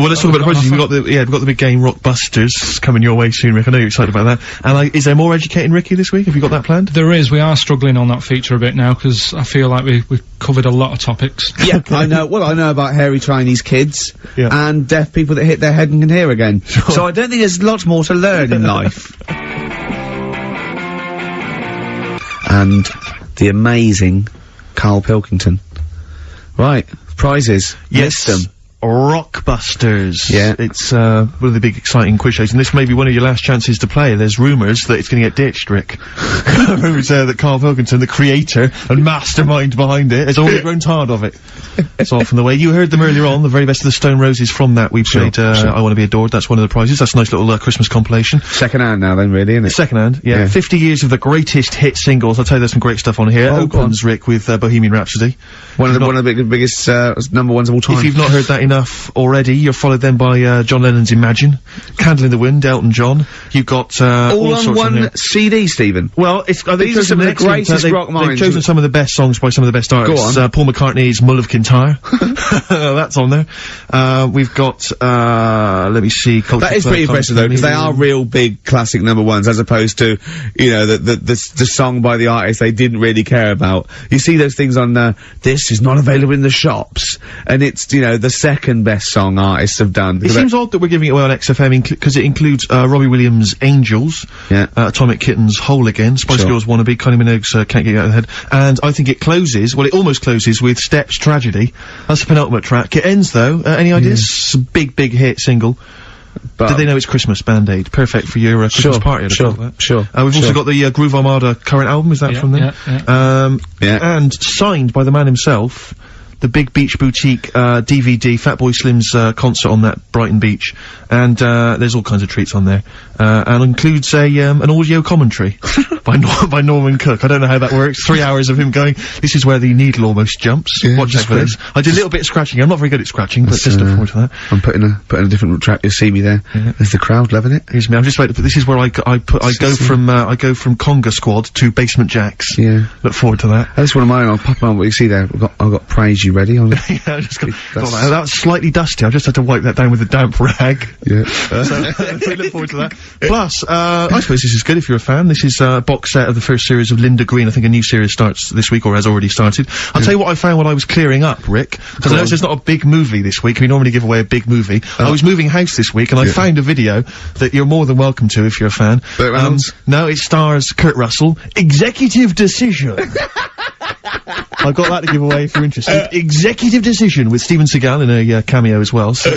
Well, let's talk about the prizes. We've got the big game Rockbusters coming your way soon, Rick. I know you're excited about that. And is there more Educating Ricky this week? Have you got that planned? There is. We are struggling on that feature a bit now, because I feel like we've covered a lot of topics. Yeah, I know. Well, I know about hairy Chinese kids and deaf people that hit their head and can hear again. Sure. So I don't think there's lots more to learn in life. And the amazing Karl Pilkington. Right, prizes. Yes. List them. Rockbusters. Yeah. It's, one of the big exciting quiz shows, and this may be one of your last chances to play. There's rumours that it's gonna get ditched, Rick. Rumours that Karl Pilkington, the creator and mastermind behind it, has already grown tired of it. It's off and the way. You heard them earlier on, the very best of the Stone Roses. From that, we played, I Wanna Be Adored. That's one of the prizes. That's a nice little, Christmas compilation. Second hand now then, really, isn't it? Second hand, yeah. 50 years of the greatest hit singles. I'll tell you there's some great stuff on here. Opens, Rick, with, Bohemian Rhapsody. One of the biggest, number ones of all time. If you've not heard that enough already, you're followed then by, John Lennon's Imagine, Candle in the Wind, Elton John. You've got, all on one CD, Stephen. Well, these are some of the greatest rock minds. They've chosen some of the best songs by some of the best artists. Go on. Paul McCartney's Mull of Kintyre. That's on there. We've got, let me see. That is pretty impressive though, because they are real big classic number ones, as opposed to, you know, the song by the artist they didn't really care about. You see those things on, this is not available in the shops, and it's, you know, the second best song artists have done. It seems odd that we're giving it away on XFM, because it includes, Robbie Williams' Angels, Atomic Kitten's Whole Again, Spice Girls Wannabe, Kylie Minogue's, Can't Get You Out of the Head, and I think it closes, well, it almost closes with Steps Tragedy. That's the penultimate track. It ends though, any ideas? It's a big hit single. But did they know it's Christmas, Band-Aid? Perfect for your, Christmas party, I'd have thought that. We've also got the, Groove Armada current album, is that from them? And signed by the man himself, the Big Beach Boutique, DVD, Fatboy Slim's, concert on that Brighton beach. And, there's all kinds of treats on there. And includes an audio commentary by Norman Cook. I don't know how that works. 3 hours of him going, this is where the needle almost jumps. Watch out for this. I did a little bit of scratching. I'm not very good at scratching, but just look forward to that. I'm putting a different track. You'll see me there. There's the crowd loving it. Here's me. I'm just waiting for, this is where I go from Conga Squad to Basement Jacks. Yeah. Look forward to that. That's one of mine. I'll pop on what you see there. I've got Praise You ready. I just got that. That was slightly dusty. I just had to wipe that down with a damp rag. Yeah. So we look forward to that. Plus, I suppose this is good if you're a fan. This is a box set of the first series of Linda Green. I think a new series starts this week, or has already started. I'll tell you what I found when I was clearing up, Rick, because I know it's not a big movie this week. We normally give away a big movie. I was moving house this week, and I found a video that you're more than welcome to if you're a fan. No, it stars Kurt Russell. Executive Decision. I've got that to give away if you're interested. Executive Decision with Steven Seagal in a cameo as well. So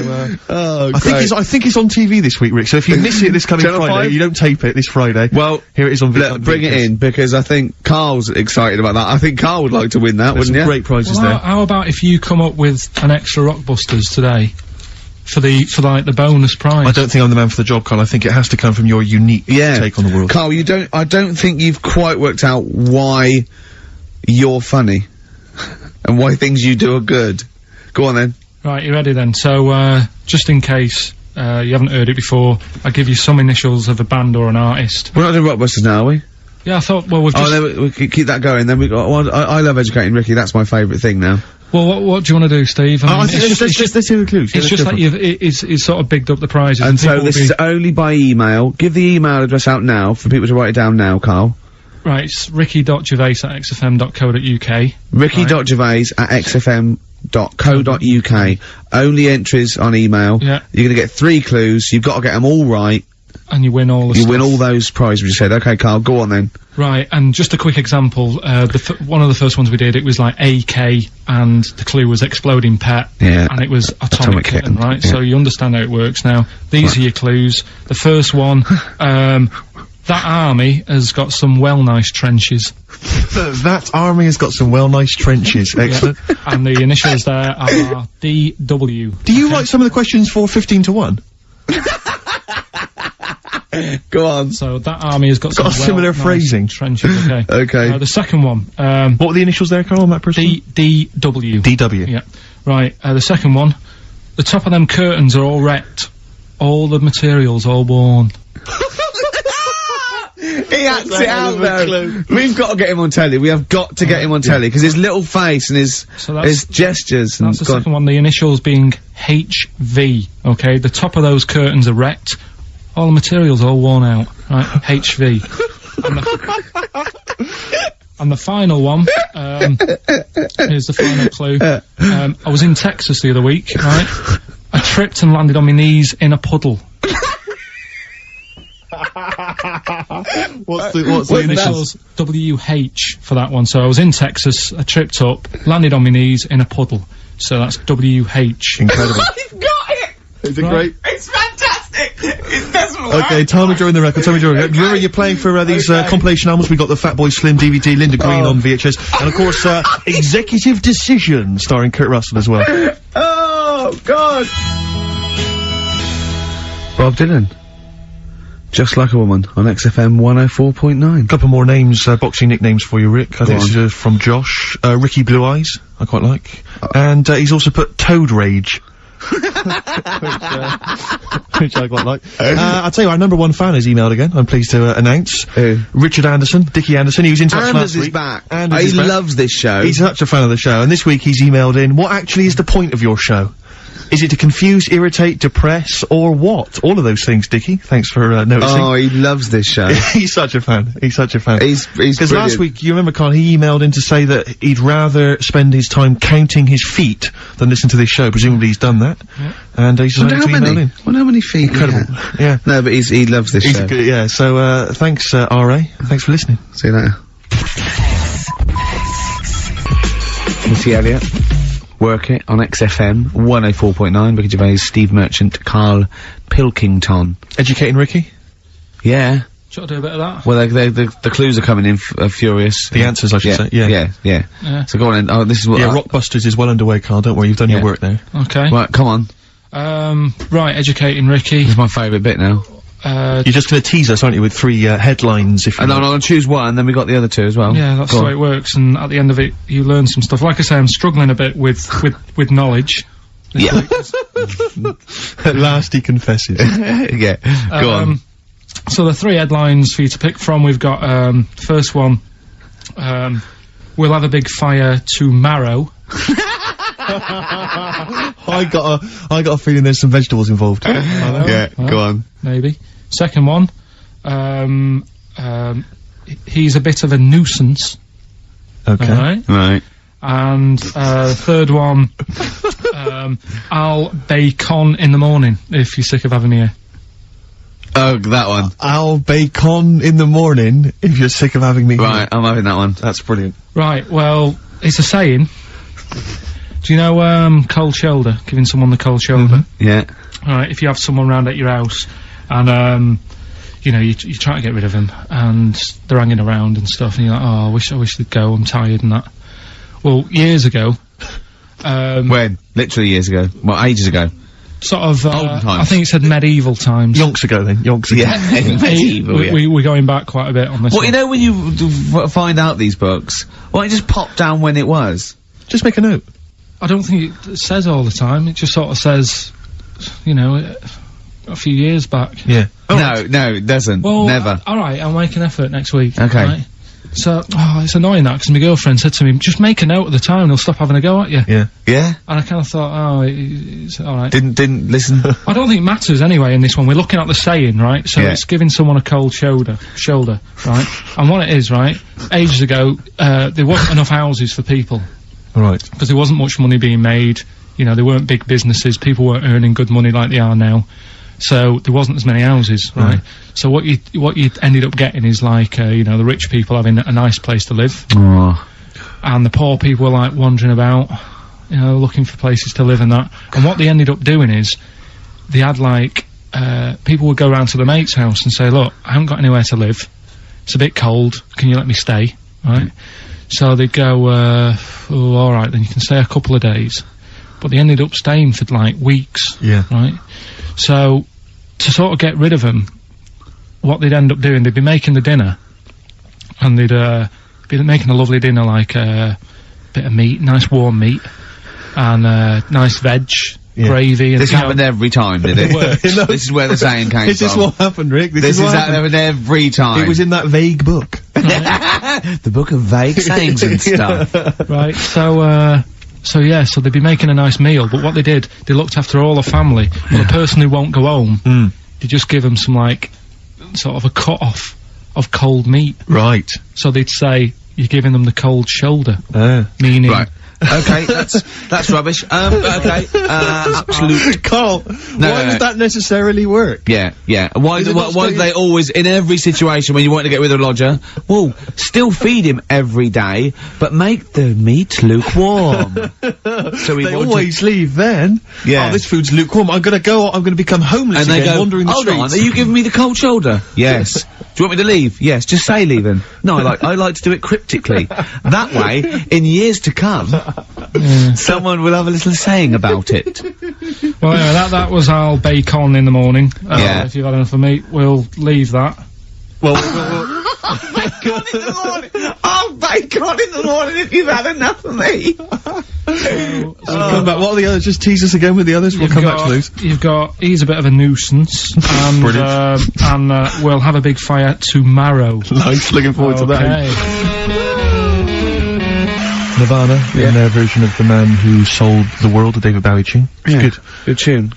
I think it's on TV this week, Rick. So if you miss it this coming Friday, you don't tape it this Friday. Well, here it is on video. Bring it in, because I think Carl's excited about that. I think Carl would like to win that, wouldn't you? Great prizes there. How about if you come up with an extra Rockbusters today? For the bonus prize. I don't think I'm the man for the job, Carl. I think it has to come from your unique take on the world. Carl, I don't think you've quite worked out why you're funny. And why things you do are good. Go on then. Right, you ready then? So, just in case, you haven't heard it before, I'll give you some initials of a band or an artist. We're not doing Rockbusters now, are we? Yeah, I thought, well, we've just... Oh, then we keep that going, then we got, well, I love Educating Ricky, that's my favourite thing now. Well, what do you want to do, Steve? I mean, let's hear the clues. It's just like it's sort of bigged up the prizes. And so this is only by email. Give the email address out now for people to write it down now, Carl. Right, it's ricky.gervais@xfm.co.uk. ricky.gervais@xfm.co.uk. Only entries on email. Yeah. You're gonna get 3 clues. You've got to get them all right. And you win all the stuff. You win all those prizes we just said. Okay, Carl, go on then. Right, and just a quick example, one of the first ones we did, it was like AK, and the clue was Exploding Pet. Yeah. And it was Atomic Kitten, right? Yeah. So you understand how it works now. These are your clues. The first one, that army has got some nice trenches. That army has got some nice trenches. Excellent. Yeah. And the initials there are DW. Do you write some of the questions for 15 to 1? Go on. So that army has got some similar phrasing. Trenches, okay. Okay. The second one, what were the initials there, Carl, on that person? DW. DW. Yeah. Right, the second one, the top of them curtains are all wrecked. All the materials all worn. He acts it out though. We've got to get him on telly. We have got to get him on telly because his little face and his gestures. That's the second one. The initials being HV. Okay, the top of those curtains are wrecked. All the material's all worn out. Right, HV. And the final one is the final clue. I was in Texas the other week. Right, I tripped and landed on my knees in a puddle. What's the initials? WH for that one. So I was in Texas, I tripped up, landed on my knees in a puddle. So that's WH. Incredible. I've got it! Is it great? It's fantastic! It doesn't work! Okay, tell me during the record, Do you remember you're playing for these compilation albums? We got the Fatboy Slim DVD, Linda Green on VHS, and of course, Executive Decision, starring Kurt Russell as well. Oh, God! Bob Dylan. Just Like a Woman on XFM 104.9. Couple more names, boxing nicknames for you, Rick. I think this is from Josh. Ricky Blue Eyes, I quite like. And he's also put Toad Rage. Which I quite like. I'll tell you, our #1 fan has emailed again, I'm pleased to announce. Richard Anderson, Dickie Anderson, he was in touch last week. Anders is back. He loves this show. He's such a fan of the show, and this week he's emailed in, what actually is the point of your show? Is it to confuse, irritate, depress, or what? All of those things, Dickie. Thanks for noticing. Oh, he loves this show. He's such a fan. He's such a fan. He's because last week, you remember, Carl, he emailed in to say that he'd rather spend his time counting his feet than listen to this show. Presumably he's done that. Yeah. And he's decided to email in. Wonder how many feet. Incredible. Yeah. No, but he loves this show. Yeah, so, thanks, R.A. Thanks for listening. See you later. Missy Elliott. Work It on XFM 104.9. Ricky Gervais, Steve Merchant, Karl Pilkington. Educating Ricky? Yeah. Should I do a bit of that? Well, the clues are coming in furious. The answers, I should say. Yeah. So go on. Oh, this is what. Yeah, Rockbusters is well underway, Carl. Don't worry, you've done your work now. Okay. Right, come on. Right, Educating Ricky. This is my favourite bit now. You're just gonna tease us, aren't you, with 3 headlines, if you no, I'm gonna choose one, then we got the other 2 as well. Yeah, that's the way it works, and at the end of it, you learn some stuff. Like I say, I'm struggling a bit with knowledge. Yeah. At last he confesses. Yeah, go on. So the 3 headlines for you to pick from, we've got, first one, we'll have a big fire tomorrow. I got a feeling there's some vegetables involved. Yeah, go on. Maybe. Second one, he's a bit of a nuisance. Okay. Right. And, third one, I'll bacon in the morning, if you're sick of having me here. Oh, that one. I'll bacon in the morning, if you're sick of having me here. Right, I'm having that one. That's brilliant. Right, well, it's a saying. Do you know, cold shoulder? Giving someone the cold shoulder? Mm-hmm. Yeah. Alright, if you have someone round at your house, and, you know, you try to get rid of them, and they're hanging around and stuff, and you're like, oh, I wish they'd go, I'm tired and that. Well, years ago, when? Literally years ago. Well, ages ago. Sort of, Olden times. I think it said medieval times. Yonks ago then, yonks ago. Yeah, medieval, We're going back quite a bit on this one. You know when you find out these books, why don't you just pop down when it was? Just make a note. I don't think it says all the time, it just sort of says, you know, a few years back. Yeah. Oh, no, it doesn't. Well, never. Alright, I'll make an effort next week. Okay. Right? So, it's annoying that, because my girlfriend said to me, just make a note at the time, they'll stop having a go at you. Yeah. Yeah? And I kind of thought, it's alright. Didn't listen? I don't think it matters anyway in this one, we're looking at the saying, right? So it's giving someone a cold shoulder, right? And what it is, right, ages ago, there wasn't enough houses for people. Right. Because there wasn't much money being made, you know, there weren't big businesses, people weren't earning good money like they are now. So there wasn't as many houses, right? So what you ended up getting is like, you know, the rich people having a nice place to live. And the poor people were like wandering about, you know, looking for places to live and that. And what they ended up doing is, they had like, people would go round to the mate's house and say, look, I haven't got anywhere to live. It's a bit cold, can you let me stay? Right? So they'd go, oh, alright, then you can stay a couple of days. But they ended up staying for like weeks. Yeah. Right? So, to sort of get rid of them, what they'd end up doing, they'd be making the dinner, and they'd, be making a lovely dinner, like, bit of meat, nice warm meat, and, nice veg, gravy, and this happened every time, did it? This is where the saying came from. This is what happened, Rick. This is what happened every time. It was in that vague book. The book of vague sayings and stuff. Right, so they'd be making a nice meal, but what they did, they looked after all the family. Well, the person who won't go home, they just give them some, like, sort of a cut-off of cold meat. Right. So they'd say, you're giving them the cold shoulder. Meaning... Right. Okay, that's rubbish. Okay, absolute. Carl, why does that necessarily work? Yeah. Why do they always, in every situation when you want to get rid of a lodger, well, still feed him every day, but make the meat lukewarm. So they always leave then. Yeah. Oh, this food's lukewarm. I'm gonna become homeless and again, wandering the streets. Hold on, are you giving me the cold shoulder? Yes. Do you want me to leave? Yes, just say leaving. No, I like to do it cryptically. That way, in years to come, someone will have a little saying about it. Well, anyway, that was our bacon in the morning. If you've had enough of meat, we'll leave that. Well, bacon in the morning! Oh, bacon in the morning if you've had enough of me! Come back. What are the others? Just tease us again with the others. We'll come back to those. He's a bit of a nuisance, and we'll have a big fire tomorrow. Nice, looking forward to that. Nirvana, in their version of The Man Who Sold the World, the David Bowie tune. It's good tune.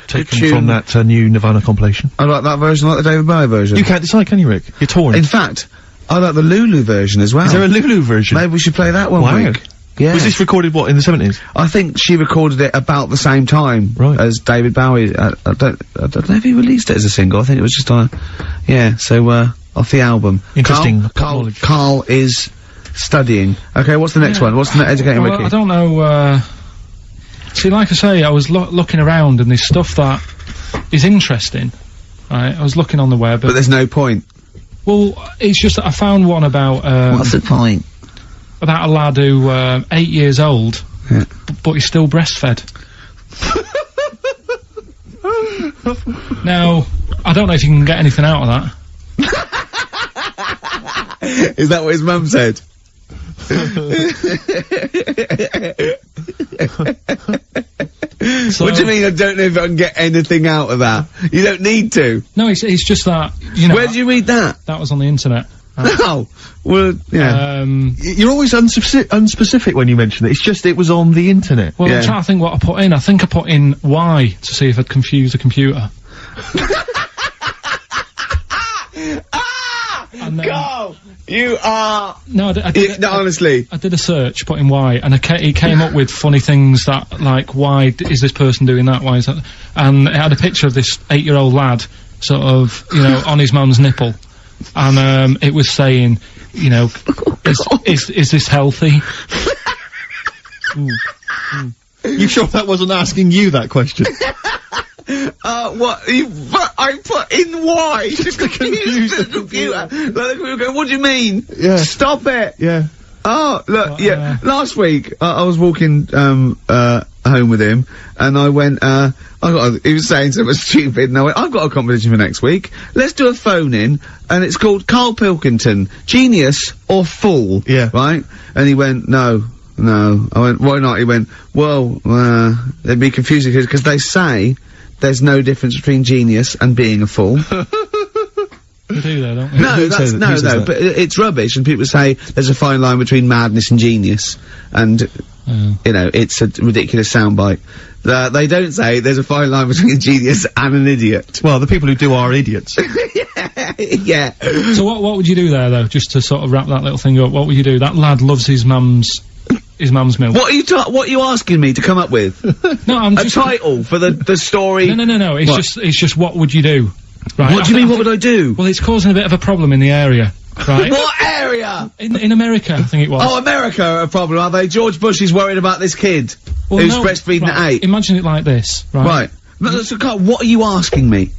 Taken from that new Nirvana compilation. I like that version, I like the David Bowie version. You can't decide, can you, Rick? You're torn. In fact, I like the Lulu version as well. Is there a Lulu version? Maybe we should play that one week. Yeah. Was this recorded, what, in the 70s? I think she recorded it about the same time as David Bowie. I don't know if he released it as a single. I think it was just on off the album. Interesting. Carl is studying. Okay, what's the next one? What's the educating wiki? I don't know, see, like I say, I was looking around and there's stuff that is interesting. Right, I was looking on the web. But there's no point. Well, it's just that I found one about, what's the point? About a lad who, 8 years old, but he's still breastfed. Now, I don't know if you can get anything out of that. Is that what his mum said? What do you mean I don't know if I can get anything out of that? You don't need to. No, it's just that, you know... Where did you read that? That was on the internet. Oh, well, yeah. You're always unspecific when you mention it. It's just it was on the internet. Well, I'm trying to think what I put in. I think I put in Y to see if I'd confuse a computer. Go! You are... No, I did honestly. I did a search, put in Y, and it came up with funny things that, like, why is this person doing that, why is that... And it had a picture of this 8-year-old lad, sort of, you know, on his mum's nipple. And, it was saying, you know, is this healthy? You sure that wasn't asking you that question? What? I put in Y to confuse the computer. Like the computer go, what do you mean? Yeah. Stop it! Yeah. Oh, look, last week, I was walking, home with him, and I went, he was saying something stupid, and I went, I've got a competition for next week. Let's do a phone-in, and it's called Karl Pilkington, Genius or Fool. Yeah. Right? And he went, no. I went, why not? He went, well, it'd be confusing, because they say there's no difference between genius and being a fool. You do though, don't you? No, but it's rubbish, and people say there's a fine line between madness and genius, and, you know, it's a ridiculous soundbite. They don't say there's a fine line between a genius and an idiot. Well, the people who do are idiots. Yeah. So what would you do there, though, just to sort of wrap that little thing up? What would you do? That lad loves his mum's milk. What are you asking me to come up with? No, I'm just... A title for the story? No, it's just what would you do? Right. What do you mean, what would I do? Well, it's causing a bit of a problem in the area, right? What area? In America, I think it was. Oh, America are a problem, are they? George Bush is worried about this kid who's breastfeeding at 8. Imagine it like this, right? Right. So, Carl, what are you asking me?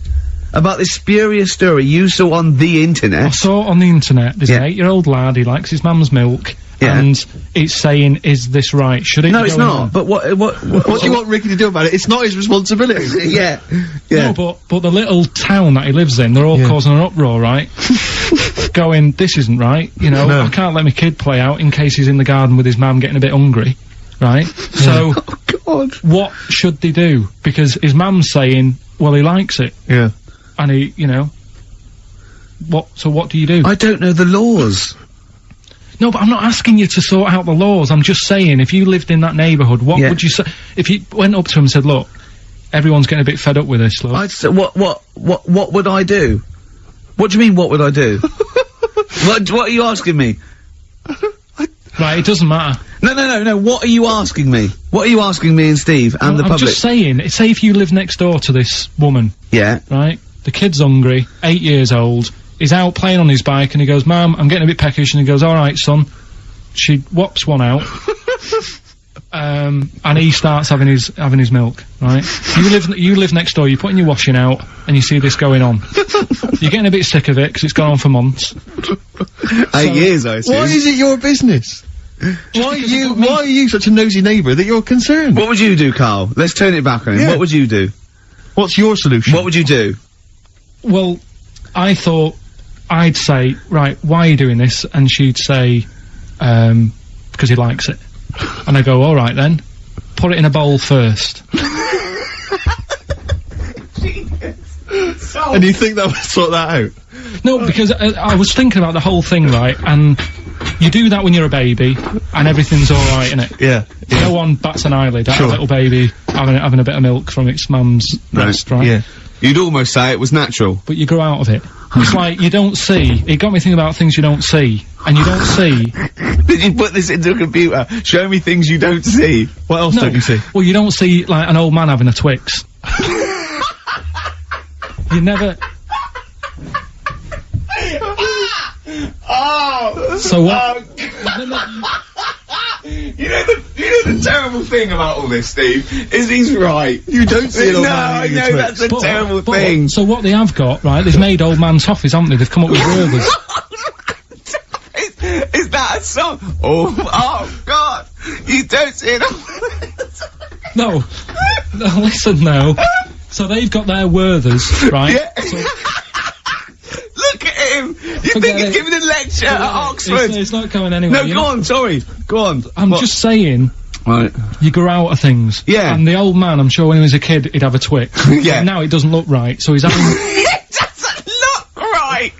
About this spurious story you saw on the internet? I saw it on the internet. There's an 8-year-old lad, he likes his mum's milk. Yeah. And it's saying, is this right? Should it No, be it's not. on? But what do you want Ricky to do about it? It's not his responsibility. Yeah. No, but the little town that he lives in, they're all causing an uproar, right? Going, this isn't right, you know, I can't let my kid play out in case he's in the garden with his mum getting a bit hungry, right? So, God. What should they do? Because his mum's saying, well, he likes it. Yeah. And he, you know... So what do you do? I don't know the laws. No, but I'm not asking you to sort out the laws. I'm just saying, if you lived in that neighbourhood, what would you say? If you went up to him and said, look, everyone's getting a bit fed up with this, look. I'd say, what would I do? What do you mean, what would I do? What are you asking me? Right, it doesn't matter. No, what are you asking me? What are you asking me and Steve and the public? I'm just saying, say if you live next door to this woman. Yeah. Right? The kid's hungry, 8 years old, he's out playing on his bike and he goes, Mum, I'm getting a bit peckish, and he goes, alright, son. She whops one out. And he starts having his milk, right? You live next door, you're putting your washing out, and you see this going on. You're getting a bit sick of it, because it's gone on for months. 8 years, I assume. Why is it your business? Why are you such a nosy neighbour that you're concerned? What would you do, Carl? Let's turn it back on him. Yeah. What would you do? What's your solution? What would you do? Well, I thought I'd say, right, why are you doing this? And she'd say, because he likes it. And I go, alright then, put it in a bowl first. And you think that would sort that out? No, because I was thinking about the whole thing, right, and you do that when you're a baby, and everything's alright, innit? Yeah. No one bats an eyelid at a little baby having a bit of milk from its mum's breast, right? Yeah. You'd almost say it was natural. But you grow out of it. It's like, you don't see. It got me thinking about things you don't see. And you don't see. Did you put this into a computer? Show me things you don't see. What else don't you see? Well, you don't see, like, an old man having a Twix. You never... Oh! So what? You know the terrible thing about all this, Steve, is he's right. You don't see an old man I eating a know, Twix. that's a terrible thing. So what they have got, right, they've made old man toffees, haven't they? They've come up with Gervais. Is that a song? Oh God! You don't see it. No, listen now. So they've got their Werthers, right? Yeah. Look at him! You think he's giving a lecture at Oxford? It's not going anywhere. No, go on, sorry. Go on. I'm just saying, right, you grow out of things. Yeah. And the old man, I'm sure when he was a kid, he'd have a Twix. Yeah. But now it doesn't look right, so he's having... It doesn't look right!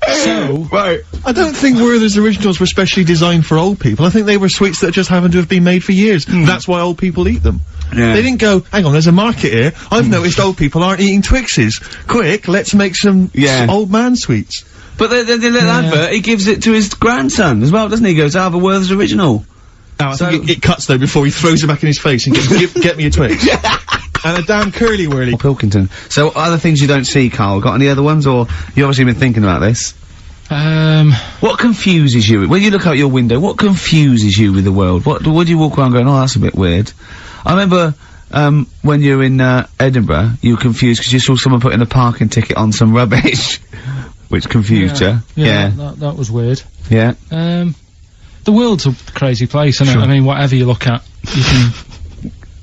So... Right. I don't think Werther's originals were specially designed for old people. I think they were sweets that just happened to have been made for years. That's why old people eat them. Yeah. They didn't go, hang on, there's a market here. I've noticed old people aren't eating Twixes. Quick, let's make some old man sweets. But the little advert, he gives it to his grandson as well, doesn't he? He goes, I have a Werther's original. I think it cuts though before he throws it back in his face and goes, get me a Twix. And a damn curly whirly. Pilkington. So, other things you don't see, Carl? Got any other ones, or you obviously been thinking about this? What confuses you? When you look out your window, what confuses you with the world? What do you walk around going, oh, that's a bit weird? I remember, when you were in, Edinburgh, you were confused because you saw someone putting a parking ticket on some rubbish, which confused you. Yeah. That was weird. Yeah. The world's a crazy place, isn't it? I mean, whatever you look at, you can...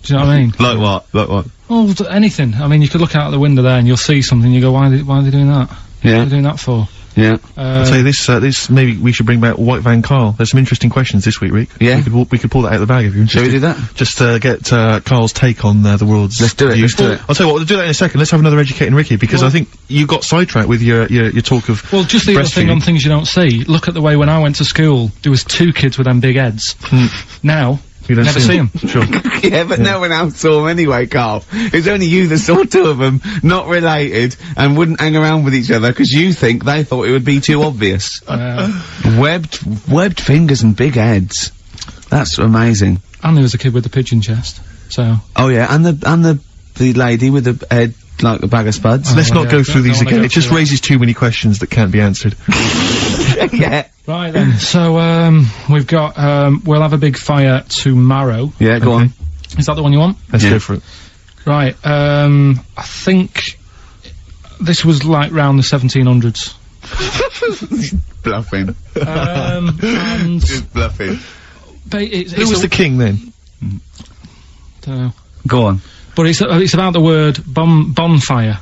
Do you know what I mean? Like what? Like what? Oh, anything. I mean, you could look out the window there and you'll see something, you go, why are they doing that? Yeah. What are they doing that for? Yeah. I'll tell you this, maybe we should bring back White Van Carl. There's some interesting questions this week, Rick. Yeah. We could pull that out of the bag if you're interested. Shall we do that? Just, get, Carl's take on, the world's Let's do it, views. let's do it. I'll tell you what, we'll do that in a second. Let's have another Educating Ricky, because I think you got sidetracked with your talk of Well, just the other thing on things you don't see. Look at the way when I went to school, there was 2 kids with them big heads. Now, you don't never see them. Sure. Yeah, but no one else saw them anyway, Carl. It was only you that saw 2 of them, not related, and wouldn't hang around with each other, because you think they thought it would be too obvious. Webbed fingers and big heads. That's amazing. And there was a kid with a pigeon chest, so... Oh yeah, and the lady with the head like a bag of spuds. Let's not go through these again. It just raises too many questions that can't be answered. Yeah. Right then, so, we've got, we'll have a big fire tomorrow. Yeah, go on. Is that the one you want? Let's go for it. Right, I think this was like round the 1700s. Bluffing. And... Just bluffing. Who was the king then? Dunno. Go on. But it's about the word bonfire,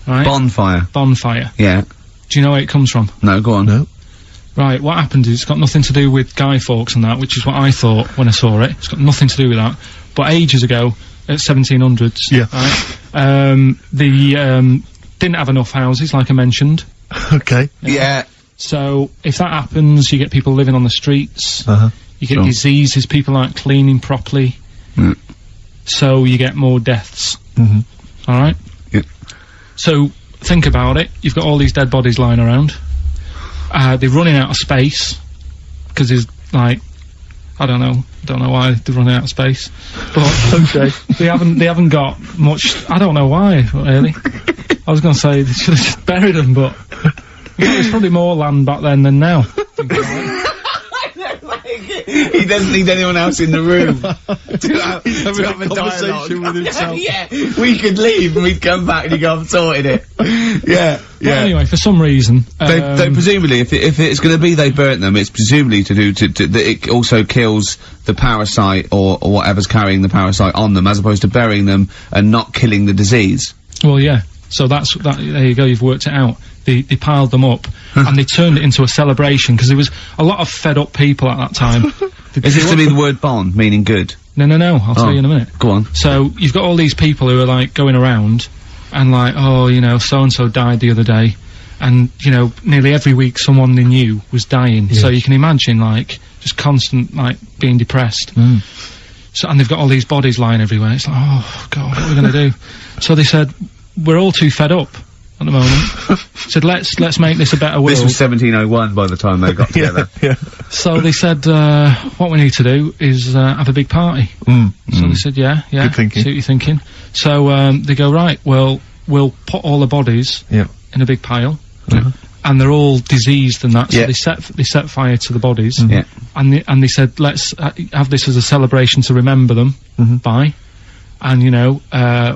right? Bonfire. Bonfire. Yeah. Do you know where it comes from? No, go on. No. Right, what happened is it's got nothing to do with Guy Fawkes and that, which is what I thought when I saw it. It's got nothing to do with that. But ages ago, at 1700s, right, didn't have enough houses, like I mentioned. Okay. Yeah. So, if that happens, you get people living on the streets, you get Sure. diseases, people aren't cleaning properly, so you get more deaths. Alright? Yeah. So, think about it, you've got all these dead bodies lying around, they're running out of space, because there's, like, I don't know why they're running out of space, but they haven't got much. I don't know why, really. I was going to say they should have just buried them, but there's probably more land back then than now. He doesn't need anyone else in the room to have a conversation with himself. Yeah, we could leave and we'd come back and he'd go, I've sorted it. Yeah. But anyway, for some reason, They presumably, if it's going to be they burnt them, it's presumably to do that it also kills the parasite or whatever's carrying the parasite on them, as opposed to burying them and not killing the disease. well, yeah. So there you go. You've worked it out. They piled them up and they turned it into a celebration because there was a lot of fed up people at that time. Is this to be the word bon, meaning good? No. I'll tell you in a minute. Go on. So you've got all these people who are like going around and like, oh, you know, so and so died the other day, and you know, nearly every week someone they knew was dying. Yeah. So you can imagine like just constant like being depressed. So and they've got all these bodies lying everywhere. It's like, oh god, what are we gonna do? So they said, we're all too fed up at the moment. Said, let's make this a better world. This was 1701 by the time they got together. Yeah. So they said, what we need to do is have a big party. So they said, yeah. Good thinking. See what you're thinking. So they go, right, well, we'll put all the bodies in a big pile. And they're all diseased and that, so they set fire to the bodies. And they said, let's have this as a celebration to remember them by. And you know,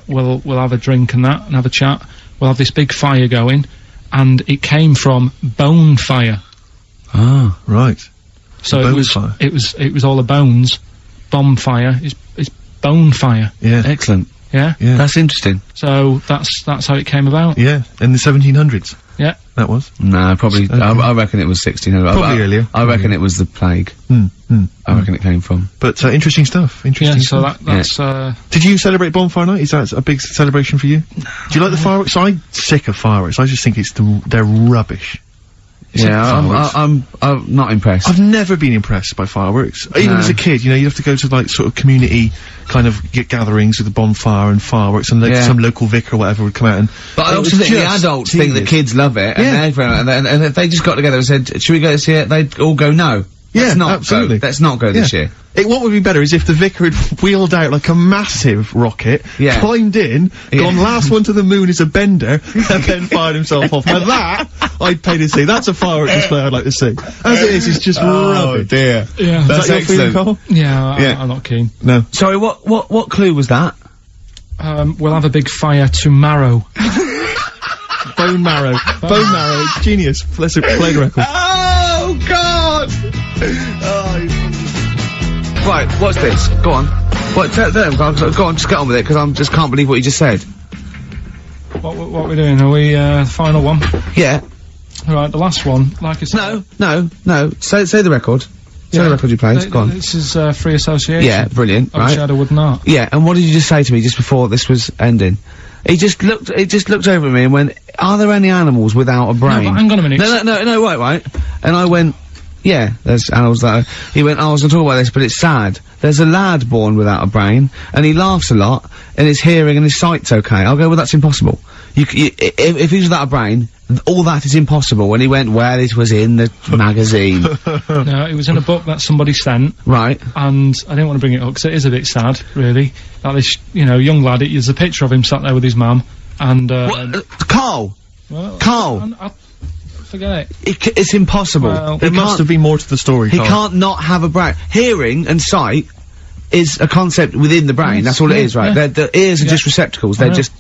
we'll have a drink and that, and have a chat. We'll have this big fire going, and it came from bone fire. Ah, right. So it was all the bones. Bonfire is bone fire. Yeah. Excellent. Yeah. That's interesting. So that's how it came about. Yeah, in the 1700s. Yeah. That was? No, probably, okay. I reckon it was 1600. Probably earlier. I reckon it was the plague. I reckon it came from. But, interesting stuff. Interesting stuff. So that's, Did you celebrate Bonfire Night? Is that a big celebration for you? Do you like the fireworks? I'm sick of fireworks. I just think they're rubbish. I'm not impressed. I've never been impressed by fireworks. Even as a kid, you know, you have to go to like sort of community kind of gatherings with a bonfire and fireworks, and some local vicar or whatever would come out and. But I also think the adults think the kids love it, and if they just got together and said, "Should we go this year?" They'd all go, "No." Yeah, absolutely. Let's not go this year. What would be better is if the vicar had wheeled out like a massive rocket, climbed in, gone last one to the moon is a bender, and then fired himself off. Now that, I'd pay to see. That's a firework display I'd like to see. As it is, it's just rubbish. Dear. Yeah. That's excellent. Carl? Yeah, I'm not keen. No. Sorry, what clue was that? We'll have a big fire tomorrow. Bone marrow. Bone marrow. Genius. Let's play the record. Oh, God! Right, what's this? Go on. Tell them, go on, just get on with it, because I just can't believe what you just said. What are we doing? Are we, final one? Yeah. Alright, the last one, like I said. No. Say the record. Say the record you played. Go on. This is, free association. Yeah, brilliant, I wish I had a wooden art. Yeah, and what did you just say to me just before this was ending? He just looked over at me and went, are there any animals without a brain? No, but hang on a minute. No, right. And I went, yeah, there's animals that he went, I was gonna talk about this, but it's sad. There's a lad born without a brain, and he laughs a lot, and his hearing and his sight's okay. I'll go, well, that's impossible. If he's without a brain, all that is impossible. And he went, well, it was in the magazine. No, it was in a book that somebody sent. Right. And I didn't want to bring it up, because it is a bit sad, really. That this, you know, young lad, there's a picture of him sat there with his mum, and, Carl! Well, Carl! Forget it. It's impossible. Well, there must have been more to the story, He can't not have a brain. Hearing and sight is a concept within the brain. That's all it is, right? The ears are just receptacles. They're just,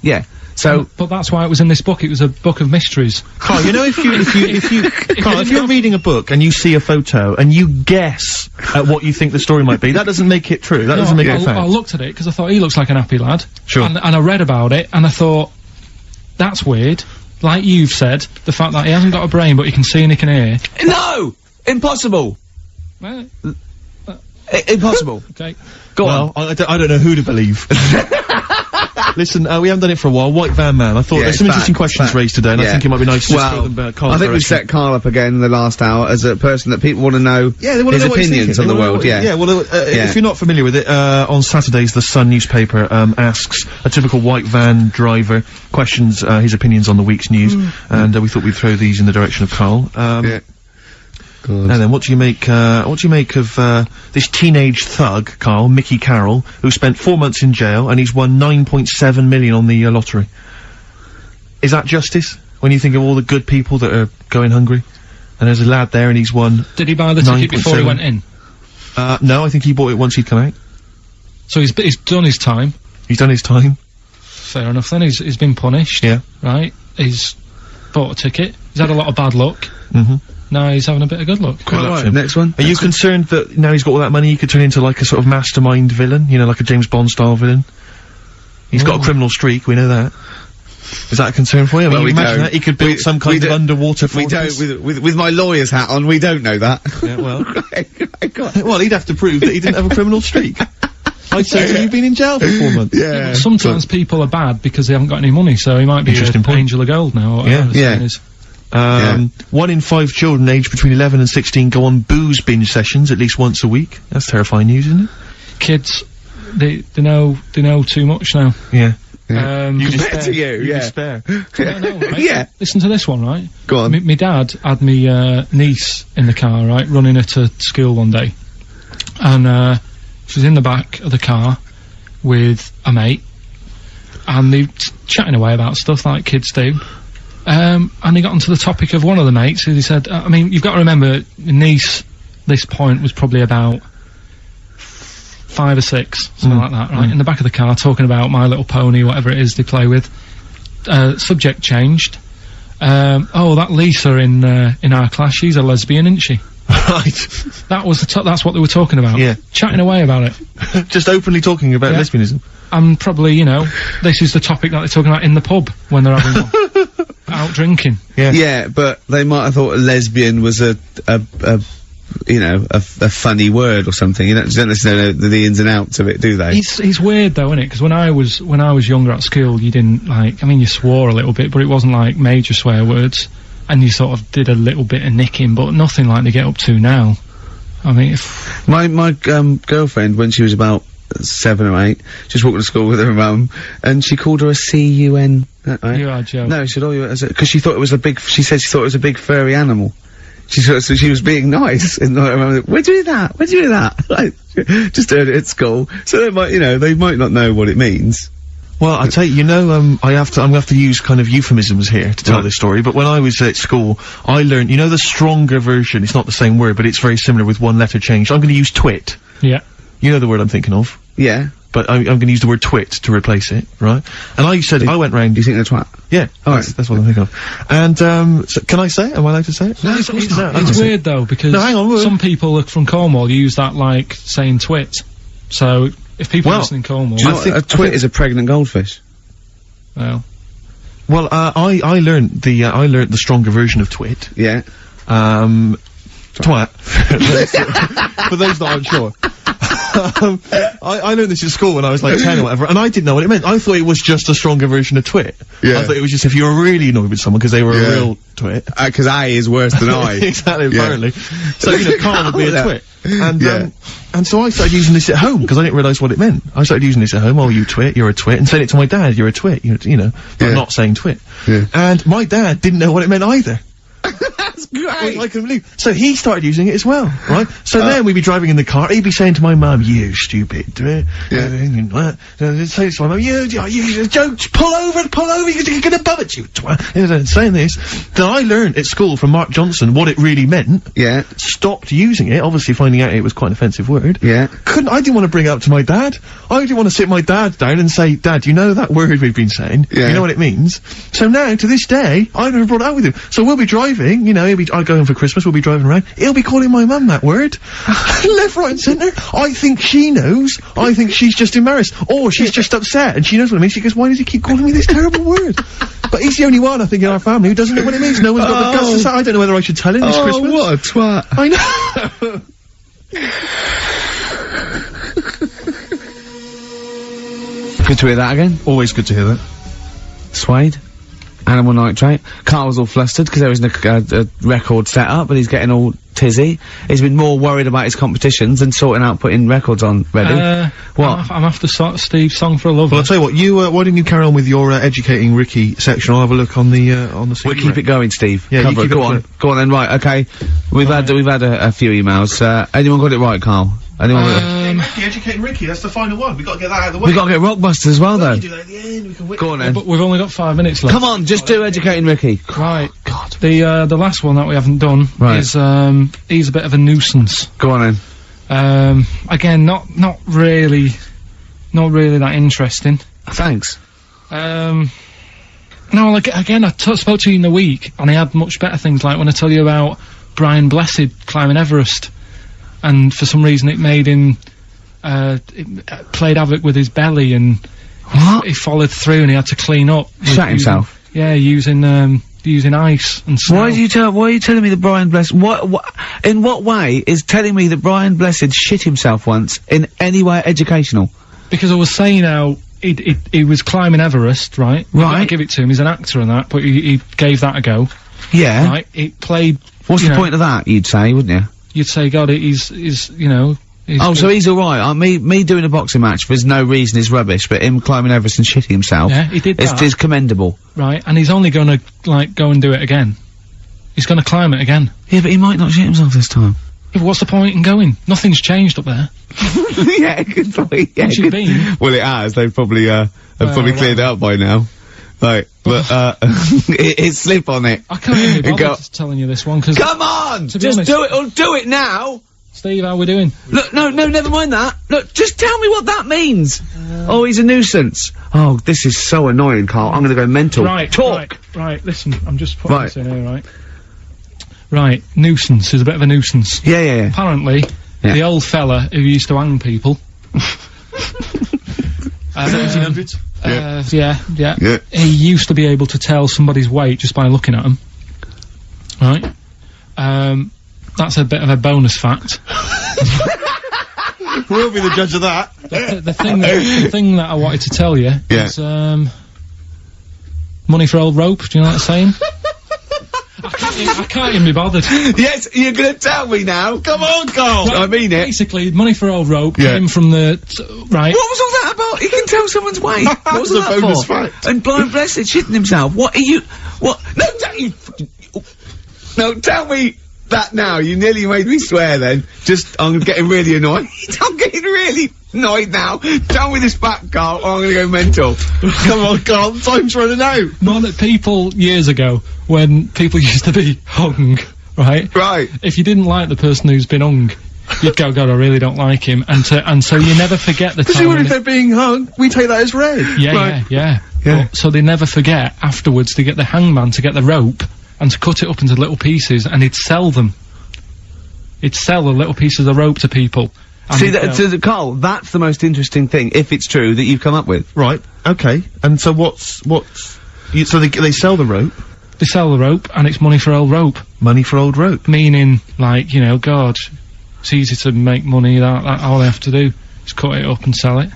So, but that's why it was in this book. It was a book of mysteries. Carl, you know, if you're reading a book and you see a photo and you guess at what you think the story might be, that doesn't make it true. That doesn't make it fact. I looked at it because I thought he looks like an happy lad. Sure. And I read about it and I thought, that's weird. Like you've said, the fact that he hasn't got a brain but he can see and he can hear. No! Impossible! Well, Impossible. Okay. Go on. I don't know who to believe. Listen, we haven't done it for a while. White Van Man. I thought there's some interesting questions raised today, and I think it might be nice to just throw them Carl's I think we set Karl up again in the last hour as a person that people want to know his opinions on the world. If you're not familiar with it, on Saturdays the Sun newspaper asks a typical white van driver questions his opinions on the week's news, and we thought we'd throw these in the direction of Karl. And then, what do you make of this teenage thug, Karl, Mickey Carroll, who spent 4 months in jail and he's won 9.7 million on the lottery? Is that justice? When you think of all the good people that are going hungry, and there's a lad there and he's won. Did he buy the ticket before he went in? No, I think he bought it once he'd come out. So he's done his time. He's done his time. Fair enough. Then he's been punished. Yeah. Right. He's bought a ticket. He's had a lot of bad luck. Now he's having a bit of good luck. Quite right. Next one. Are you concerned that now he's got all that money he could turn into like a sort of mastermind villain? You know, like a James Bond style villain? He's got a criminal streak, we know that. Is that a concern for you? I mean, imagine that he could build some kind of underwater fortress. We don't, with my lawyer's hat on, we don't know that. Yeah, well. Well, he'd have to prove that he didn't have a criminal streak. I'd say that you've been in jail for 4 months. Yeah. Sometimes people are bad because they haven't got any money, so he might be an angel of gold now, or whatever the saying is. 1 in 5 children aged between 11 and 16 go on booze binge sessions at least once a week. That's terrifying news, isn't it? Kids, they know too much now. Yeah. You despair. You despair. No, right? Listen to this one, right? Go on. My dad had me niece in the car, right, running her to school one day, and she was in the back of the car with a mate, and they chatting away about stuff like kids do. And they got onto the topic of one of the mates who they said, I mean, you've got to remember, niece, this point was probably about 5 or 6, something like that, right? In the back of the car, talking about My Little Pony, whatever it is they play with. Subject changed. Oh, that Lisa in our class, she's a lesbian, isn't she? Right. That was that's what they were talking about. Yeah. Chatting away about it. Just openly talking about lesbianism. And probably, you know, this is the topic that they're talking about in the pub when they're having one. Out drinking. Yeah, but they might have thought a lesbian was a funny word or something. You don't necessarily know the ins and outs of it, do they? It's weird though, isn't it? Because when I was younger at school, you didn't you swore a little bit, but it wasn't like major swear words, and you sort of did a little bit of nicking, but nothing like they get up to now. I mean, my girlfriend, when she was about 7 or 8, she was walking to school with her mum, and she called her a C-U-N. Right? You are joking. No, she said, because she thought it was she said she thought it was a big furry animal. So she was being nice, and where'd you do that? Where'd you do that? Like, just heard it at school. So they might not know what it means. Well, I tell you, I'm gonna have to use kind of euphemisms here to tell this story, but when I was at school, I learned, the stronger version, it's not the same word, but it's very similar with one letter changed. I'm gonna use twit. Yeah. You know the word I'm thinking of? Yeah. But I'm gonna use the word twit to replace it, right? And I went round. Do you think they're twat? Yeah. Alright. That's what I'm thinking of. And, so can I say it? Am I allowed to say it? No, it's weird though, because hang on, some people from Cornwall use that like saying twit. So, if people listen in Cornwall... Do you know a twit is a pregnant goldfish? Well, I learned the stronger version of twit. Yeah. Twat. For those that aren't sure. I learned this at school when I was like 10 or whatever, and I didn't know what it meant. I thought it was just a stronger version of twit. Yeah. I thought it was just if you were really annoyed with someone because they were a real twit. Because I is worse than I. Exactly, apparently. So, Karl would be a twit. And so I started using this at home, because I didn't realise what it meant. I started using this at home, oh, you twit, you're a twit, and saying it to my dad, you're a twit, but not saying twit. Yeah. And my dad didn't know what it meant either. That's great! I couldn't believe. So he started using it as well, right? So then we'd be driving in the car, he'd be saying to my mum, you stupid, say to my mum, you don't, pull over, you're gonna bum it, you twat. Saying this. Then I learned at school from Mark Johnson what it really meant. Yeah. Stopped using it, obviously finding out it was quite an offensive word. Yeah. I didn't want to bring it up to my dad. I didn't want to sit my dad down and say, Dad, you know that word we've been saying? Yeah. You know what it means? So now, to this day, I've never brought it up with him. So we'll be driving, I'll go home for Christmas, we'll be driving around, he'll be calling my mum that word. Left, right and centre. I think she knows. I think she's just embarrassed. Or she's just upset, and she knows what it means. She goes, why does he keep calling me this terrible word? But he's the only one, I think, in our family who doesn't know what it means. No one's got the guts to say, I don't know whether I should tell him this Christmas. Oh, what a twat. I know. Good to hear that again. Always good to hear that. Suede. Animal Nitrate. Carl was all flustered because there isn't a record set up, but he's getting all tizzy. He's been more worried about his competitions than sorting out putting records on ready. What? I'm after Steve's Song for a Lover. Well, I'll tell you what, why don't you carry on with your, educating Ricky section? I'll have a look on the CD. We'll keep it going, Steve. Yeah, Cover you keep it. Go on then, right, okay. We've had a few emails. Anyone got it right, Carl? Anyone got it? Educating Ricky, that's the final one. We've got to get that out of the way. We've got to get Rockbusters as well, though. We can do that at the end, we can Go on then. But we've only got 5 minutes left. Come on, just do Educating Ricky. Right. God. The last one that we haven't done is, he's a bit of a nuisance. Go on then. Again, not really that interesting. Thanks. No, like, again, I spoke to you in the week, and I had much better things, like when I tell you about Brian Blessed climbing Everest, and for some reason it made him, it played havoc with his belly, and what? He followed through, and he had to clean up. Shut himself? Yeah, using ice and snow. Why are you telling me that Brian Blessed, in what way is telling me that Brian Blessed shit himself once in any way educational? Because I was saying how he was climbing Everest, right? Right. I give it to him, he's an actor and that, but he gave that a go. Yeah. Right, it played... What's the point of that, you'd say, wouldn't you? You'd say, God, he's you know... So he's alright. Me doing a boxing match for no reason is rubbish, but him climbing Everest and shitting himself... Yeah, he did that. Is commendable. Right, and he's only gonna, like, go and do it again. He's gonna climb it again. Yeah, but he might not shit himself this time. Yeah, but what's the point in going? Nothing's changed up there. Yeah, good point. Yeah, Once you've been. Well, it has. They've probably cleared it up by now. Right, but, it's slip on it. I can't even be bothered telling you this one, because... Come on! Just do it, or do it now! Steve, how we doing? Look, no, never mind that. Look, just tell me what that means. Oh, he's a nuisance. Oh, this is so annoying, Carl. I'm gonna go mental. Right, talk! Right, listen, I'm just putting this in here, right? Right, nuisance is a bit of a nuisance. Yeah. Apparently, the old fella who used to hang people... 1700s? Yeah. He used to be able to tell somebody's weight just by looking at them. Right? That's a bit of a bonus fact. We'll be the judge of that. The thing that I wanted to tell you is, money for old rope, do you know that saying? I can't even be bothered. Yes, you're gonna tell me now. Come on, Carl. Right, I mean it. Basically, money for old rope came from the... right. What was all that about? He can tell someone's weight. What was that bonus for? fact. And Brian Blessed shitting himself. What are you... What? No, no, tell me that now. You nearly made me swear then. I'm getting really annoyed. I'm getting really annoyed now. Tell me this back, Carl, or I'm gonna go mental. Come on, Carl, time's running out. More that people, years ago, when people used to be hung, right? Right. If you didn't like the person who's been hung, you'd go, God, I really don't like him. And so you never forget the time. Because if they're being hung, we take that as read. Yeah. But, so they never forget afterwards to get the hangman to get the rope and to cut it up into little pieces, and he'd sell them. He'd sell the little pieces of rope to people. See, Carl, that's the most interesting thing, if it's true, that you've come up with. Right, okay. And so so they sell the rope? They sell the rope, and it's money for old rope. Money for old rope? Meaning, like, you know, God, it's easy to make money, that all they have to do is cut it up and sell it.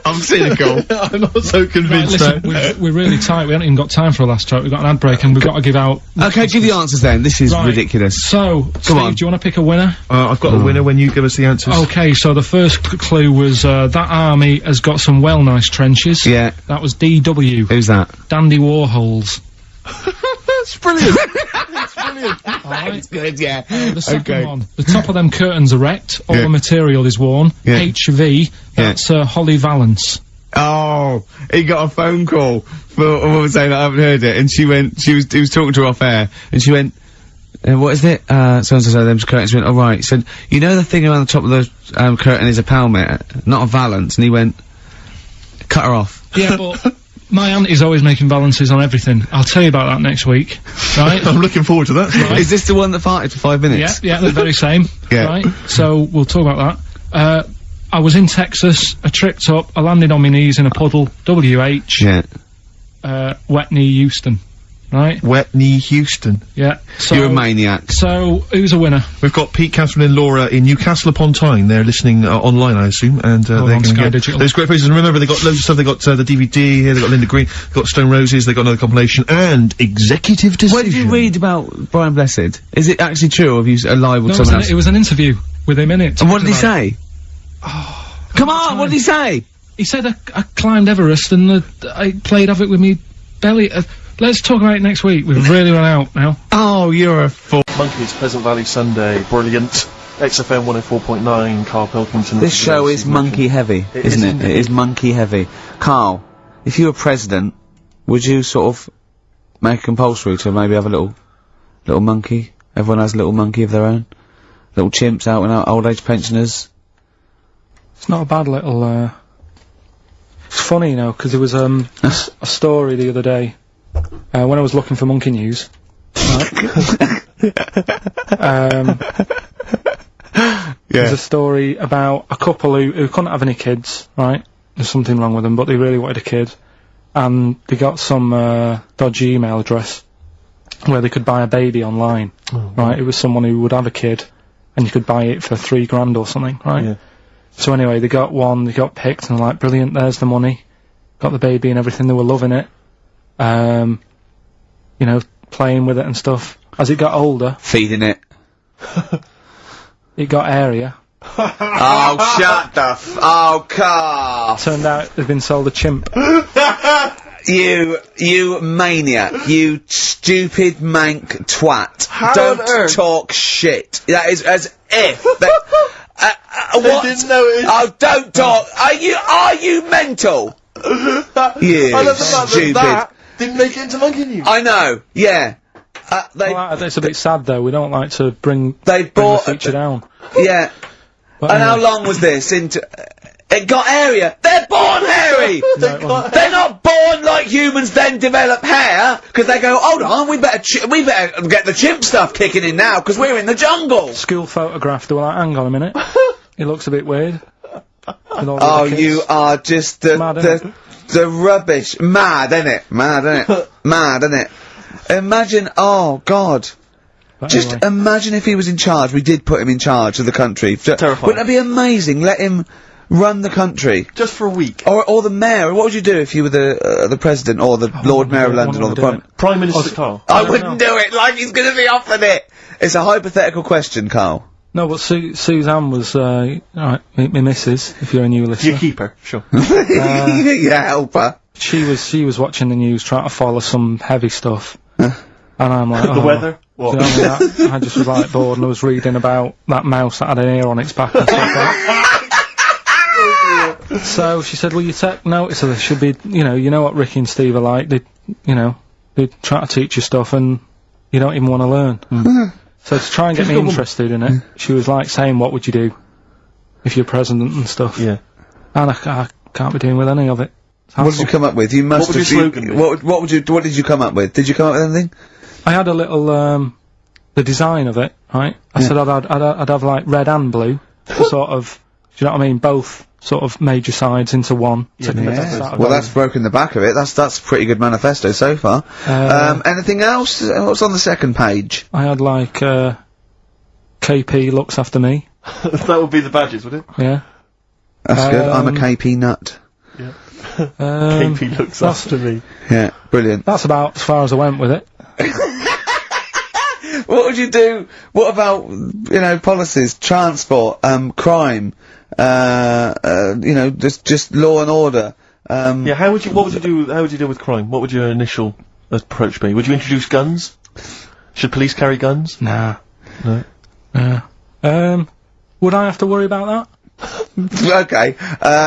I'm cynical. I'm not so convinced. Right, listen, we're really tight. We haven't even got time for a last track. We've got an ad break, and we've got to give out... Okay, give the answers then. This is ridiculous. So, Steve, do you want to pick a winner? I've got a winner when you give us the answers. Okay, so the first clue was, that army has got some well nice trenches. Yeah. That was DW. Who's that? Dandy Warhols. That's brilliant. That's brilliant. That's good, yeah. The second one. The top of them curtains are wrecked. All the material is worn. HV. That's Holly Valance. Oh, he got a phone call for a woman saying I haven't heard it, and he was talking to her off air, and she went, what is it? So-and-so, them curtains. She went, oh right. He said, you know the thing around the top of the, curtain is a palmet, not a valance, and he went, cut her off. Yeah, but... My auntie's always making balances on everything. I'll tell you about that next week, right? I'm looking forward to that. Right. Is this the one that farted for 5 minutes? Yeah, the very same. Right? So, we'll talk about that. I was in Texas, I tripped up, I landed on my knees in a puddle, WH. Yeah. Wet knee Houston. right? Whitney Houston. Yeah. So, you're a maniac. So, who's a winner? We've got Pete, Catherine and Laura in Newcastle upon Tyne. They're listening online, I assume, and they're going to get Digital. those great phrases. And remember, they got loads of stuff. They got the DVD here. They got Linda Green. They got Stone Roses. They got another compilation and Executive Decision. What did you read about Brian Blessed? Is it actually true, or have you lied with someone else? It was an interview with him in it. And what did he say? Oh, come on, what did he say? He said I climbed Everest and I played Havoc with me belly. Let's talk about it next week. We've really run out now. Oh, you're a fool. Monkeys, Pleasant Valley Sunday, brilliant. XFM 104.9, Karl Pilkington. This show is monkey heavy, isn't it? It is monkey heavy. Karl, if you were president, would you sort of make it compulsory to maybe have a little monkey? Everyone has a little monkey of their own? Little chimps out and out, old age pensioners? It's not a bad little, It's funny, you know, because there was, a story the other day, when I was looking for monkey news. Right? There's a story about a couple who couldn't have any kids, right? There's something wrong with them, but they really wanted a kid. And they got some, dodgy email address where they could buy a baby online, right? It was someone who would have a kid, and you could buy it for $3,000 or something, right? Yeah. So anyway, they got one, they got picked, and like, brilliant, there's the money. Got the baby and everything, they were loving it. You know, playing with it and stuff. As it got older... Feeding it. It got airier. Oh, shut the oh, Karl! Turned out they've been sold a chimp. You maniac. You stupid mank twat. Don't talk shit. That is as if... what? Didn't know it. Oh, don't talk. Are you mental? You I love the fact stupid. that didn't make it into monkey news. I know, yeah. It's a bit sad though, we don't like to bring the feature down. Yeah. But and how long was this into... It got hairier. They're born hairy! They're not born like humans then develop hair, because they go, hold on, we better get the chimp stuff kicking in now, because we're in the jungle! School photograph, they were like, hang on a minute. It looks a bit weird. Oh, you are just the rubbish. Mad, innit? Mad, innit? Mad, innit? Imagine, oh, God. But Just anyway. imagine if he was in charge. We did put him in charge of the country. Terrifying. Wouldn't that be amazing? Let him run the country. Just for a week. Or the mayor. What would you do if you were the president or the Lord Mayor of London or the Prime Minister Karl? I wouldn't do it like he's gonna be offered it. It's a hypothetical question, Karl. No, but Suzanne was, alright, my missus, if you're a new listener. Your keeper, sure. Yeah, help her. She was watching the news, trying to follow some heavy stuff. And I'm like, The weather? What? Do you know what I mean? I just was like bored and I was reading about that mouse that had an ear on its back and stuff like that. So she said, will you take notice of this? Should be, you know what Ricky and Steve are like, they try to teach you stuff and you don't even want to learn. So to try and get me interested in it, she was like saying, what would you do if you're president and stuff? Yeah. And I can't be doing with any of it. What did you come up with? You must What would your slogan be? What did you come up with? Did you come up with anything? I had a little, the design of it, right? I said I'd have like red and blue, to sort of, do you know what I mean? Both sort of major sides into one. Yeah. Well, that's broken the back of it. That's a pretty good manifesto so far. Anything else? What's on the second page? I had like, KP looks after me. That would be the badges, would it? Yeah. That's good. I'm a KP nut. Yeah. KP looks after me. Yeah, brilliant. That's about as far as I went with it. What would you do? What about, policies, transport, crime, just law and order? Yeah, what would you deal with crime? What would your initial approach be? Would you introduce guns? Should police carry guns? Nah. No. Would I have to worry about that? Okay.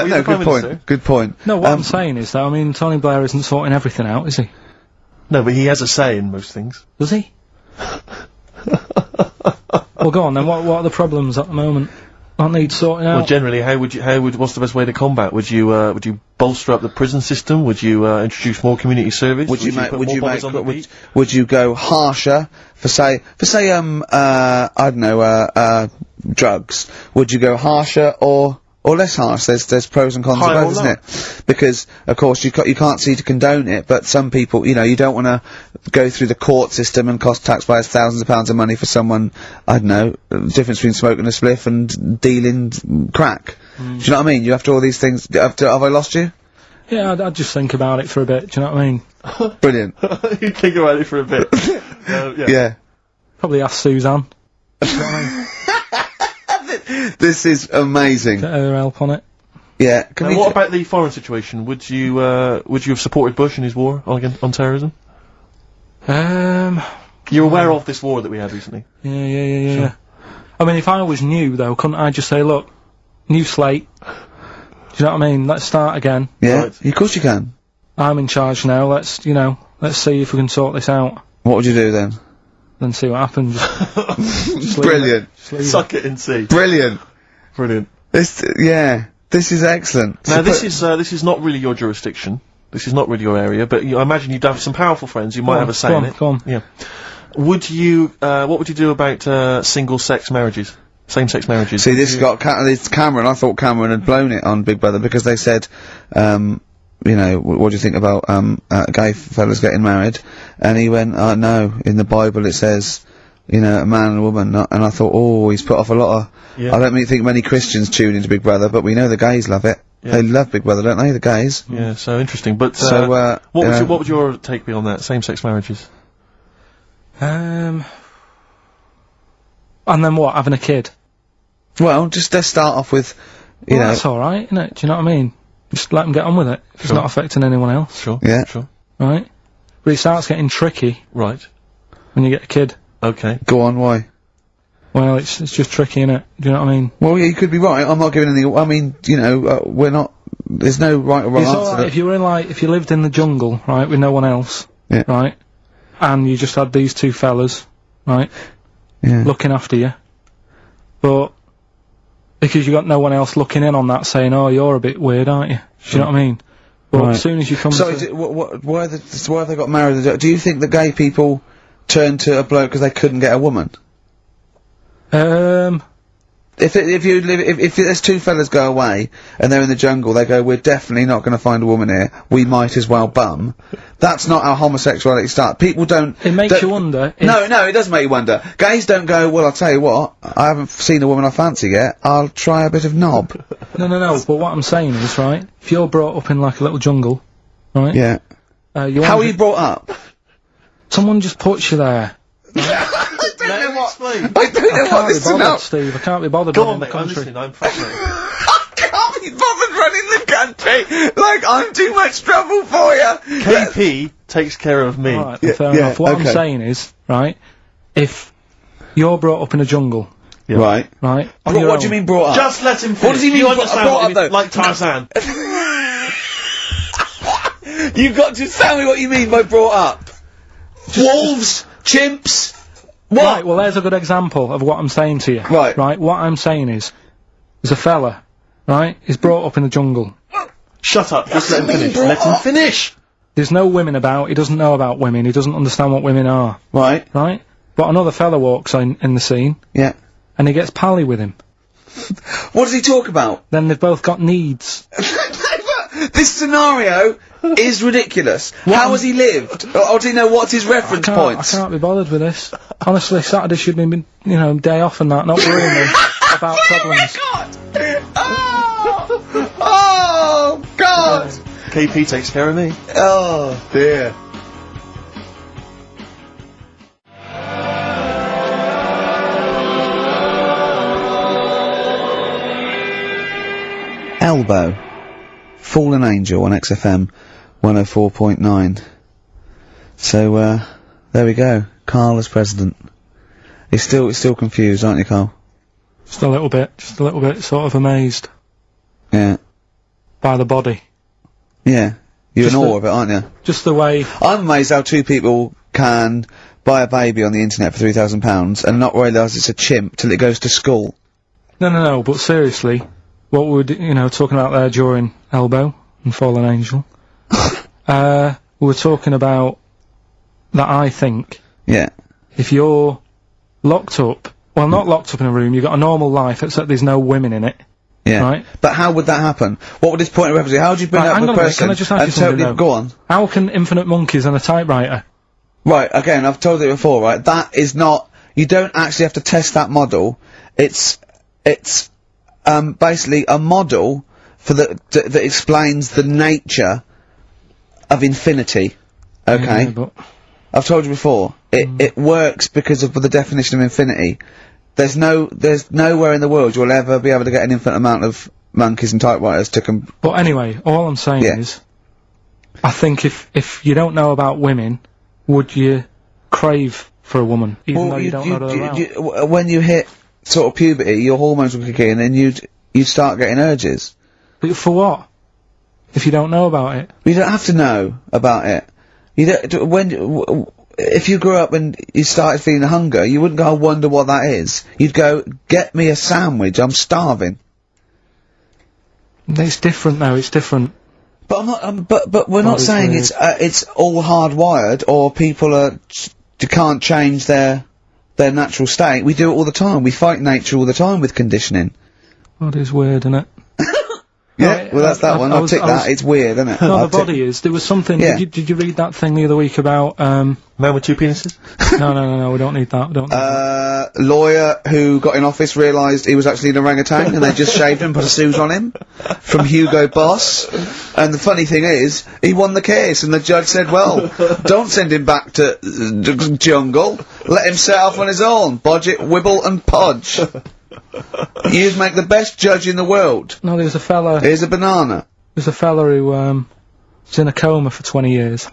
No, good point. Good point. No, what I'm saying is that, I mean, Tony Blair isn't sorting everything out, is he? No, but he has a say in most things. Does he? Well, go on then. What are the problems at the moment? That need sorting out. Well, generally, what's the best way to combat? Would you bolster up the prison system? Would you introduce more community service? Would you go harsher for say I don't know, drugs? Would you go harsher or or less harsh. There's pros and cons of both, isn't it? Because, of course, you can't see to condone it, but some people, you know, you don't want to go through the court system and cost taxpayers thousands of pounds of money for someone, I don't know, difference between smoking a spliff and dealing crack. Do you know what I mean? You have to all these things. Have I lost you? Yeah, I'd just think about it for a bit, do you know what I mean? Brilliant. You think about it for a bit. Yeah. Probably ask Suzanne. Do you know what I mean? This is amazing. Get her help on it. Yeah. What about the foreign situation? Would you have supported Bush in his war on terrorism? You're aware of this war that we had recently? Yeah. Sure. I mean, if I was new, though, couldn't I just say, look, new slate. Do you know what I mean? Let's start again. Yeah, right. Of course you can. I'm in charge now, let's see if we can sort this out. What would you do then? Then see what happens. Just Brilliant. Suck it and see. Brilliant. Brilliant. This is excellent. Now, this is not really your jurisdiction. This is not really your area, but I imagine you'd have some powerful friends who might have a say in it. Go on. Yeah. What would you do about, single-sex marriages? Same-sex marriages? See, this got it's Cameron. I thought Cameron had blown it on Big Brother because they said, you know, what do you think about, gay fellas getting married? And he went, no, in the Bible it says, you know, a man and a woman, and I thought, oh, he's put off a lot of, I don't think many Christians tune into Big Brother, but we know the gays love it. Yeah. They love Big Brother, don't they, the gays? Yeah, so interesting, but, what would your take be on that, same-sex marriages? And then what, having a kid? Well, just let's start off with, you know. That's alright, innit? Do you know what I mean? Just let them get on with it. If it's not affecting anyone else. Sure. Yeah. Sure. Right? But it starts getting tricky. Right. When you get a kid. Okay. Go on, why? Well, it's just tricky, innit? Do you know what I mean? Well, yeah, you could be right. I'm not giving any. I mean, you know, we're not. There's no right or wrong it's answer. Alright if you were if you lived in the jungle, right, with no one else, yeah. Right, and you just had these two fellas, right, looking after you, but because you got no one else looking in on that, saying, "Oh, you're a bit weird, aren't you?" Do you know what I mean? But as soon as you come, why have they got married? Do you think that gay people turned to a bloke because they couldn't get a woman? If there's two fellas go away and they're in the jungle, they go, we're definitely not going to find a woman here. We might as well bum. That's not how homosexuality starts. People don't. It makes you wonder. No, it does make you wonder. Gays don't go, well, I'll tell you what, I haven't seen a woman I fancy yet. I'll try a bit of knob. No. But what I'm saying is, right, if you're brought up in like a little jungle, right? Yeah. How are you brought up? Someone just puts you there. I don't know what this is about. Steve, I can't be bothered running the country. I'm fascinated. I can't be bothered running the country! Like, I'm too much trouble for you! KP takes care of me. Alright, fair enough. What I'm saying is, right, if you're brought up in a jungle, right? What do you mean brought up? Just let him finish. What does he mean brought up, though? Like Tarzan. You've got to tell me what you mean by brought up. Wolves, chimps. What? Right, well there's a good example of what I'm saying to you. Right. Right, what I'm saying is, there's a fella, right, he's brought up in the jungle. Shut up, just let him finish. Let him finish! There's no women about, he doesn't know about women, he doesn't understand what women are. Right. Right? But another fella walks in the scene. Yeah. And he gets pally with him. What does he talk about? Then they've both got needs. This scenario is ridiculous. How has he lived? Or does he know what's his reference points? I can't be bothered with this. Honestly, Saturday should be, day off and that, not worrying me about problems. Oh, God! KP takes care of me. Oh, dear. Elbow. Fallen Angel on XFM 104.9. So, there we go. Karl as president. He's still confused, aren't you, Karl? Just a little bit, sort of amazed. Yeah. By the body. Yeah. You're in awe of it, aren't you? Just the way... I'm amazed how two people can buy a baby on the internet for £3,000 and not realise it's a chimp till it goes to school. No, but seriously, what we're, talking about there during Elbow and Fallen Angel, we were talking about that I think... Yeah. If you're locked up, well, not locked up in a room, you've got a normal life, except there's no women in it. Yeah. Right? But how would that happen? What would his point of reference be? How would you bring up a person can I just ask you something, go on. How can infinite monkeys on a typewriter? Right, again, I've told you before, right? That is not, you don't actually have to test that model. It's basically a model for that explains the nature of infinity. Okay? Yeah, but I've told you before, it works because of the definition of infinity. There's nowhere in the world you'll ever be able to get an infinite amount of monkeys and typewriters to But anyway, all I'm saying is, I think if you don't know about women, would you crave for a woman, even though you don't know they're around? When you hit sort of puberty, your hormones will kick in and you'd start getting urges. But for what? If you don't know about it? You don't have to know about it. You don't, if you grew up and you started feeling hunger, you wouldn't go, I wonder what that is. You'd go, get me a sandwich, I'm starving. It's different though, it's different. But I'm not, but we're not saying it's all hardwired, or people can't change their natural state. We do it all the time. We fight nature all the time with conditioning. Well, it is weird, isn't it? Yeah, well that's that one. I'll tick that. It's weird, isn't it? No, the body is. There was something. Yeah. Did you read that thing the other week about man with two penises? No. We don't need that. We don't. Need lawyer who got in office realised he was actually an orangutan, and they just shaved him, put a suit on him, from Hugo Boss. And the funny thing is, he won the case, and the judge said, "Well, don't send him back to the jungle. Let him set off on his own. Bodge, wibble, and podge." You'd make the best judge in the world. No, there's a fella. Here's a banana. There's a fella who was in a coma for 20 years.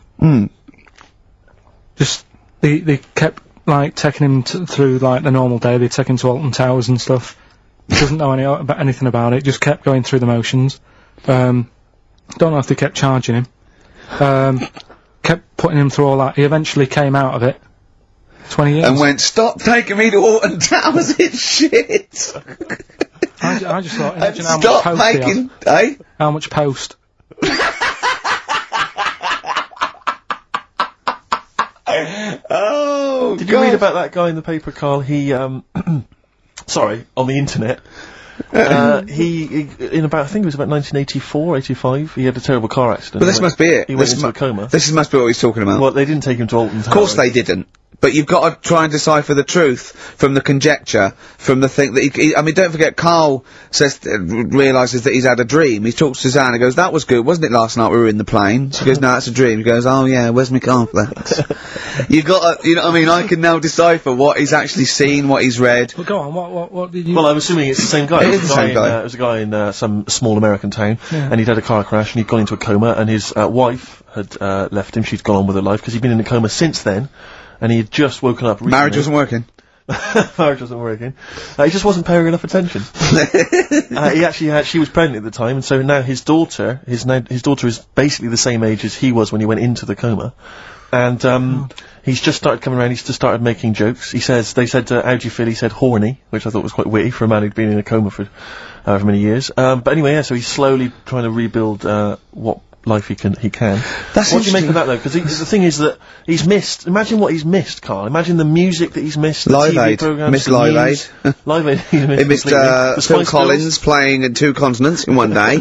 Just they kept like taking him through like the normal day. They take him to Alton Towers and stuff. He doesn't know anything about it. Just kept going through the motions. Don't know if they kept charging him. Kept putting him through all that. He eventually came out of it. 20 years. And went, stop taking me to Alton Towers, it's shit! I just thought, imagine how stop much post making, eh? How much post? Oh, Did you read about that guy in the paper, Carl? He, sorry, on the internet. He in about, I think it was about 1984, 85, he had a terrible car accident. But this must be it. He went into a coma. This must be what he's talking about. Well, they didn't take him to Alton Towers. Of course they didn't. But you've got to try and decipher the truth from the conjecture, from the thing that I mean, don't forget, Carl says, realises that he's had a dream. He talks to Suzanne and goes, that was good, wasn't it, last night we were in the plane? She goes, no, that's a dream. He goes, oh yeah, where's my cornflakes? You know what I mean, I can now decipher what he's actually seen, what he's read. Well, go on, what did you... Well, I'm assuming it's the same guy. It is the same guy. It was a guy in, some small American town, and he'd had a car crash, and he'd gone into a coma, and his, wife had, left him. She'd gone on with her life, because he'd been in a coma since then. And he had just woken up recently. Marriage wasn't working. Marriage wasn't working. He just wasn't paying enough attention. He actually had, she was pregnant at the time, and so now his daughter is basically the same age as he was when he went into the coma. And, he's just started coming around, he's just started making jokes. They said, how do you feel? He said horny, which I thought was quite witty for a man who'd been in a coma for however many years. But anyway, yeah, so he's slowly trying to rebuild, what life he can. That's what do you make of that though? Because the thing is that he's missed. Imagine what he's missed, Carl. Imagine the music that he's missed. Live Aid. Missed Live Aid. Live Aid. He missed Phil Collins playing in 2 continents in one day.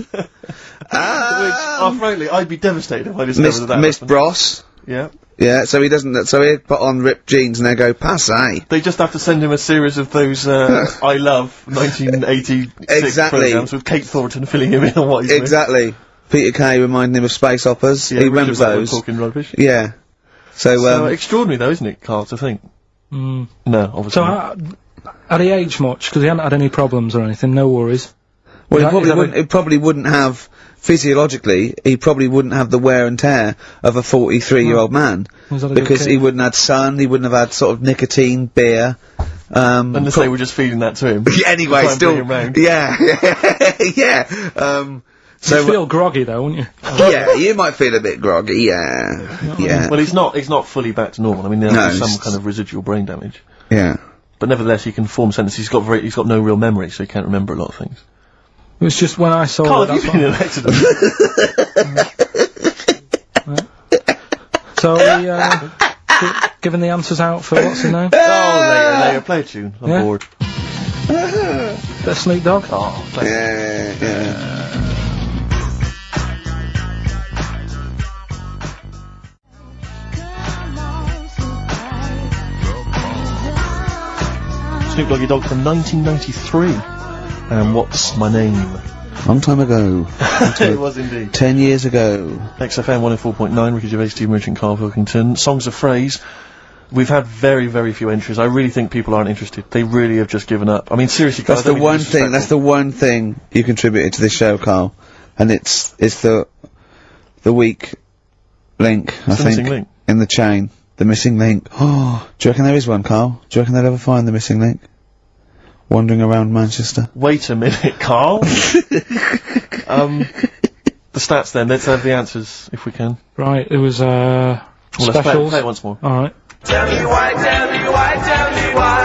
Frankly, I'd be devastated if I discovered that. Missed Bros. Yeah. Yeah, so he doesn't. So he'd put on ripped jeans and they go passe. They just have to send him a series of those I Love 1986 programs with Kate Thornton filling him in on what he's exactly. Peter Kay reminding him of space operas. Yeah, he remembers those. Talking rubbish. Yeah. So extraordinary though, isn't it, Carl, to think? No, obviously. So, had he aged much? Because he hadn't had any problems or anything, no worries. Well, he probably wouldn't have, physiologically, he probably wouldn't have the wear and tear of a 43-year-old man. Because he wouldn't have had sun, he wouldn't have had sort of nicotine, beer. Unless they were just feeding that to him. Anyway, still. Yeah. Yeah. So you feel groggy though, wouldn't you? Yeah, you might feel a bit groggy, yeah. Yeah. Well, he's not fully back to normal. I mean, there's some kind of residual brain damage. Yeah. But nevertheless, he can form sentences. He's got no real memory, so he can't remember a lot of things. It was just when I saw Carl, have you been in an accident? So giving the answers out for what's the name? Oh, later, play a tune. I'm bored. Bit of Snoop Dogg. Oh, Yeah. Snoop Doggy Dogg from 1993. And What's My Name? Long time ago. It was indeed. 10 years ago. XFM 104.9, Ricky Gervais, Steve Merchant, Karl Pilkington. Songs of Phrase. We've had very, very few entries. I really think people aren't interested. They really have just given up. I mean, seriously, That's the one thing you contributed to this show, Karl. And it's the weak link, I think. Missing link. In the chain. The missing link. Oh, do you reckon there is one, Karl? Do you reckon they'll ever find the missing link? Wandering around Manchester. Wait a minute, Karl. The stats then, let's have the answers, if we can. Right, it was, Well, let's play it once more. Alright. Tell me why.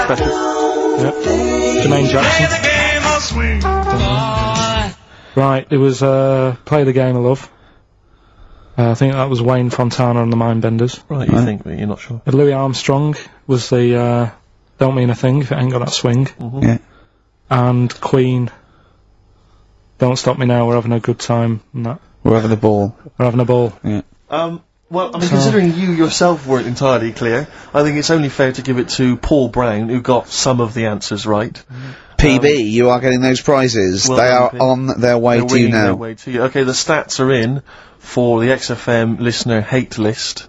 Specials. Yep. Jermaine Jackson. Right, it was, Play the Game of Love. I think that was Wayne Fontana and the Mindbenders. Right, you think, but you're not sure. Louis Armstrong was the, Don't Mean a Thing if it ain't got that swing. Yeah. And Queen, Don't Stop Me Now, We're Having a Good Time, and that. We're having a ball. We're having a ball. Yeah. Well, I mean, considering you yourself weren't entirely clear, I think it's only fair to give it to Paul Brown, who got some of the answers right. PB, you are getting those prizes. Well they are done, on their way to you now. Their way to you. Okay, the stats are in for the XFM listener hate list.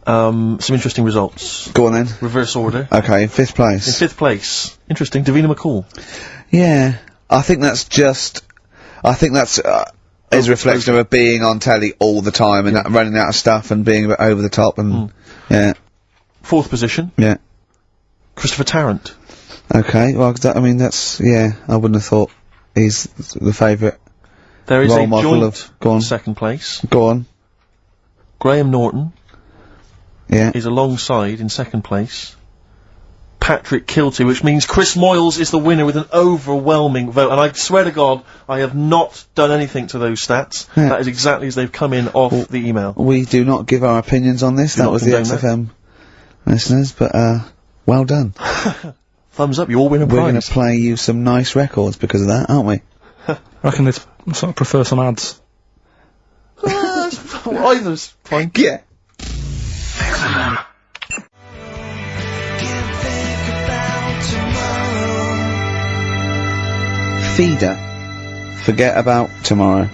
Some interesting results. Go on then. Reverse order. Okay, in 5th place. In 5th place. Interesting. Davina McCall. Yeah. I think that's his reflection of being on telly all the time and running out of stuff and being a bit over the top and, yeah. 4th position. Yeah. Christopher Tarrant. Okay, well, I mean, that's, yeah, I wouldn't have thought he's the favourite. There is role a model joint go on. 2nd place. Go on. Graham Norton. Yeah. Is alongside in 2nd place. Patrick Kilty, which means Chris Moyles is the winner with an overwhelming vote. And I swear to God, I have not done anything to those stats. Yeah. That is exactly as they've come in off the email. We do not give our opinions on this. That was the XFM listeners, but, well done. Thumbs up, you all win a prize. We're going to play you some nice records because of that, aren't we? I reckon they'd sort of prefer some ads. Either's fine. Yeah. Feeder. Forget About Tomorrow.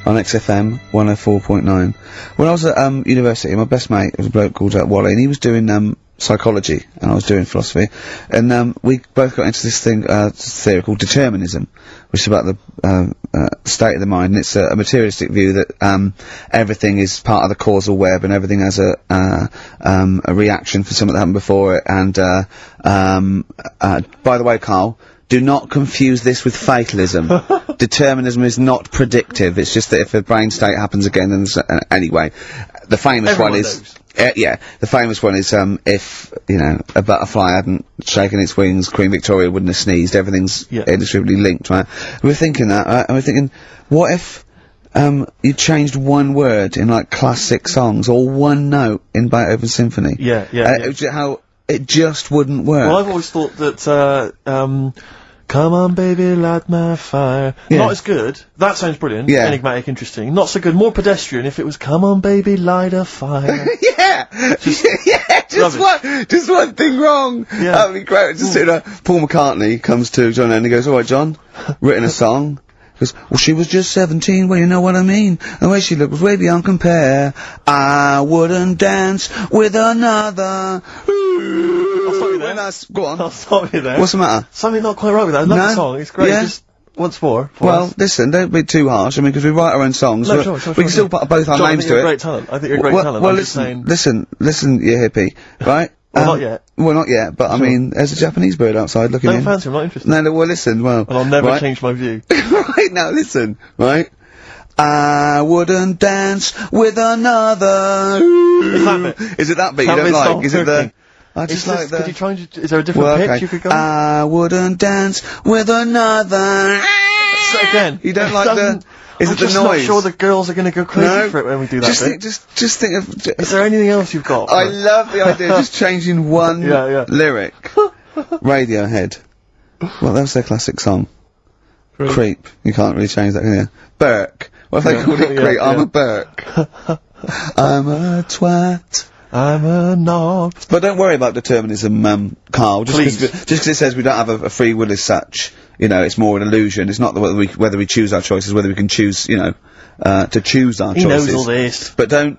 On XFM 104.9. When I was at university, my best mate was a bloke called Wally, and he was doing psychology, and I was doing philosophy, and we both got into this theory called determinism, which is about the state of the mind, and it's a materialistic view that everything is part of the causal web, and everything has a reaction for something that happened before it. And by the way, Karl, do not confuse this with fatalism. Determinism is not predictive. It's just that if a brain state happens again, then anyway, the famous Everyone one is. Yeah, the famous one is, if, you know, a butterfly hadn't shaken its wings, Queen Victoria wouldn't have sneezed. Everything's inextricably linked, right? We were thinking that, right? And we were thinking, what if, you changed one word in, like, classic songs, or one note in Beethoven's symphony? How it just wouldn't work. Well, I've always thought that, come on baby, light my fire. Yeah. Not as good. That sounds brilliant. Yeah. Enigmatic, interesting. Not so good. More pedestrian if it was come on baby, light a fire. Just one thing wrong. Yeah. That'd be great. Just sitting there, Paul McCartney comes to John Lennon and goes, alright John, written a song. He goes, well she was just 17, well you know what I mean. The way she looked was way beyond compare. I wouldn't dance with another. I'll stop you there. Go on. I'll stop you there. What's the matter? Something not quite right with that. I love the song. It's great. Yeah. Just once more. Well, listen, don't be too harsh. I mean, because we write our own songs. No, we can still put both our names to it. I think you're a great talent. I think you're a great talent. Well, I'm just saying. listen, you hippie, right? Well, not yet. Well, not yet, but I mean, there's a Japanese bird outside looking in. Don't fancy him, I'm not interested. No, well, listen, well. And I'll never change my view. Right, now, listen, right? I wouldn't dance with another. Is that bit? Is it that bit you That don't bit's like? not Is it the... working. I just like the... Could you try and... Is there a different pitch you could go on? I wouldn't dance with another. So again. You don't like the... Is I'm it the just noise? not sure the girls are going to go crazy for it when we do that bit. Just think of... Is there anything else you've got? I love the idea of just changing one Yeah. lyric. Radiohead. Well, that was their classic song. Creep. You can't really change that, can you? Burke. What if they called it Creep? I'm a Burke. I'm a twat. I'm a knob. But don't worry about determinism, Carl. Just because it says we don't have a free will as such, you know, it's more an illusion. It's not whether we choose our choices, whether we can choose, you know, to choose our choices. He knows all this. But don't,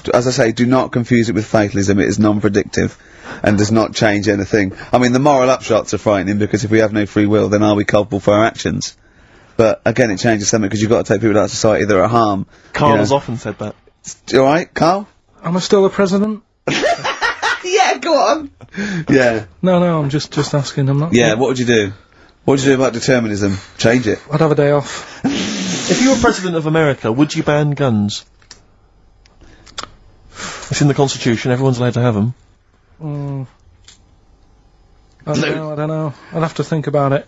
as I say, do not confuse it with fatalism. It is non-predictive and does not change anything. I mean, the moral upshots are frightening because if we have no free will, then are we culpable for our actions? But again, it changes something because you've got to take people out of society that are at harm. Carl has often said that. You alright, Carl? Am I still the president? Yeah, go on. Yeah. No, I'm just asking. I'm not. Yeah, what would you do? What would you do about determinism? Change it. I'd have a day off. If you were president of America, would you ban guns? It's in the Constitution, everyone's allowed to have them. I don't know. I'd have to think about it.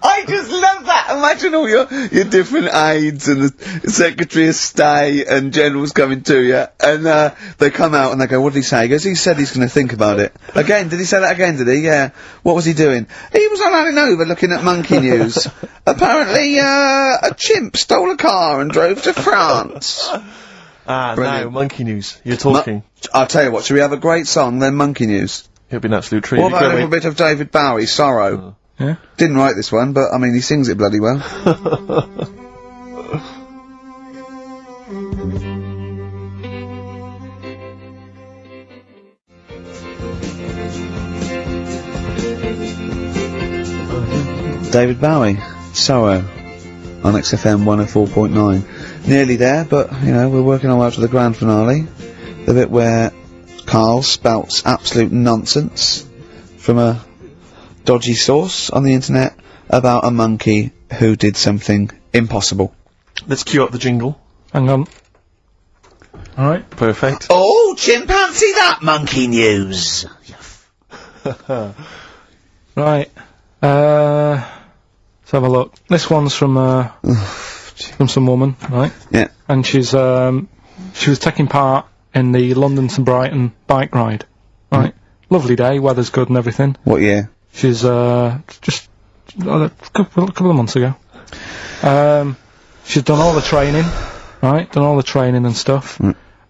I just love that. Imagine all your different aides and the Secretary of State and generals coming to you, and they come out and they go, "What did he say?" He goes, "He said he's going to think about it." Again, did he say that again? Did he? Yeah. What was he doing? He was on over looking at monkey news. Apparently, a chimp stole a car and drove to France. No, monkey news. You're talking. I'll tell you what. Should we have a great song then? Monkey news. It'd be an absolute treat. What about a little bit of David Bowie, Sorrow? Yeah. Didn't write this one, but I mean, he sings it bloody well. David Bowie, Sorrow, on XFM 104.9. Nearly there, but, you know, we're working our way up to the grand finale. The bit where Carl spouts absolute nonsense from a dodgy source on the internet about a monkey who did something impossible. Let's cue up the jingle. Hang on. Alright. Perfect. Oh, chimpanzee, that monkey news! Right. Let's have a look. This one's from some woman, right? Yeah. And she was taking part in the London to Brighton bike ride, right? Lovely day, weather's good and everything. What year? She's, just a couple of months ago. She's done all the training, right? Done all the training and stuff.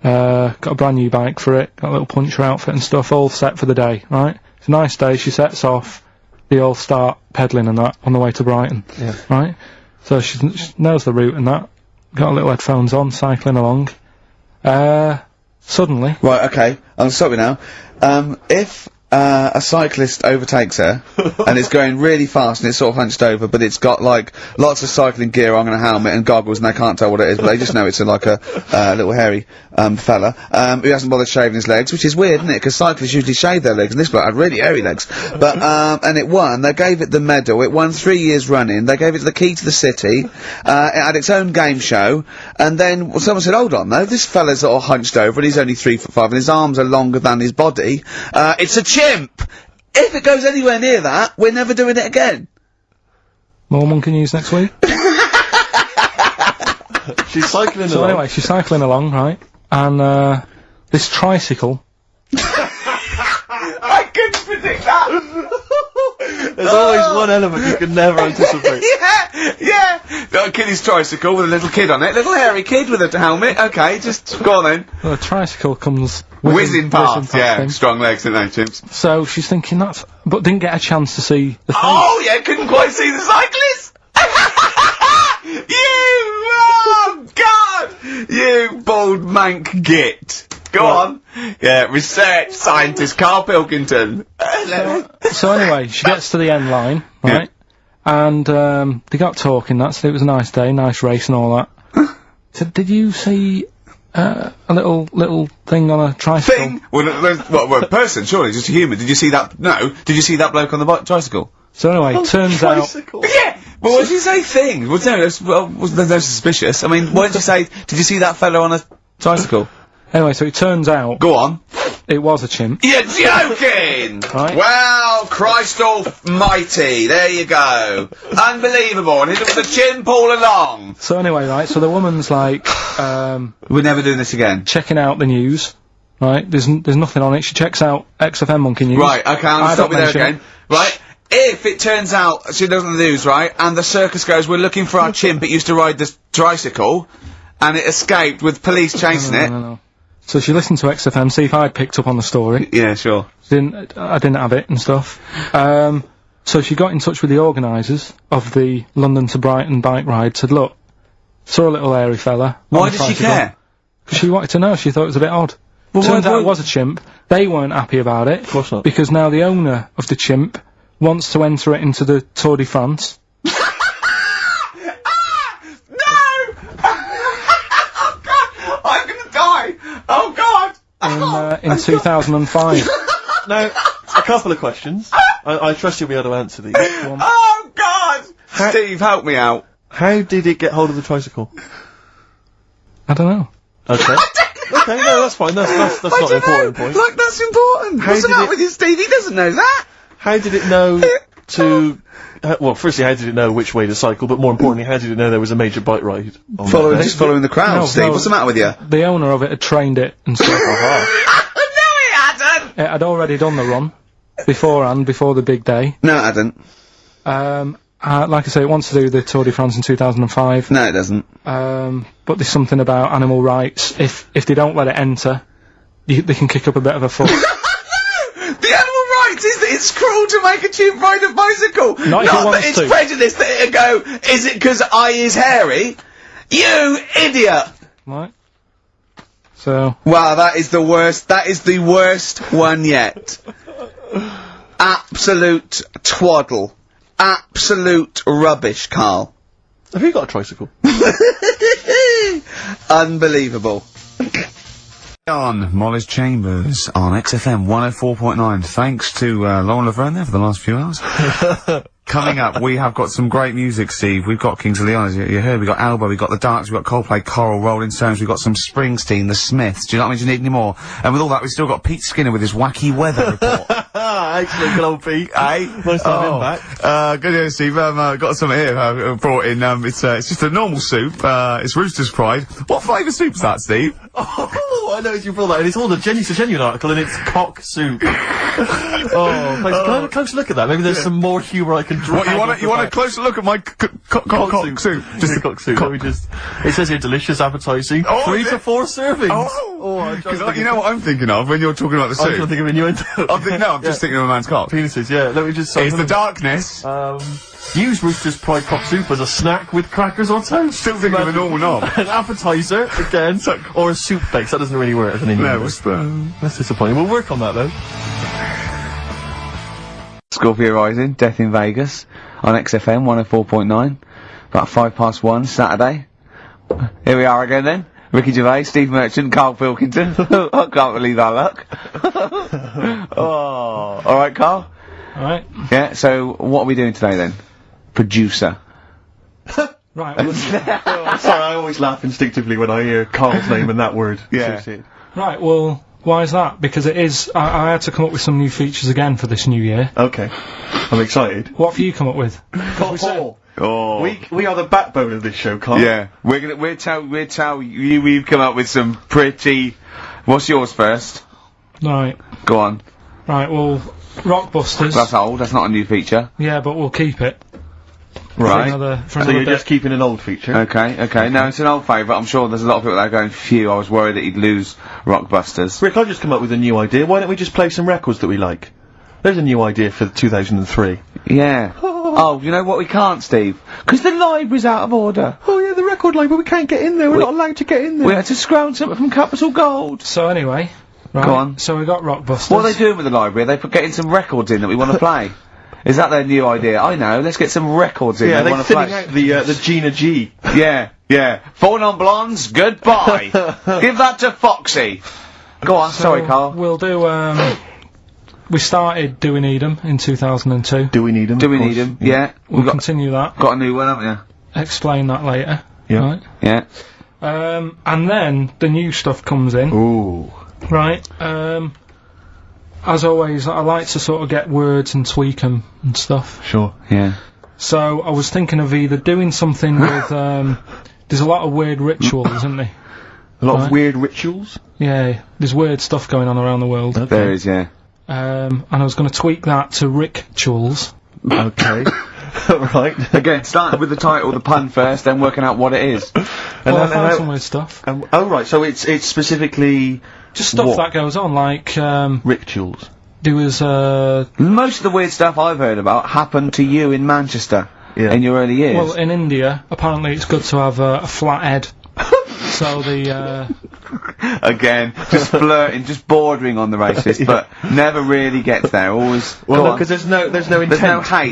Got a brand new bike for it, got a little puncher outfit and stuff, all set for the day, right? It's a nice day, she sets off, they all start pedalling and that on the way to Brighton, right? So she knows the route and that, got her little headphones on, cycling along. Suddenly... Right, okay, I'm sorry now. If a cyclist overtakes her and it's going really fast and it's sort of hunched over, but it's got like lots of cycling gear on and a helmet and goggles and they can't tell what it is, but they just know it's like a little hairy fella who hasn't bothered shaving his legs, which is weird, isn't it? Because cyclists usually shave their legs, and this bloke had really hairy legs. But and it won. They gave it the medal. It won 3 years running. They gave it the key to the city. It had its own game show, and then someone said, "Hold on, though, this fella's all hunched over and he's only 3'5" and his arms are longer than his body. It's a chimp. If it goes anywhere near that, we're never doing it again." More monkey news next week. She's cycling along. So anyway, she's cycling along, right? And, this tricycle... I couldn't predict that! There's always one element you can never anticipate. Yeah! Got a kiddie's tricycle with a little kid on it, little hairy kid with a helmet, okay, just go on then. The tricycle comes... Whizzing past, yeah, thing. strong legs, don't they, chimps? So she's thinking that's... But didn't get a chance to see the thing. Oh, yeah, couldn't quite see the cyclist! Oh, God! You bald mank git. Go on. Yeah, research scientist Karl Pilkington. So anyway, she gets to the end line, right? Yeah. And, they got talking, it was a nice day, nice race and all that. So did you see... a little thing on a tricycle. Thing? Well, a person, surely, just a human. Did you see that? No. Did you see that bloke on the tricycle? So anyway, turns out... Yeah! Well, what did you say thing? Well, no, there's no suspicious. I mean, what did you say? Did you see that fella on a tricycle? Anyway, so it turns out... Go on. It was a chimp. You're joking! Right. Well, Christ almighty, there you go. Unbelievable, and it was a chimp all along. So anyway, right, so the woman's like, we're never doing this again. checking out the news, Right? There's nothing on it. She checks out XFM Monkey News. Right, okay, I'll stop you there again. Right? If it turns out she does the news, right, and the circus goes, we're looking for our chimp, it used to ride this tricycle, and it escaped with police chasing it. No. So she listened to XFM, see if I'd picked up on the story. Yeah, sure. I didn't have it and stuff. So she got in touch with the organisers of the London to Brighton bike ride, said, look, saw a little hairy fella. Why did she care? Because she wanted to know, she thought it was a bit odd. Well, turns out it was a chimp. They weren't happy about it. Of course not. Because now the owner of the chimp wants to enter it into the Tour de France. No! Oh God! I'm gonna die! Oh God! In 2005. Now, a couple of questions. I trust you'll be able to answer these. Oh God! Steve, help me out. How did it get hold of the tricycle? I don't know. Okay. Okay, no, that's fine. That's not an important point. Like, that's important. What's the matter with you, Steve? He doesn't know that. How did it know to... well, firstly, how did it know which way to cycle, but more importantly, how did it know there was a major bike ride? Following the crowd, Steve. What's the matter with you? The owner of it had trained it and stuff. No, he hadn't! It had already done the run beforehand, before the big day. No, it hadn't. Like I say, it wants to do the Tour de France in 2005. No, it doesn't. But there's something about animal rights. If they don't let it enter, they can kick up a bit of a fuss. The animal rights is that it's cruel to make a chimp ride a bicycle. Not that it's prejudice that it'll go, is it because I is hairy? You idiot! Right. So. Wow, that is the worst one yet. Absolute twaddle. Absolute rubbish, Karl. Have you got a tricycle? Unbelievable. On Molly's Chambers on XFM 104.9. Thanks to Lauren Laverne there for the last few hours. Coming up, we have got some great music, Steve. We've got Kings of Leon, as you heard. We've got Alba, we've got The Darks, we've got Coldplay, Coral, Rolling Stones, we've got some Springsteen, The Smiths. Do you know what I mean? Do you need any more? And with all that, we've still got Pete Skinner with his wacky weather report. Excellent, good old Pete. Nice to have him back. Good news, Steve. Got some here, brought in. It's just a normal soup. It's Rooster's Pride. What flavour soup's that, Steve? Oh, I know you brought that, and it's all it's a genuine article, and it's cock soup. Can I have a close look at that? Maybe there's some more humour I can draw. What, you want a closer look at my cock soup? Just a cock soup. Let me just... It says here, delicious, appetising. 3 to 4 servings. Because you know what I'm thinking of when you're talking about the soup? I'm thinking of innuendo. I'm just thinking of a man's cock. Penises, yeah. Let me just... It's the darkness. Use Rooster's Pride cock soup as a snack with crackers or toast. Still thinking of a normal knob. An appetiser, again, or a soup base. That doesn't really work as an innuendo. No, that's disappointing. We'll work on that, though. Scorpio Rising, Death in Vegas, on XFM 104.9, about 1:05 Saturday. Here we are again then. Ricky Gervais, Steve Merchant, Karl Pilkington. I can't believe our luck. Oh, alright, Karl? Alright. Yeah, so what are we doing today then? Producer. Right. Sorry, I always laugh instinctively when I hear Karl's name and that word. Yeah. Right, well, why is that? Because it is... I had to come up with some new features again for this new year. Okay. I'm excited. What have you come up with? Paul. Oh. We are the backbone of this show, Karl. Yeah. We'll tell you, we've come up with some pretty... What's yours first? Right. Go on. Right, well, Rockbusters. That's old, that's not a new feature. Yeah, but we'll keep it. Right. For so you're just keeping an old feature? Okay. No, it's an old favourite. I'm sure there's a lot of people that are going, phew, I was worried that he'd lose Rockbusters. Rick, I've just come up with a new idea. Why don't we just play some records that we like? There's a new idea for 2003. Yeah. Oh, you know what we can't, Steve? Because the library's out of order. Oh yeah, the record library, we can't get in there. We're not allowed to get in there. We had to scrounge something from Capital Gold. So anyway, right. Go on. So we got Rockbusters. What are they doing with the library? Are they getting some records in that we want to play? Is that their new idea? I know, let's get some records in that we want to play. They're thinning out the Gina G. Yeah. 4 non-blondes, goodbye. Give that to Foxy. Go on, sorry, Karl. We'll do, we started Do We Need 'Em in 2002. Do We Need 'Em? Do We Need 'Em? Yeah. We'll continue that. Got a new one, haven't you? Explain that later. Yeah. Right? Yeah. And then the new stuff comes in. Ooh. Right. As always, I like to sort of get words and tweak them and stuff. Sure. Yeah. So I was thinking of either doing something with, there's a lot of weird rituals, isn't there? A lot of weird rituals? Yeah, there's weird stuff going on around the world. Okay. There is, yeah. And I was going to tweak that to rituals. Okay. Right. Again, starting with the title, the pun first, then working out what it is. Well, I found some weird stuff. Oh, right, so it's specifically... Just stuff that goes on, like, rituals. There was, most of the weird stuff I've heard about happened to you in Manchester. Yeah. In your early years. Well, in India, apparently it's good to have a flat head. So the, Again, just flirting, just bordering on the racist, but never really gets there, always... Well, no, because there's no intent.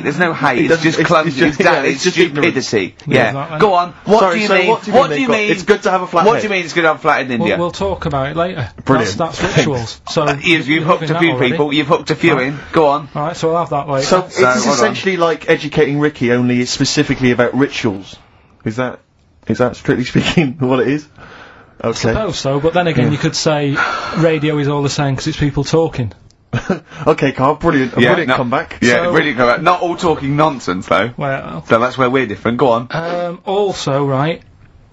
There's no hate, it's just clumsy, it's just stupidity. Yeah. Exactly. Go on, what do you mean? What do you mean? It's good to have a flat head. What do you mean it's good to have a flat head in India? We'll talk about it later. Brilliant. That's rituals. So you've hooked a few people, you've hooked a few in, go on. Alright, so we'll have that later. So it's essentially like Educating Ricky, only it's specifically about rituals. Is that strictly speaking what it is? Okay. I suppose so, but then again you could say radio is all the same because it's people talking. Okay, Carl, brilliant. Brilliant comeback. Yeah, brilliant comeback. Not all talking nonsense, though. Well... So that's where we're different, go on. Also, right,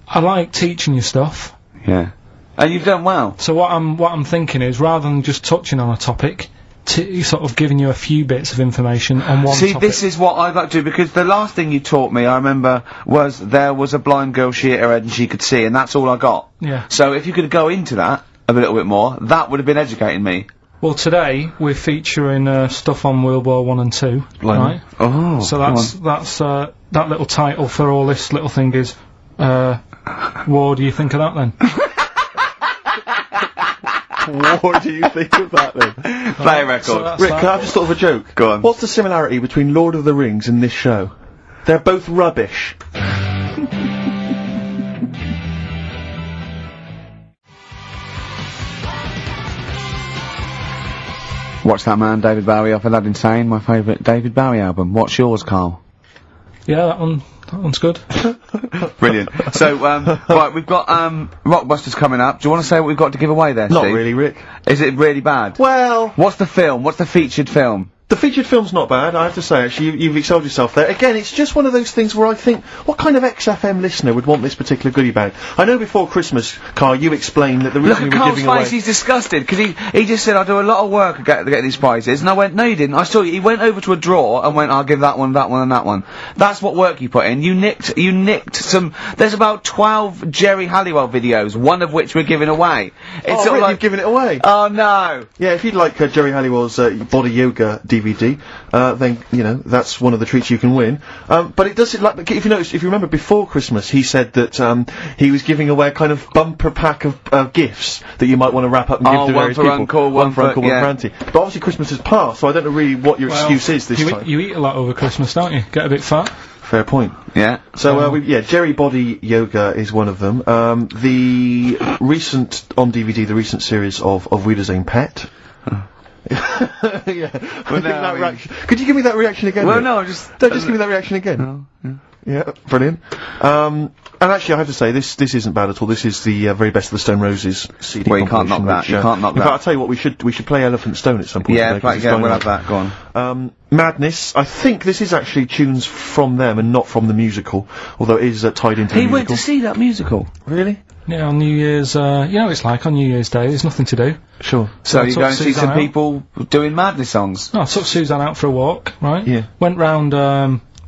I like teaching you stuff. Yeah. And you've done well. So what I'm thinking is, rather than just touching on a topic, sort of giving you a few bits of information on one topic. See, this is what I'd like to do, because the last thing you taught me, I remember, was there was a blind girl, she hit her head and she could see, and that's all I got. Yeah. So if you could go into that a little bit more, that would have been educating me. Well, today we're featuring stuff on World War 1 and 2, right? Oh. So that's that little title for all this little thing is, what do you think of that then? What do you think of that then? Play a record. So Rick, can I have just thought of a joke? Go on. What's the similarity between Lord of the Rings and this show? They're both rubbish. Watch that man, David Bowie off Aladdin Sane, my favourite David Bowie album. What's yours, Carl? Yeah, that one's good. Brilliant. So, right, we've got, Rockbusters coming up. Do you want to say what we've got to give away there, Not Steve? really, Rick. Is it really bad? Well... What's the film? What's the featured film? The featured film's not bad, I have to say, actually. You've excelled yourself there. Again, it's just one of those things where I think, what kind of XFM listener would want this particular goodie bag? I know before Christmas, Carl, you explained that the reason we were giving away... He's disgusted, because he just said, I do a lot of work to get these prizes, and I went, no you didn't. I saw you, he went over to a drawer and went, I'll give that one, and that one. That's what work you put in. You nicked some, there's about 12 Jerry Halliwell videos, one of which we're giving away. It's Rick, you've given it away. Oh no! Yeah, if you'd like Jerry Halliwell's Body Yoga DVD, then, you know, that's one of the treats you can win. But it does, like, if you remember before Christmas, he said that, he was giving away a kind of bumper pack of gifts that you might want to wrap up and give to various people. Uncle, one for Uncle, one for Auntie. But obviously Christmas has passed, so I don't know really what your excuse is this time. You eat a lot over Christmas, don't you? Get a bit fat. Fair point. Yeah. So, Jerry Body Yoga is one of them. The recent, on DVD, the recent series of Wiedersehen Pet. Yeah. Well, could you give me that reaction again? Well, Rick? no, just give me that reaction again. No, yeah, brilliant. And actually, I have to say, this isn't bad at all. This is the very best of the Stone Roses CD. Well, you can't knock that. You can't knock that. In fact, I'll tell you what, we should play Elephant Stone at some point. Yeah, we'll have that. Go on. Madness. I think this is actually tunes from them and not from the musical, although it is tied into the musical. He went to see that musical. Really? Yeah, on New Year's, you know what it's like on New Year's Day, there's nothing to do. Sure. So you go and see some people doing Madness songs? No, I took Suzanne out for a walk, right? Yeah. Went round,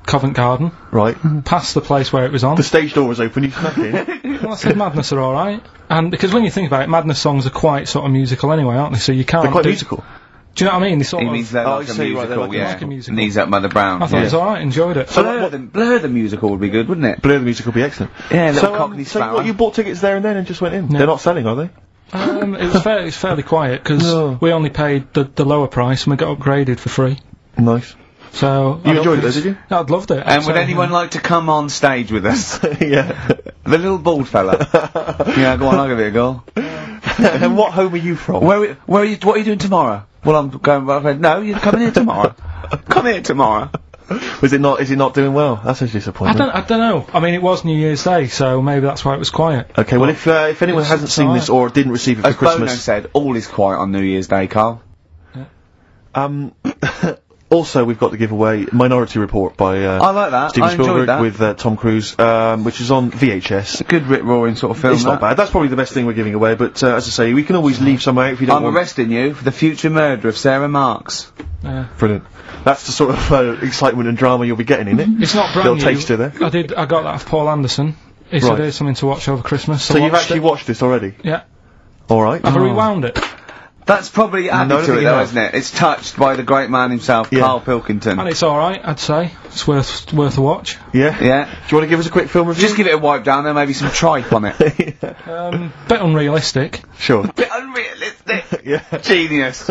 Covent Garden. Right. Past the place where it was on. The stage door was open, you snuck in. Well, I said Madness are alright. And because when you think about it, Madness songs are quite sort of musical anyway, aren't they? So you can't They're quite musical. Do you know what I mean? They sort He of... means they're like a musical, yeah. Like a musical. Knees Up Mother Brown. I thought it was alright, enjoyed it. So Blur the musical would be good, wouldn't it? Blur the musical would be excellent. Yeah, little Cockney so what, you bought tickets there and then and just went in? Yeah. They're not selling, are they? It was fairly quiet, because we only paid the lower price and we got upgraded for free. Nice. So... You enjoyed it though, did you? I'd loved it. And would anyone like to come on stage with us? Yeah. The little bald fella. Yeah, go on, I'll give it a go. And what home are you from? What are you doing tomorrow? Well, I'm going, no, you're coming here tomorrow. Come here tomorrow. Is it not doing well? That's a disappointment. I don't know. I mean, it was New Year's Day, so maybe that's why it was quiet. Okay, well, if anyone hasn't seen this or didn't receive it for Christmas... Bono said, all is quiet on New Year's Day, Carl. Yeah. Also, we've got to give away Minority Report by, I like that. Steven I enjoyed Spielberg that. with, Tom Cruise, which is on VHS. A good rip-roaring sort of film. It's not bad. That's probably the best thing we're giving away, but, as I say, we can always leave some out if you don't I'm arresting you for the future murder of Sarah Marks. Brilliant. That's the sort of, excitement and drama you'll be getting in it. It's not brand new. Little taster there. I got that off Paul Anderson. He said here's something to watch over Christmas. So you've actually watched this already? Yeah. Alright. I've rewound it. That's probably added to it though, isn't it? It's touched by the great man himself, Karl Pilkington. And it's alright, I'd say. It's worth a watch. Yeah? Yeah. Do you want to give us a quick film review? Just give it a wipe down there, maybe some tripe on it. Bit unrealistic. Sure. Bit unrealistic. Yeah. Genius.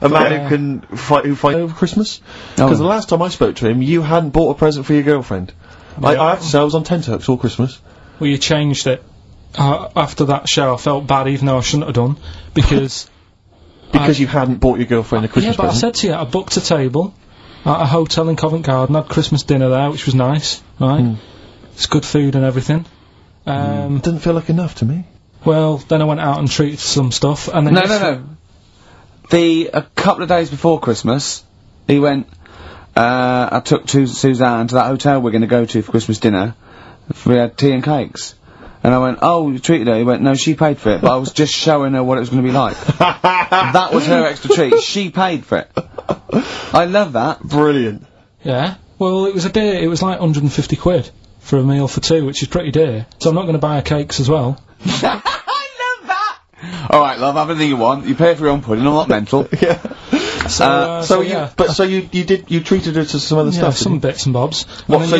A man who fight over Christmas? Because the last time I spoke to him, you hadn't bought a present for your girlfriend. I have to say, I was on tenterhooks all Christmas. Well, you changed it. After that show, I felt bad, even though I shouldn't have done, because... Because you hadn't bought your girlfriend a Christmas present? I said to you, I booked a table at a hotel in Covent Garden, had Christmas dinner there, which was nice, right? It's good food and everything. Didn't feel like enough to me. Well, then I went out and treated some stuff, and then... No. A couple of days before Christmas, he went, I took Suzanne to that hotel we're going to go to for Christmas dinner. We had tea and cakes. And I went, oh, you treated her? He went, no, she paid for it, but I was just showing her what it was going to be like. That was her extra treat. She paid for it. I love that. Brilliant. Yeah. Well, it was like 150 quid for a meal for two, which is pretty dear. So I'm not going to buy her cakes as well. I love that! Alright, love, have anything you want. You pay for your own pudding, I'm not mental. Yeah. You treated her to some other stuff? Some bits and bobs. What, so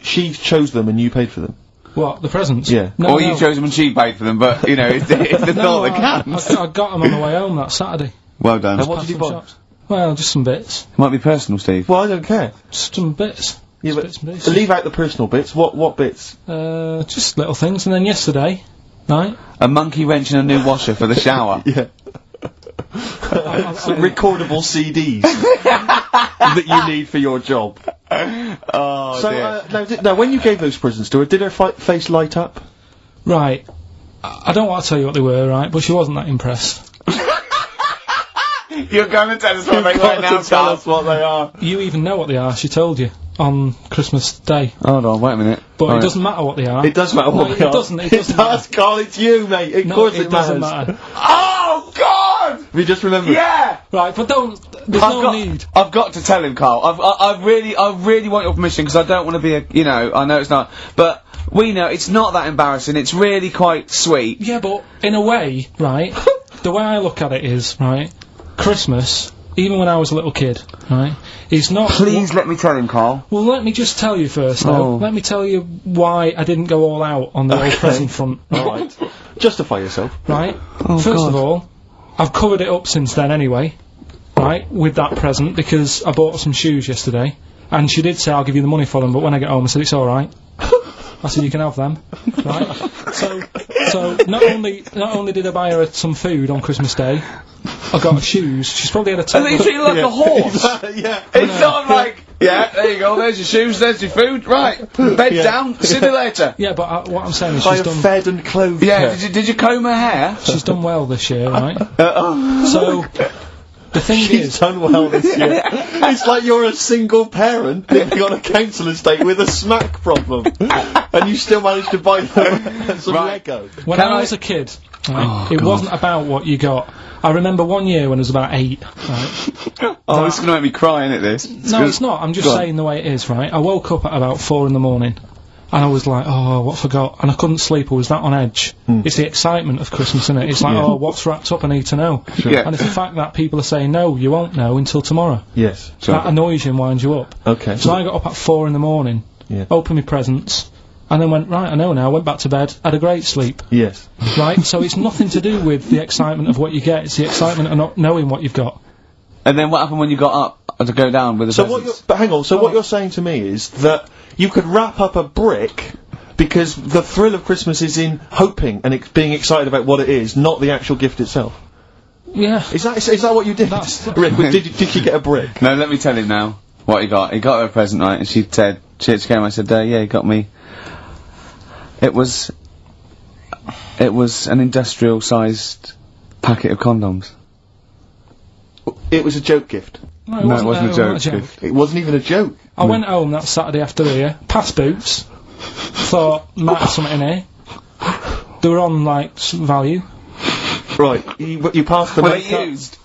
she chose them and you paid for them? What, the presents? Yeah. No, you chose them and she paid for them, but, you know, it's the thought that counts. I got them on the way home that Saturday. Well done. And what did you buy? Well, just some bits. Might be personal, Steve. Well, I don't care. Just some bits. Yeah, but bits and pieces. Leave out the personal bits. What bits? Just little things. And then yesterday, right? A monkey wrench and a new washer for the shower. Yeah. Recordable CDs that you need for your job. Oh, dear. Now, when you gave those presents to her, did her face light up? Right. I don't want to tell you what they were, right? But she wasn't that impressed. You're going to tell us what they were now, tell us what they are. You even know what they are. She told you on Christmas Day. Hold on, wait a minute. But it doesn't matter what they are. It does matter what they are. It doesn't. It does, Carl. It's you, mate. Of course it doesn't matters. matter. Oh, God! Have you just remembered? Yeah! Right, but there's no need. I've got to tell him, Carl. I really want your permission, because I don't want to be I know it's not, but we know it's not that embarrassing. It's really quite sweet. Yeah, but in a way, right, the way I look at it is, right, Christmas, even when I was a little kid, right, is not... Please let me tell him, Carl. Well, let me just tell you first, though. Let me tell you why I didn't go all out on the old present front. Alright. Justify yourself. Right? First of all, I've covered it up since then anyway, right, with that present, because I bought some shoes yesterday, and she did say I'll give you the money for them, but when I get home I said it's alright. I said you can have them, right? So not only did I buy her some food on Christmas Day, I got her shoes. She's probably had a I think you treat her like a horse. Yeah. It's not like, yeah, there you go, there's your shoes, there's your food, right, bed's down, see you later. Yeah, but what I'm saying is I she's have done... fed and clothed Yeah, her. did you comb her hair? She's done well this year, right? So, the thing She's is... done well this year. It's like you're a single parent living on a council estate with a smack problem, and you still managed to buy them some Lego. When I was a kid, right, it wasn't about what you got. I remember one year when I was about 8, right? Oh, it's going to make me cry, isn't it, this? No, it's not. I'm just saying the way it is, right? I woke up at about 4 in the morning, and I was like, oh, what forgot? And I couldn't sleep, I was that on edge. It's the excitement of Christmas, isn't it? It's like, oh, what's wrapped up, I need to know. Sure. Yeah. And it's the fact that people are saying, no, you won't know until tomorrow. Yes. That annoys you and winds you up. Okay. So I got up at 4 in the morning, opened my presents, and then went, right, I know now, went back to bed, had a great sleep. Yes. Right? So it's nothing to do with the excitement of what you get, it's the excitement of not knowing what you've got. And then what happened when you got up to go down with the presents? But hang on, so what you're saying to me is that you could wrap up a brick because the thrill of Christmas is in hoping and being excited about what it is, not the actual gift itself. Yeah. Is that what you did? Rick, did you get a brick? No, let me tell him now what he got. He got her a present, right, and she said, she came, I said, yeah, he got me. It was an industrial-sized packet of condoms. It was a joke gift. No, it wasn't a joke gift. It wasn't even a joke. I went home that Saturday after here, past Boots, thought, might have something in here. They were on, like, some value. Right, you passed the makeup. used.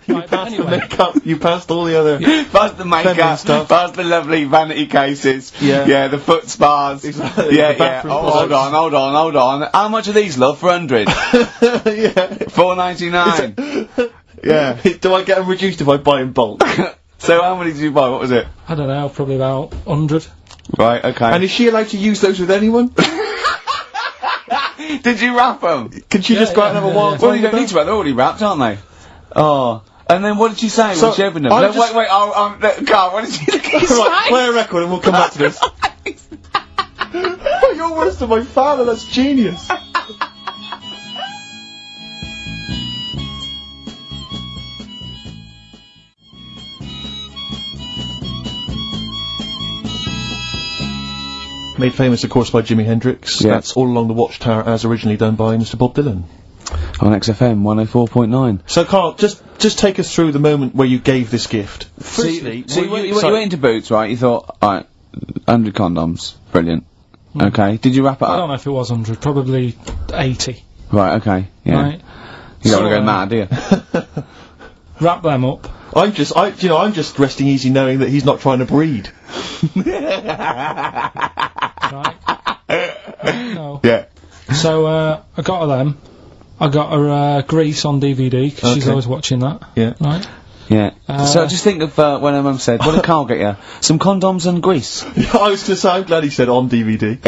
You passed the makeup, you passed all the other... Past the makeup, past the lovely vanity cases. Yeah, the foot spas. Exactly. Yeah. Oh, hold on. How much are these, love, for 100? Yeah. $4.99. Yeah. Do I get them reduced if I buy in bulk? So how many did you buy? What was it? I don't know, probably about 100. Right, okay. And is she allowed to use those with anyone? Did you wrap them? Can she just go out and have a wild Well, you don't need to wrap, they're already wrapped, aren't they? Oh. And then what did you say when she opened them? Wait, Carl, what did you say? Right, play a record and we'll come back to this. Oh, you're worse than my father, that's genius. Made famous, of course, by Jimi Hendrix. Yeah. That's All Along the Watchtower, as originally done by Mr. Bob Dylan. On XFM 104.9. So, Carl, just take us through the moment where you gave this gift. Firstly, you went into Boots, right? You thought, alright, 100 condoms, brilliant. Okay, did you wrap it up? I don't know if it was 100, probably 80. Right, okay, yeah. Right. You don't want to go mad, do you? Wrap them up. I'm just resting easy knowing that he's not trying to breed. Right? No. Yeah. So, I got her them. I got her, Grease on DVD, because she's always watching that. Yeah. Right? Yeah. So just think of, when her mum said, what did Carl get you? Some condoms and grease. I was gonna say, I'm glad he said on DVD.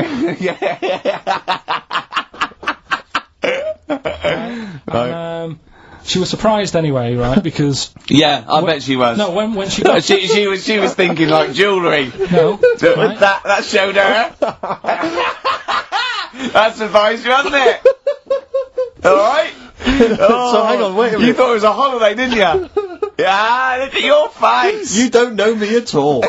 Right. She was surprised anyway, right? Because yeah, I bet she was. no, when she got she was thinking like jewellery. no, right? That showed her. That surprised you, hasn't it? All right. So hang on, wait a minute. You thought it was a holiday, didn't you? Yeah, look at your face. You don't know me at all.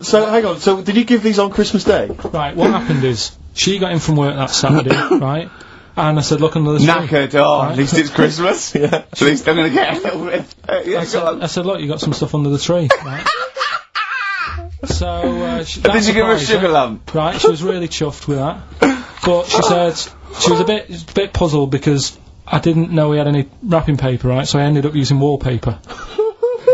So hang on. So did you give these on Christmas Day? Right. What happened is she got in from work that Saturday, right? And I said, look under the tree. Knackered. Oh, right? At least it's Christmas. Yeah. At least I'm gonna get a little bit. I said, look, you got some stuff under the tree, right? So, did you give her a sugar lump? Right, she was really chuffed with that. But she said she was a bit puzzled because I didn't know we had any wrapping paper, right? So I ended up using wallpaper.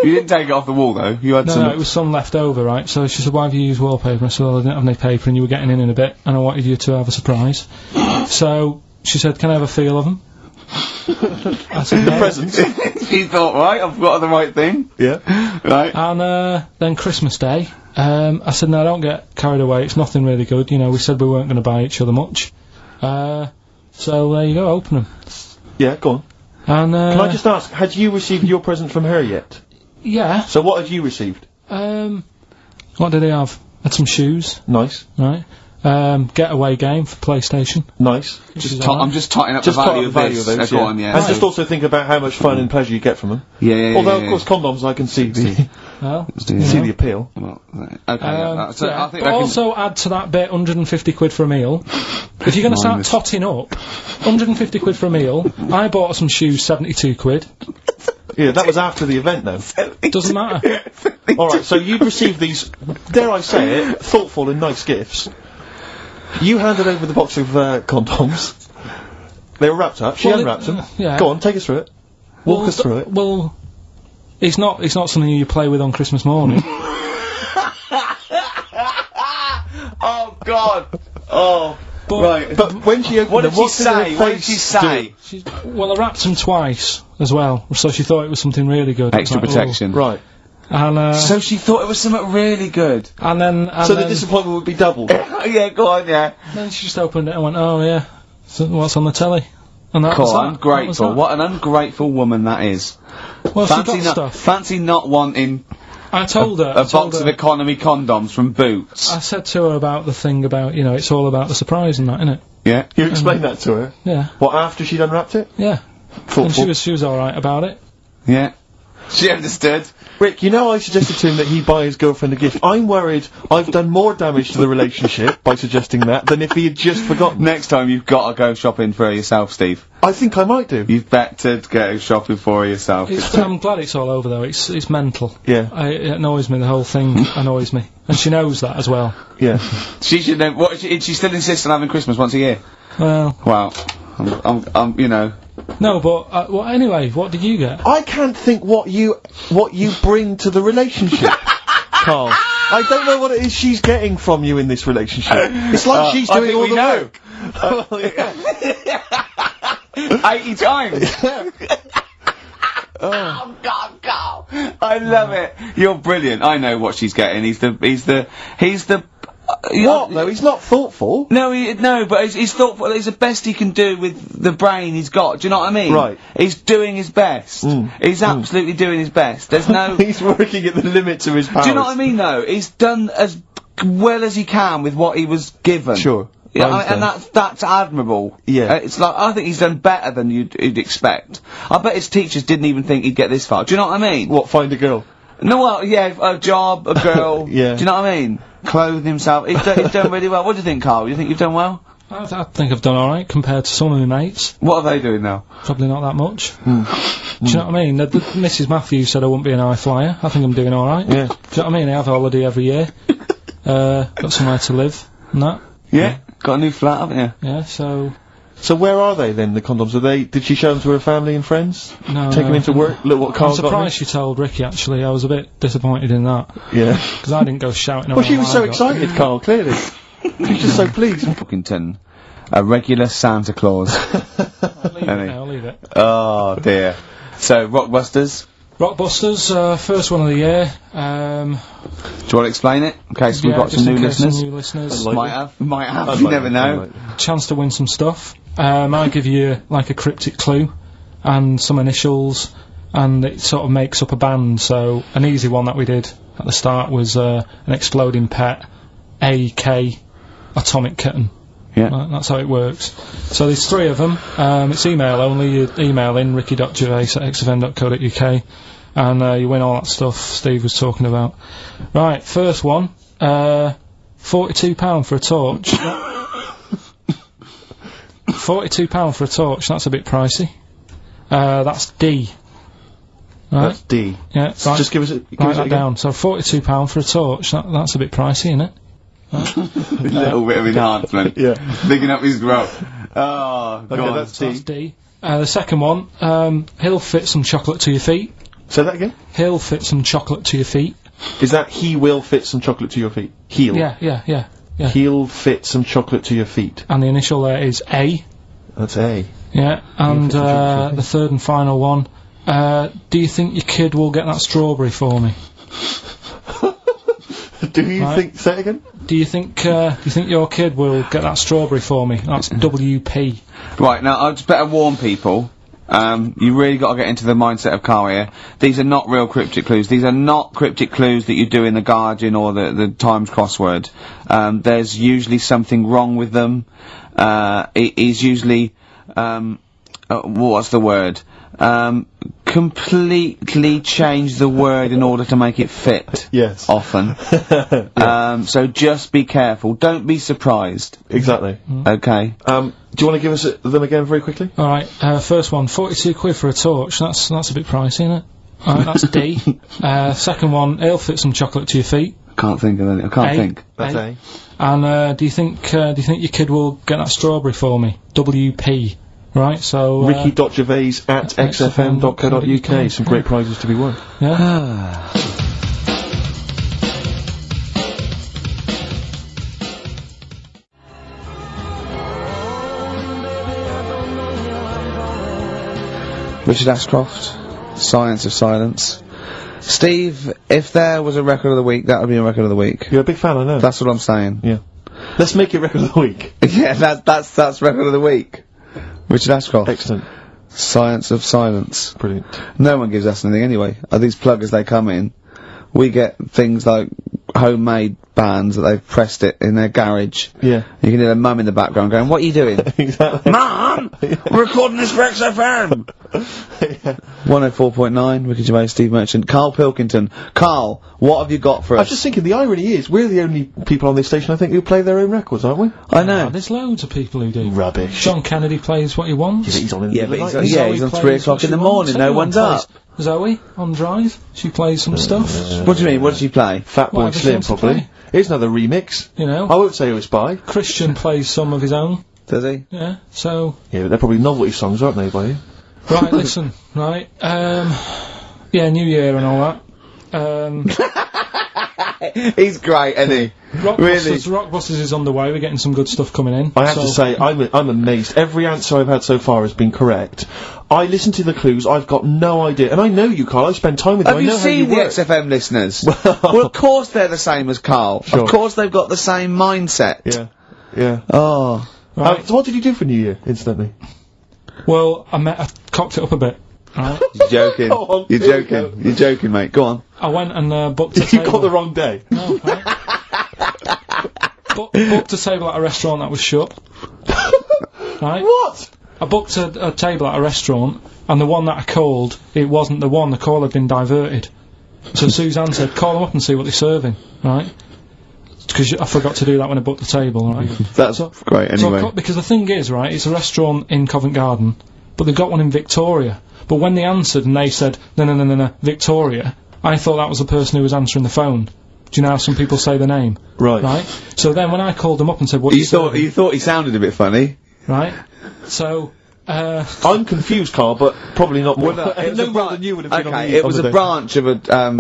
You didn't take it off the wall though. You had some. No, it was some left over, right? So she said, "Why have you used wallpaper?" I said, "Well, I didn't have any paper, and you were getting in a bit, and I wanted you to have a surprise." So she said, "Can I have a feel of them?" I said, "No." Presents. She thought, right, I've got the right thing. Yeah. Right. And then Christmas Day, I said, "No, don't get carried away. It's nothing really good. You know, we said we weren't going to buy each other much." So there you go. Open them. Yeah, go on. And can I just ask, had you received your present from her yet? Yeah. So what had you received? What did they have? Had some shoes. Nice. Right. Getaway game for PlayStation. Nice. I'm just totting up the value of those. Yeah. Go on, yeah. And just also think about how much fun and pleasure you get from them. Yeah. Although, of course, condoms, I can see the see the appeal. Well, okay. So I think but also add to that bit 150 quid for a meal. If you're going to start totting up, 150 quid for a meal. I bought her some shoes, 72 quid. Yeah, that was after the event, though. Doesn't matter. Alright, so you'd received these, dare I say it, thoughtful and nice gifts. You handed over the box of condoms. They were wrapped up. She unwrapped them. Yeah. Go on, take us through it. Walk us through it. Well, it's not something you play with on Christmas morning. Oh God. Oh. But when she opened what did she say? What did she say? Well, I wrapped them twice as well, so she thought it was something really good. Extra protection. Right. And so she thought it was something really good. And then the disappointment would be doubled. Yeah, go on, yeah. Then she just opened it and went, "Oh yeah, so what's on the telly?" And that was that. Ungrateful. What an ungrateful woman that is. Well, she got stuff. Fancy not wanting. I told her a box of economy condoms from Boots. I said to her about the thing about, you know, it's all about the surprise and that, innit? Yeah. You explained that to her? Yeah. What, after she'd unwrapped it? Yeah. Thoughtful. And she was alright about it. Yeah. She understood. Rick, you know I suggested to him that he buy his girlfriend a gift. I'm worried I've done more damage to the relationship by suggesting that than if he had just forgotten. Next time you've got to go shopping for her yourself, Steve. I think I might do. You've better go shopping for her yourself. I'm glad it's all over though. It's mental. Yeah. It annoys me. The whole thing annoys me, and she knows that as well. Yeah. She should know. What? She still insists on having Christmas once a year. Well. Wow. I'm you know. No, but well, anyway, what did you get? I can't think what you bring to the relationship, Carl. I don't know what it is she's getting from you in this relationship. It's like she's doing all the work. 80 times. Oh God, Carl! I love it. You're brilliant. I know what she's getting. He's the. What though? He's not thoughtful. No, but he's thoughtful. It's the best he can do with the brain he's got. Do you know what I mean? Right. He's doing his best. He's absolutely doing his best. There's no. He's working at the limits of his powers. Do you know what I mean? Though he's done as well as he can with what he was given. Sure. Yeah, and that's admirable. Yeah. It's like, I think he's done better than you'd expect. I bet his teachers didn't even think he'd get this far. Do you know what I mean? What, find a girl? No, well, yeah, a job, a girl. Yeah. Do you know what I mean? Clothe himself. He's done really well. What do you think, Carl? You think you've done well? I think I've done alright compared to some of my mates. What are they doing now? Probably not that much. Do you know what I mean? Mrs. Matthews said I wouldn't be an high flyer. I think I'm doing alright. Yeah. Do you know what I mean? I have a holiday every year. Got somewhere to live and that. Yeah. Got a new flat, haven't you? Yeah, so where are they then, the condoms? Did she show them to her family and friends? No. Take them into work? Look what Carl I'm surprised she told Ricky, actually. I was a bit disappointed in that. Yeah. Because I didn't go shouting Well, she was so excited, Carl, clearly. She's just so pleased. Pilkington, a regular Santa Claus. I'll leave it. Oh, dear. So, Rockbusters? Rockbusters, first one of the year. Do you want to explain it? In case we've got some new listeners. Some new listeners. Might have. You never know. Chance to win some stuff. I give you like a cryptic clue and some initials, and it sort of makes up a band. So an easy one that we did at the start was an exploding pet, AK, atomic kitten. Yeah. That's how it works. So there's 3 of them. It's email only. You email in ricky.gervais@xfm.co.uk and you win all that stuff Steve was talking about. Right, first one, £42 for a torch. £42 for a torch, that's a bit pricey. That's D. Right? That's D. Yeah, right. Just give us it. Write that down. So £42 for a torch, that's a bit pricey, isn't it? A little bit of enhancement. Yeah. Picking up his growth. Oh, Okay, God. that's That's D. The second one, he'll fit some chocolate to your feet. Say that again? He'll fit some chocolate to your feet. Is that he will fit some chocolate to your feet? He'll. Yeah. He'll fit some chocolate to your feet. And the initial there is A. That's A. Yeah, and the third and final one, do you think your kid will get that strawberry for me? Do you think... Say it again? Do you think your kid will get that strawberry for me? That's WP. Right, now, I just better warn people. You really got to get into the mindset of Carl here. These are not real cryptic clues. These are not cryptic clues that you do in the Guardian or the Times crossword. There's usually something wrong with them. It is usually, what's the word? Completely change the word in order to make it fit. Yes. Often. Yeah. So just be careful. Don't be surprised. Exactly. Okay. Do you want to give us them again very quickly? Alright, first one, 42 quid for a torch. That's a bit pricey, isn't it? Alright, that's D. Second one, he'll fit some chocolate to your feet. Can't think of any. I can't think. That's A. And do you think your kid will get that strawberry for me? WP. Right, so ricky.gervais@xfm.co.uk. Some great prizes to be won. Yeah. Richard Ashcroft, Science of Silence. Steve, if there was a record of the week, that would be a record of the week. You're a big fan, I know. That's what I'm saying. Yeah. Let's make it record of the week. Yeah, that's record of the week. Richard Ashcroft. Excellent. Science of Silence. Brilliant. No one gives us anything anyway. These pluggers, they come in. We get things like homemade bands that they've pressed it in their garage. Yeah. You can hear their mum in the background going, "What are you doing?" Exactly. Mum! We're recording this for XFM! Yeah. 104.9, Ricky Gervais, Steve Merchant. Karl Pilkington. Karl, what have you got for us? I was just thinking, the irony is, we're the only people on this station, I think, who play their own records, aren't we? I know. There's loads of people who do. Rubbish. John Kennedy plays what he wants. Yeah, but he's on in the Yeah, but middle of the he's night. on Zoe 3 plays o'clock what in the she morning, wants. no Everyone one's plays. up. Zoe, on Drive, she plays some stuff. What do you mean? What does she play? Fatboy Whatever Slim, seems to probably. play. Here's another remix. You know? I won't say who it's by. Christian plays some of his own. Does he? Yeah, so... Yeah, but they're probably novelty songs, aren't they, by you? Right, listen, right, yeah, New Year and all that. He's great, isn't he? Rockbusters is underway, we're getting some good stuff coming in. I have to say, I'm amazed. Every answer I've had so far has been correct. I listen to the clues, I've got no idea. And I know you, Carl, I spend time with you. Have you seen the XFM listeners? Well, of course they're the same as Carl. Sure. Of course they've got the same mindset. Yeah, yeah. Oh. Right. So what did you do for New Year, incidentally? Well, I cocked it up a bit. Right. You're joking. Go on, You're here we joking. go. You're joking, mate. Go on. I went and booked a You table. got the wrong day. No, right. Booked a table at a restaurant that was shut. Right? What? I booked a table at a restaurant, and the one that I called, it wasn't the one. The call had been diverted. So Suzanne said, "Call them up and see what they're serving." Right? Because I forgot to do that when I booked the table. Right? That's great, anyway. Because the thing is, right, it's a restaurant in Covent Garden, but they've got one in Victoria. But when they answered and they said, no, Victoria, I thought that was the person who was answering the phone. Do you know how some people say the name? Right. Right? So then when I called them up and said, "What You thought he sounded a bit funny. Right? So, I'm confused, Carl, but probably not more. It was no a more branch. than you would have been on Okay, the it was a branch of a. All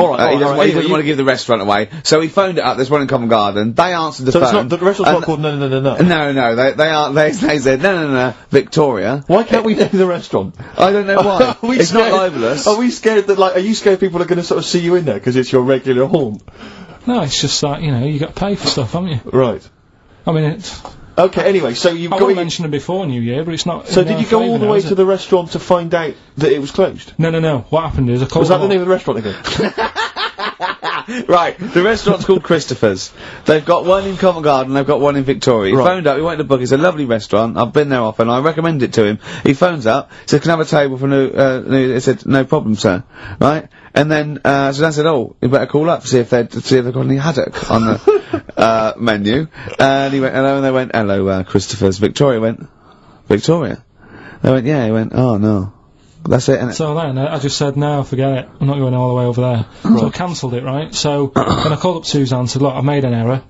right, he doesn't anyway, want to give the restaurant away, so he phoned it up. There's one in Covent Garden. They answered the So phone. it's not, the restaurant's not called No. No. They said no. Victoria. Why can't we name the restaurant? I don't know why. Are we It's not scared- libelous. Are we scared that, like, are you scared people are going to sort of see you in there because it's your regular haunt? no, it's just that, you know, you got to pay for stuff, haven't you? Right. I mean, it's... Okay, anyway, so you've I got... wouldn't mention it before New Year, but it's not... So did you go all the way to the restaurant to find out that it was closed? No. What happened is I called Was that the them name up. of the restaurant again? Right, the restaurant's called Christopher's. They've got one in Covent Garden, they've got one in Victoria. He Right. phoned up, he went to book, it's a lovely restaurant, I've been there often, I recommend it to him. He phones up, said, "Can I have a table for new," he said, "No problem, sir." Right? And then, Suzanne said, "Oh, you better call up, see if they've got any haddock on the, menu." And he went, "Hello," and they went, "Hello, Christopher's." Victoria went, "Victoria?" They went, "Yeah." He went, "Oh, no. That's it, innit?" So then I just said, "No, forget it. I'm not going all the way over there." So I cancelled it, right? So then I called up Suzanne and said, "Look, I've made an error.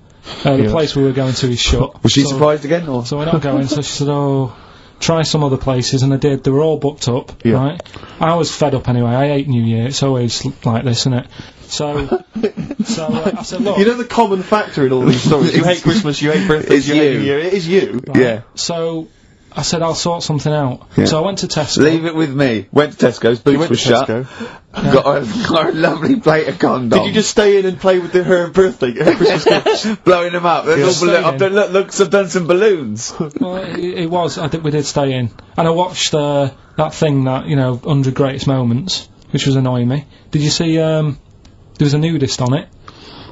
The place we were going to is shut." Was she So- surprised again, or? So we're not going. So she said, "Oh, try some other places," and I did. They were all booked up, Yeah. right? I was fed up anyway. I hate New Year. It's always like this, isn't it? So I said, "Look." You know the common factor in all these stories? You hate Christmas, you hate birthdays, It's you hate you. New Year. It is you. Right? Yeah. So I said, "I'll sort something out." Yeah. So I went to Tesco. Leave it with me. Went to Tesco's, boots went were to shut. Tesco. Got a lovely plate of condoms. Did you just stay in and play with her birthday, her Christmas gift? blowing them up? They're all Staying I've done, look, I've done some balloons. Well, it was. I think we did stay in, and I watched that thing that 100 Greatest Moments, which was annoying me. Did you see? There was a nudist on it.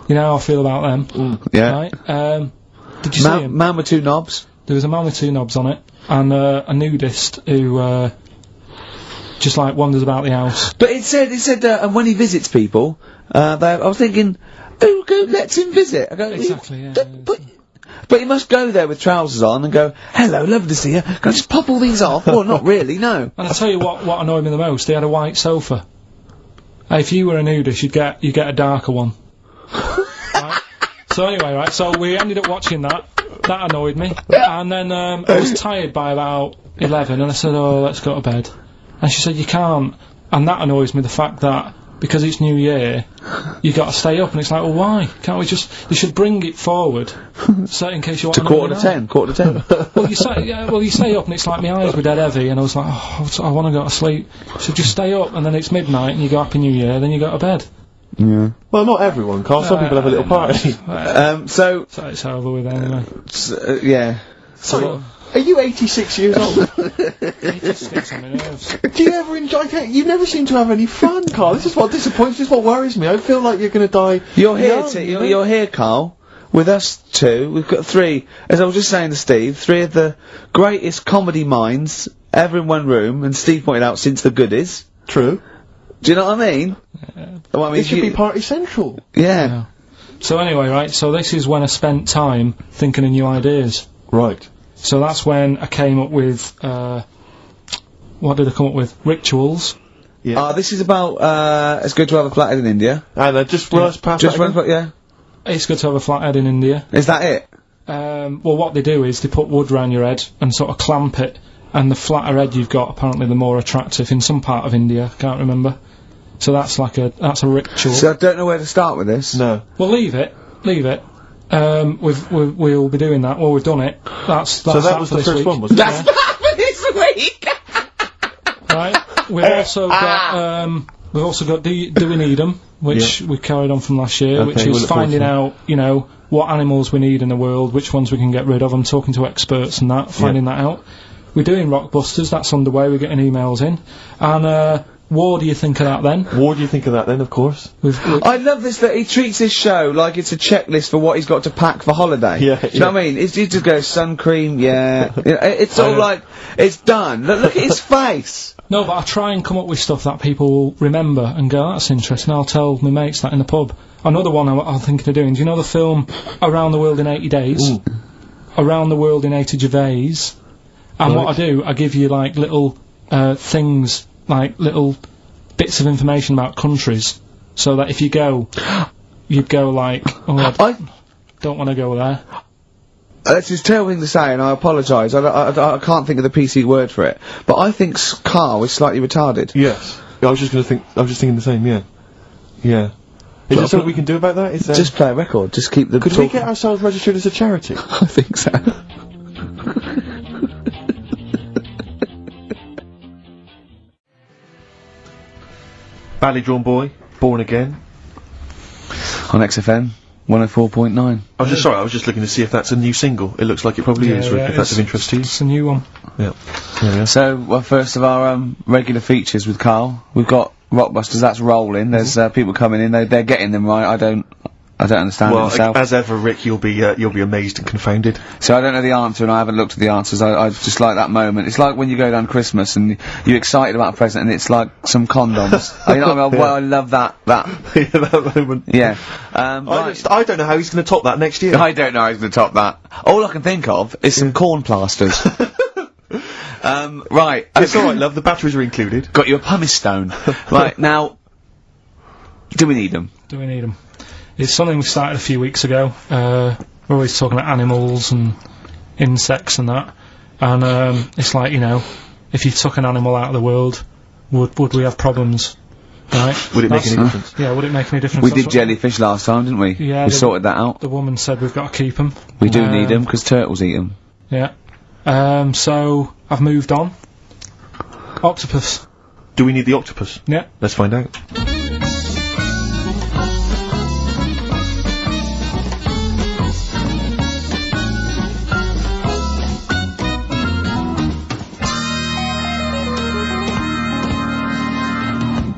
You know how I feel about them, Yeah. right? Did you see him? Man with two knobs. There was a man with two knobs on it, and a nudist who just like wanders about the house. But it said, and when he visits people, I was thinking, who lets him visit? I go, Exactly, yeah. But he must go there with trousers on and go, "Hello, lovely to see you. Can I just pop all these off?" Well, not really, no. And I tell you what annoyed me the most. They had a white sofa. If you were a nudist, you'd get a darker one. Right? So anyway, right. So we ended up watching that. That annoyed me. And then I was tired by about 11, and I said, "Oh, let's go to bed." And she said, "You can't." And that annoys me. The fact that because it's New Year, you got to stay up, and it's like, well, why can't we just? You should bring it forward, so in case you want To quarter to 10. Well, you stay up, and it's like my eyes were dead heavy, and I was like, oh, I want to go to sleep. So just stay up, and then it's midnight, and you go Happy New Year, then you go to bed. Yeah. Well, not everyone, Carl. Some people have a little party. So So it's over with anyway. yeah. So Are you 86 years old? It just gets on my nerves. Do you ever enjoy? You never seem to have any fun, Carl. This is what disappoints. This is what worries me. I feel like you're going to die. You're here, Carl, with us two. We've got three, as I was just saying to Steve, three of the greatest comedy minds ever in one room, and Steve pointed out since the goodies. True. Do you know what I mean? Well, I mean, it should be Party Central. Yeah. So anyway, right, so this is when I spent time thinking of new ideas. Right. So that's when I came up with, what did I come up with? Rituals. Yeah. This is about, it's good to have a flathead in India. And just run us past yeah. It's good to have a flathead in India. Is that it? Well, what they do is they put wood round your head and sort of clamp it, and the flatter head you've got, apparently the more attractive in some part of India, can't remember. So that's a ritual. So I don't know where to start with this. No. Well, leave it. We'll be doing that. Well, we've done it. That's so that was the first one, was it? That's for this week! Right. We've also got do we need them, which we carried on from last year, which is finding out, you know, what animals we need in the world, which ones we can get rid of. I'm talking to experts and that, finding that out. We're doing rockbusters. That's underway. We're getting emails in, and what do you think of that then? What do you think of that then, of course? I love this, that he treats his show like it's a checklist for what he's got to pack for holiday. Yeah. Do you know what I mean? He just goes, sun cream, yeah. It's all like, it's done. Look at his face! No, but I try and come up with stuff that people will remember and go, that's interesting. I'll tell my mates that in the pub. Another one I'm thinking of doing, do you know the film Around the World in 80 Days? Ooh. Around the World in 80 Gervais. And what I do, I give you, like, little things, like little bits of information about countries, so that if you go, you'd go like, oh, I don't want to go there. That's his terrible thing to say, and I apologise. I can't think of the PC word for it. But I think Carl is slightly retarded. Yes. I was just thinking the same, yeah. Yeah. Is there something we can do about that? Is there... Just play a record, just keep the Could we get ourselves registered as a charity? I think so. Badly Drawn Boy, Born Again. On XFM 104.9. I was just looking to see if that's a new single. It looks like it probably is, Rick, if that's of interest to you. It's a new one. Yeah. There we are. So, well, first of our regular features with Carl, we've got Rockbusters, that's rolling. There's people coming in, they're getting them right. I don't understand it myself. As ever, Rick, you'll be amazed and confounded. So I don't know the answer, and I haven't looked at the answers. I just like that moment. It's like when you go down Christmas and you're excited about a present, and it's like some condoms. You know what I mean? Well, I love that. Yeah, that moment. Yeah. I don't know how he's going to top that next year. I don't know how he's going to top that. All I can think of is some corn plasters. Right. It's alright, love. The batteries are included. Got you a pumice stone. Right, now, do we need them? Do we need them? It's something we started a few weeks ago. We're always talking about animals and insects and that. And it's like, you know, if you took an animal out of the world, would we have problems? Right? Would it make any difference? Yeah, would it make any difference? We did jellyfish last time, didn't we? Yeah. We sorted that out. The woman said we've got to keep them. We do need them, because turtles eat them. Yeah. So, I've moved on. Octopus. Do we need the octopus? Yeah. Let's find out.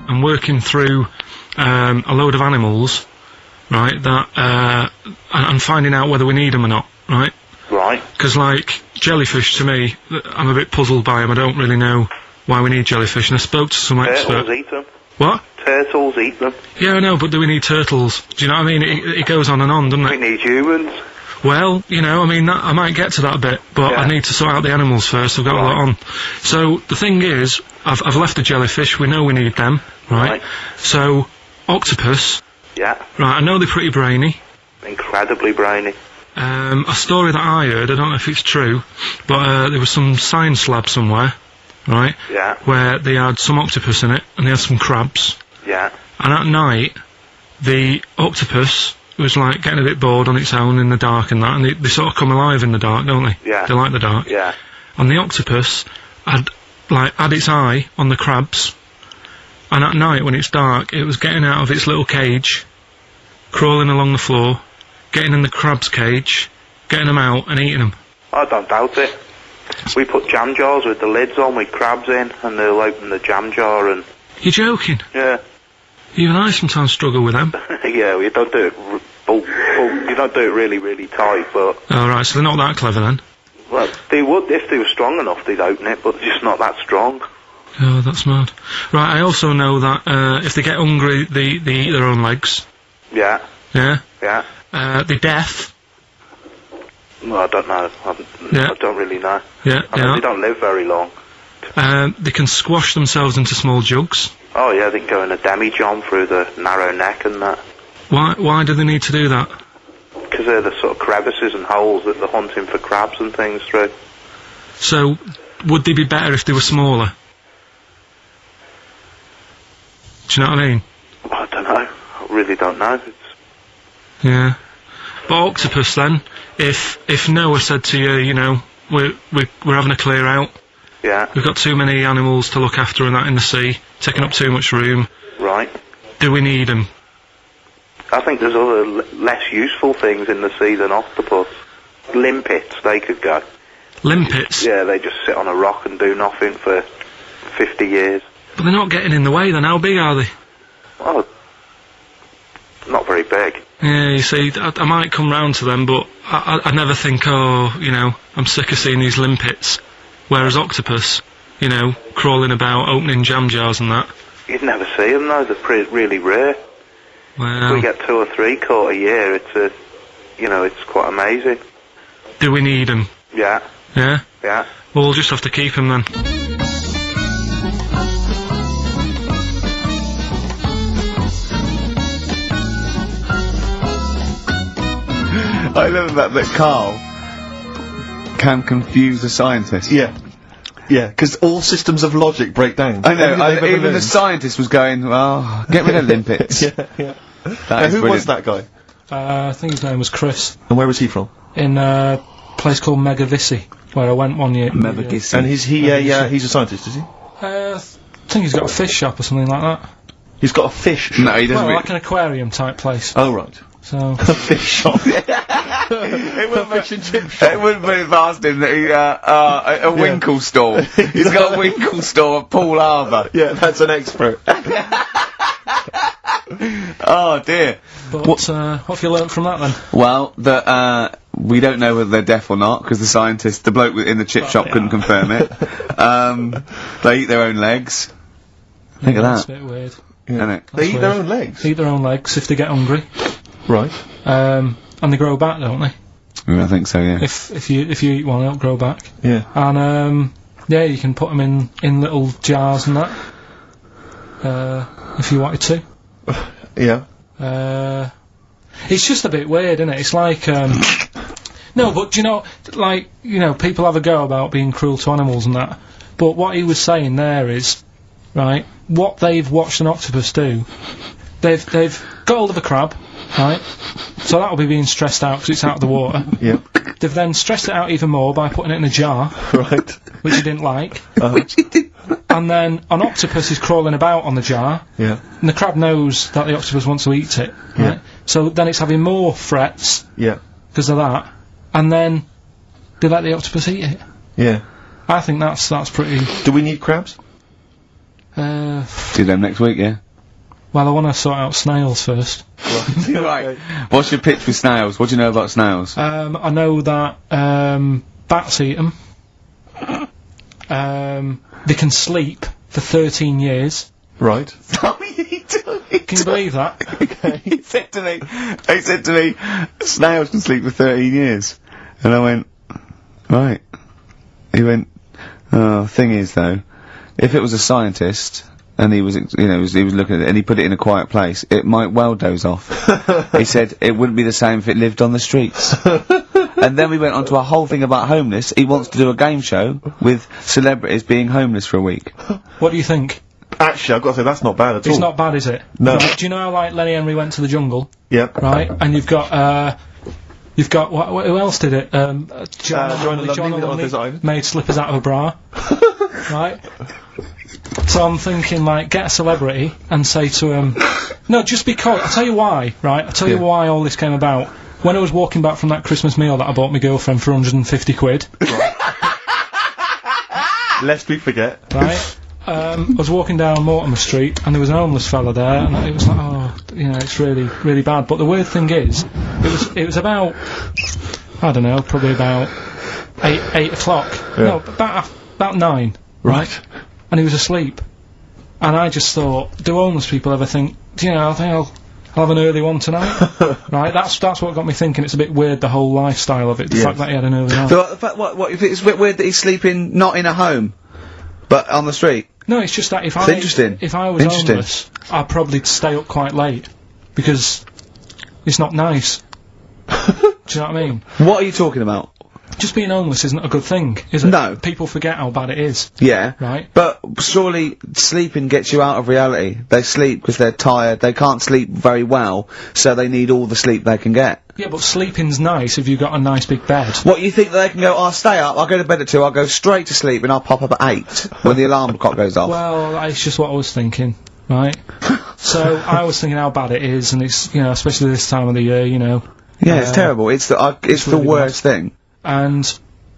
I'm working through a load of animals, right, that, and finding out whether we need them or not, right? Right. Because, like, jellyfish, to me, I'm a bit puzzled by them. I don't really know why we need jellyfish, and I spoke to some experts. Turtles eat them. What? Turtles eat them. Yeah, I know, but do we need turtles? Do you know what I mean? It goes on and on, doesn't We it? need humans. Well, you know, I mean, I might get to that bit, but I need to sort out the animals first. I've got a lot on. So, the thing is, I've left the jellyfish. We know we need them, right? So, octopus. Yeah. Right, I know they're pretty brainy. Incredibly brainy. A story that I heard, I don't know if it's true, but there was some science lab somewhere, right? Yeah. Where they had some octopus in it, and they had some crabs. Yeah. And at night, the octopus was like getting a bit bored on its own in the dark and that, and they sort of come alive in the dark, don't they? Yeah. They like the dark. Yeah. And the octopus had its eye on the crabs, and at night when it's dark, it was getting out of its little cage, crawling along the floor, getting in the crab's cage, getting them out and eating them. I don't doubt it. We put jam jars with the lids on with crabs in, and they'll open the jam jar and... You're joking? Yeah. Even I sometimes struggle with them. Yeah, you don't do it... you don't do it really, really tight, but... Oh, right, so they're not that clever then? Well, they would, if they were strong enough, they'd open it, but they're just not that strong. Oh, that's mad. Right, I also know that, if they get hungry, they eat their own legs. Yeah. Yeah? Yeah. They're deaf. Well, I don't know. I don't really know. Yeah, I mean, they don't live very long. They can squash themselves into small jugs. Oh, yeah, they can go in a demi-john through the narrow neck and that. Why do they need to do that? Because they're the sort of crevices and holes that they're hunting for crabs and things through. So, would they be better if they were smaller? Do you know what I mean? I don't know. I really don't know. Yeah. But octopus then, if Noah said to you, you know, we're having a clear out. Yeah. We've got too many animals to look after and that in the sea, taking up too much room. Right. Do we need them? I think there's other less useful things in the sea than octopus. Limpets, they could go. Limpets? Yeah, they just sit on a rock and do nothing for 50 years. But they're not getting in the way then, how big are they? Well, not very big. Yeah, you see, I might come round to them, but I never think, oh, you know, I'm sick of seeing these limpets. Whereas octopus, you know, crawling about, opening jam jars and that. You'd never see them though, they're really rare. Well... If we get 2 or 3 caught a year, it's it's quite amazing. Do we need them? Yeah. Yeah? Yeah. Well, we'll just have to keep them then. I love that Karl can confuse a scientist. Yeah. Yeah, because all systems of logic break down. I know, even the scientist was going, well, get rid of limpets. Yeah. Who was that guy? I think his name was Chris. And where was he from? In a place called Megavissi, where I went one year. Megavissi. And he's a scientist, is he? I think he's got a fish shop or something like that. He's got a fish shop? No, he doesn't. Well, like an aquarium type place. Oh, right. So... a fish shop. It wouldn't mention chip shop. It wouldn't be past him that he, a winkle store. He's got a winkle store at Poole Harbour. Yeah, that's an expert. Oh dear. But what have you learnt from that then? Well, that, we don't know whether they're deaf or not, because the bloke in the chip shop couldn't confirm it. They eat their own legs. Think of that. That's a bit weird. Yeah. They eat their own legs? Eat their own legs if they get hungry. Right. And they grow back, don't they? I think so, yeah. If you eat one, they'll grow back. Yeah. And yeah, you can put them in little jars and that. If you wanted to. Yeah. It's just a bit weird, isn't it? It's like no, but you know, like, you know, people have a go about being cruel to animals and that. But what he was saying there is, right, what they've watched an octopus do, they've got hold of a crab, right? So that'll be being stressed out because it's out of the water. Yeah. They've then stressed it out even more by putting it in a jar. Right. Which he didn't like. And then an octopus is crawling about on the jar. Yeah. And the crab knows that the octopus wants to eat it. Right? Yeah. So then it's having more frets. Yeah. Because of that. And then they let the octopus eat it. Yeah. I think that's pretty... Do we need crabs? Do them next week, yeah? Well, I want to sort out snails first. Right. What's your pitch with snails? What do you know about snails? I know that bats eat them. They can sleep for 13 years. Right. Can you believe that? Okay. He said to me, snails can sleep for 13 years. And I went, right. He went, oh, thing is though, if it was a scientist, and he was, you know, he was looking at it, and he put it in a quiet place, it might well doze off. He said it wouldn't be the same if it lived on the streets. And then we went on to a whole thing about homeless. He wants to do a game show with celebrities being homeless for a week. What do you think? Actually, I've got to say, that's not bad at all. It's not bad, is it? No. Right, do you know how, like, Lenny Henry went to the jungle? Yep. Right? And you've got, who else did it? John Lonely made slippers out of a bra. Right? So I'm thinking, like, get a celebrity and say to him, no, just because, I'll tell you why, right? I'll tell you why all this came about. When I was walking back from that Christmas meal that I bought my girlfriend for 150 quid, Lest we forget. Right? I was walking down Mortimer Street, and there was an homeless fella there, and it was like, oh, you know, it's really, really bad. But the weird thing is, it was about, I don't know, probably about 8 o'clock. Yeah. No, about 9. Right. And he was asleep. And I just thought, do homeless people ever think, you know, I think I'll have an early one tonight? Right, that's what got me thinking. It's a bit weird, the whole lifestyle of it, the fact that he had an early night. So, what, if it's a bit weird that he's sleeping not in a home, but on the street? No, it's just that if I was homeless, I'd probably stay up quite late, because it's not nice. Do you know what I mean? What are you talking about? Just being homeless isn't a good thing, is it? No. People forget how bad it is. Yeah. Right? But surely sleeping gets you out of reality. They sleep because they're tired, they can't sleep very well, so they need all the sleep they can get. Yeah, but sleeping's nice if you've got a nice big bed. What, you think that they can go, I'll stay up, I'll go to bed at 2, I'll go straight to sleep and I'll pop up at 8 when the alarm clock goes off? Well, that's just what I was thinking, right? So, I was thinking how bad it is, and it's, you know, especially this time of the year, you know. Yeah, it's terrible. It's the really worst thing. And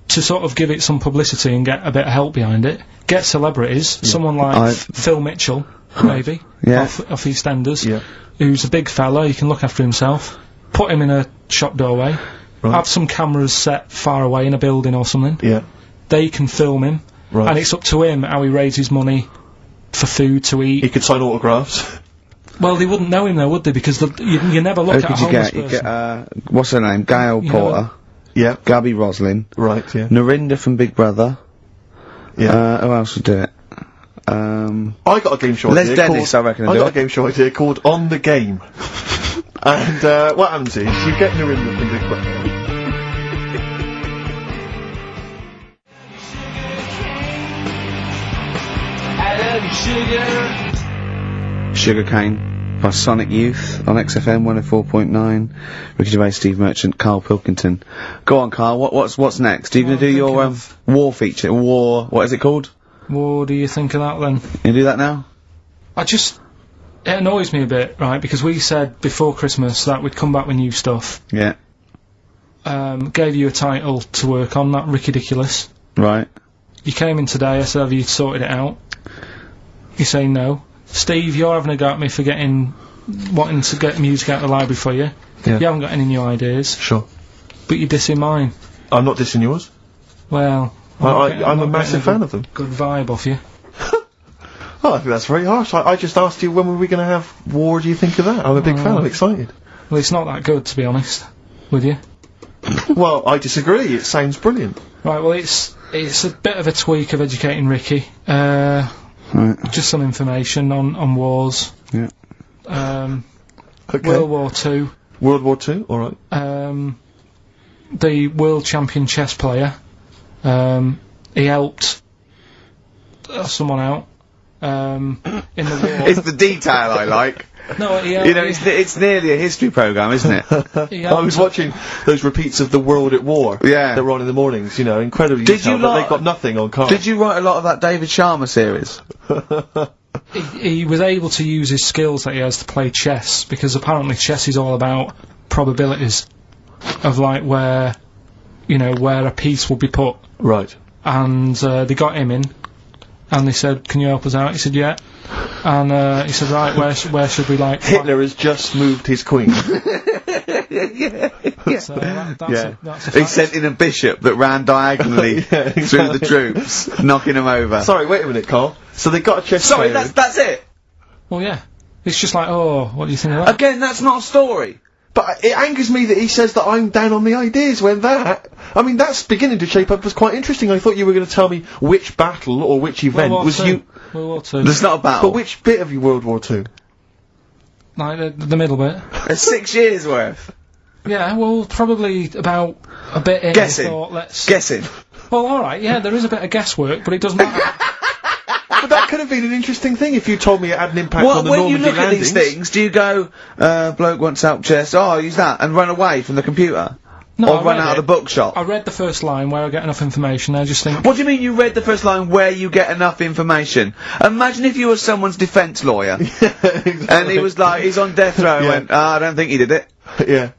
to sort of give it some publicity and get a bit of help behind it, get celebrities, someone like Phil Mitchell, maybe, off EastEnders, who's a big fella, he can look after himself, put him in a shop doorway, have some cameras set far away in a building or something, they can film him, and it's up to him how he raises money for food to eat. He could sign autographs. Well, they wouldn't know him though, would they? Because you never look at a homeless person. You get, what's her name? Gail Porter. Yeah. Gabby Roslin. Right, yeah. Narinda from Big Brother. Yeah. Who else would do it? I got a game show idea. Les Dennis, I reckon. I got a game show idea called On the Game. And, what happens is, you get Narinda from Big Brother. Sugarcane by Sonic Youth on XFM 104.9. Ricky Gervais, Steve Merchant, Karl Pilkington. Go on, Karl. What's next? Are you going to do your war feature? What is it called? What do you think of that then? You do that now? It annoys me a bit, right? Because we said before Christmas that we'd come back with new stuff. Yeah. Gave you a title to work on, that Ridiculous. Right. You came in today, I said, have you sorted it out? You say no. Steve, you're having a go at me for wanting to get music out of the library for you. Yeah. You haven't got any new ideas. Sure. But you're dissing mine. I'm not dissing yours. Well, I'm a massive fan of them. Good vibe off you. Oh, I think that's very harsh. I just asked you when were we going to have war, do you think of that? I'm a big fan, I'm excited. Well, it's not that good, to be honest with you. Well, I disagree, it sounds brilliant. Right, well, it's a bit of a tweak of Educating Ricky. Just some information on wars. Yeah. Okay. World War II. World War II, alright. The world champion chess player, he helped someone out, in the war. It's the detail I like. No, you know, it's nearly a history programme, isn't it? I was watching those repeats of The World at War. Yeah. That were on in the mornings, you know, incredibly detailed, but they've got nothing on Karl. Did you write a lot of that David Sharma series? He was able to use his skills that he has to play chess, because apparently chess is all about probabilities of, like, where a piece will be put. Right. And they got him in, and they said, can you help us out? He said, yeah. And he said, right, where should we, like... Hitler has just moved his queen. So that's he sent in a bishop that ran diagonally through the troops, knocking them over. Sorry, wait a minute, Karl. So they got a chess Sorry, player. that's it! Well, yeah. It's just like, oh, what do you think of that? Again, that's not a story. But it angers me that he says that I'm down on the ideas when that's beginning to shape up as quite interesting. I thought you were going to tell me which battle or which event was you... World War II. There's not a battle. But which bit of your World War II? Like, the middle bit. It's 6 years worth. Yeah, well, probably about a bit in. Guessing. Guessing. Well, alright, yeah, there is a bit of guesswork, but it doesn't matter. But that could have been an interesting thing if you told me it had an impact on the Normandy when you look landings. at these things, do you go, bloke wants help chest, oh, use that, and run away from the computer? No, or run out of the bookshop? I read the first line where I get enough information, I just think... What do you mean you read the first line where you get enough information? Imagine if you were someone's defence lawyer. Exactly. And he was like, he's on death row and went, I don't think he did it. Yeah.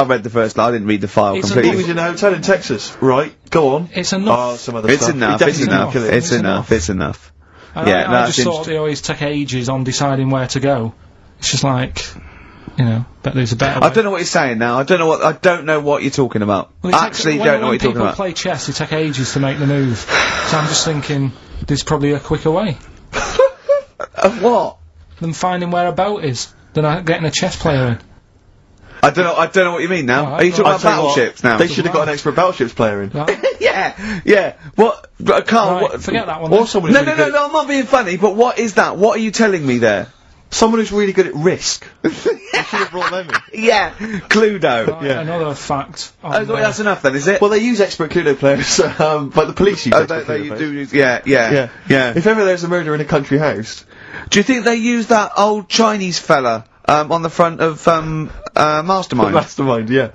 I read the first line, I didn't read the file It's completely. He was in a hotel in Texas, right? Go on. It's enough. Oh, some other It's stuff. enough, He it's definitely enough, didn't kill it. it's enough, it's enough. And Yeah, I that's just thought they always take ages on deciding where to go. It's just like, you know, bet there's a better way. I don't know what you're saying now. I don't know what you're talking about. Well, I actually don't know what you're talking about. When people play chess, they take ages to make the move. So I'm just thinking, there's probably a quicker way. Of what? Than finding where a boat is. Than getting a chess player in. I don't know what you mean now. Oh, Are you talking about battleships now? They should have got an expert battleships player in. Right? Yeah. What, Carl, Right, what? forget that one. Or then. someone who's No, really good I'm not being funny, but what is that? What are you telling me there? someone who's really good at Risk. You should have brought them in. Yeah, Cluedo. Right, yeah. Another fact. Oh, that's enough then, is it? Well, they use expert Cluedo players, but the police use expert they Cluedo players. do use, yeah. If ever there's a murder in a country house, Do you think they use that old Chinese fella, on the front of, Mastermind? Mastermind, yeah.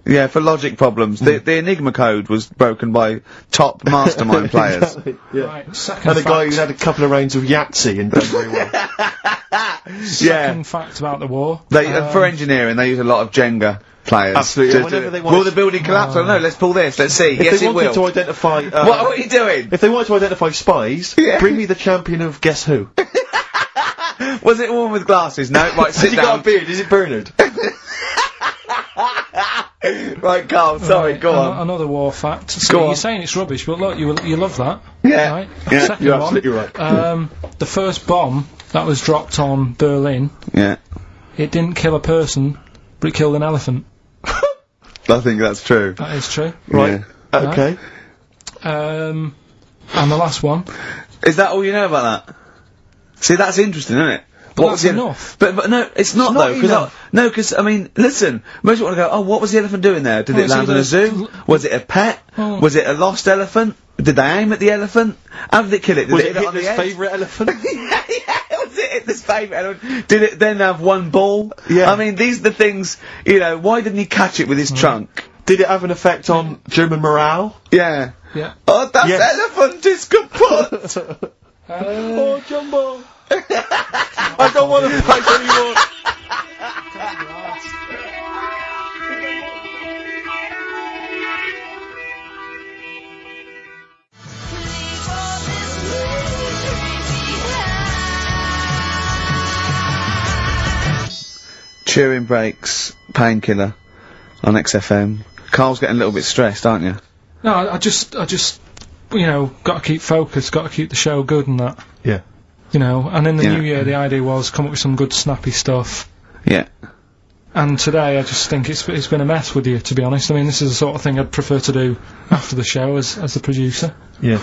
Yeah, for logic problems. The Enigma code was broken by top Mastermind players. Exactly, yeah. Right, second And a guy fact. who had a couple of rounds of Yahtzee and done very well. Second fact about the war. For engineering, they use a lot of Jenga players. Absolutely, To- whenever to- they want will to- the building collapse? I don't know, let's pull this, let's see. If Yes, they it wanted will. to identify, What are you doing? if they wanted to identify spies, bring me the champion of Guess Who. Was it a woman with glasses? No, right, sit Has he got a down. beard? Is it Bernard? Right, Carl, sorry, Right, go on. Another war fact. So Go on. you're saying it's rubbish, but look, you love that. Yeah, Right? yeah, Second you're one, absolutely right. The first bomb that was dropped on Berlin, Yeah, it didn't kill a person, but it killed an elephant. I think that's true. That is true. Right. Yeah. Okay. And the last one. Is that all you know about that? See, that's interesting, isn't it? But What that's was the- enough. But no, it's not not though, because I mean, listen, most people want to go, oh, what was the elephant doing there? Did Well, it land in a it's zoo? Was it a pet? Oh. Was it a lost elephant? Did they aim at the elephant? How did it kill it? Did Was it it hit on the Hitler's head? favourite elephant? yeah, was it Hitler's favourite elephant? Did it then have one ball? Yeah. I mean, these are the things, why didn't he catch it with his trunk? Did it have an effect on German morale? Yeah. Yeah. Oh, that Yes. elephant is kaput! Oh, Jumbo! I don't want to fight anymore! Cheering breaks, painkiller on XFM. Carl's getting a little bit stressed, aren't you? No, I just, got to keep focused, got to keep the show good and that. Yeah. And in the Yeah. new year, the idea was come up with some good snappy stuff. Yeah. And today, I just think it's been a mess with you, to be honest. I mean, this is the sort of thing I'd prefer to do after the show as the producer. Yeah.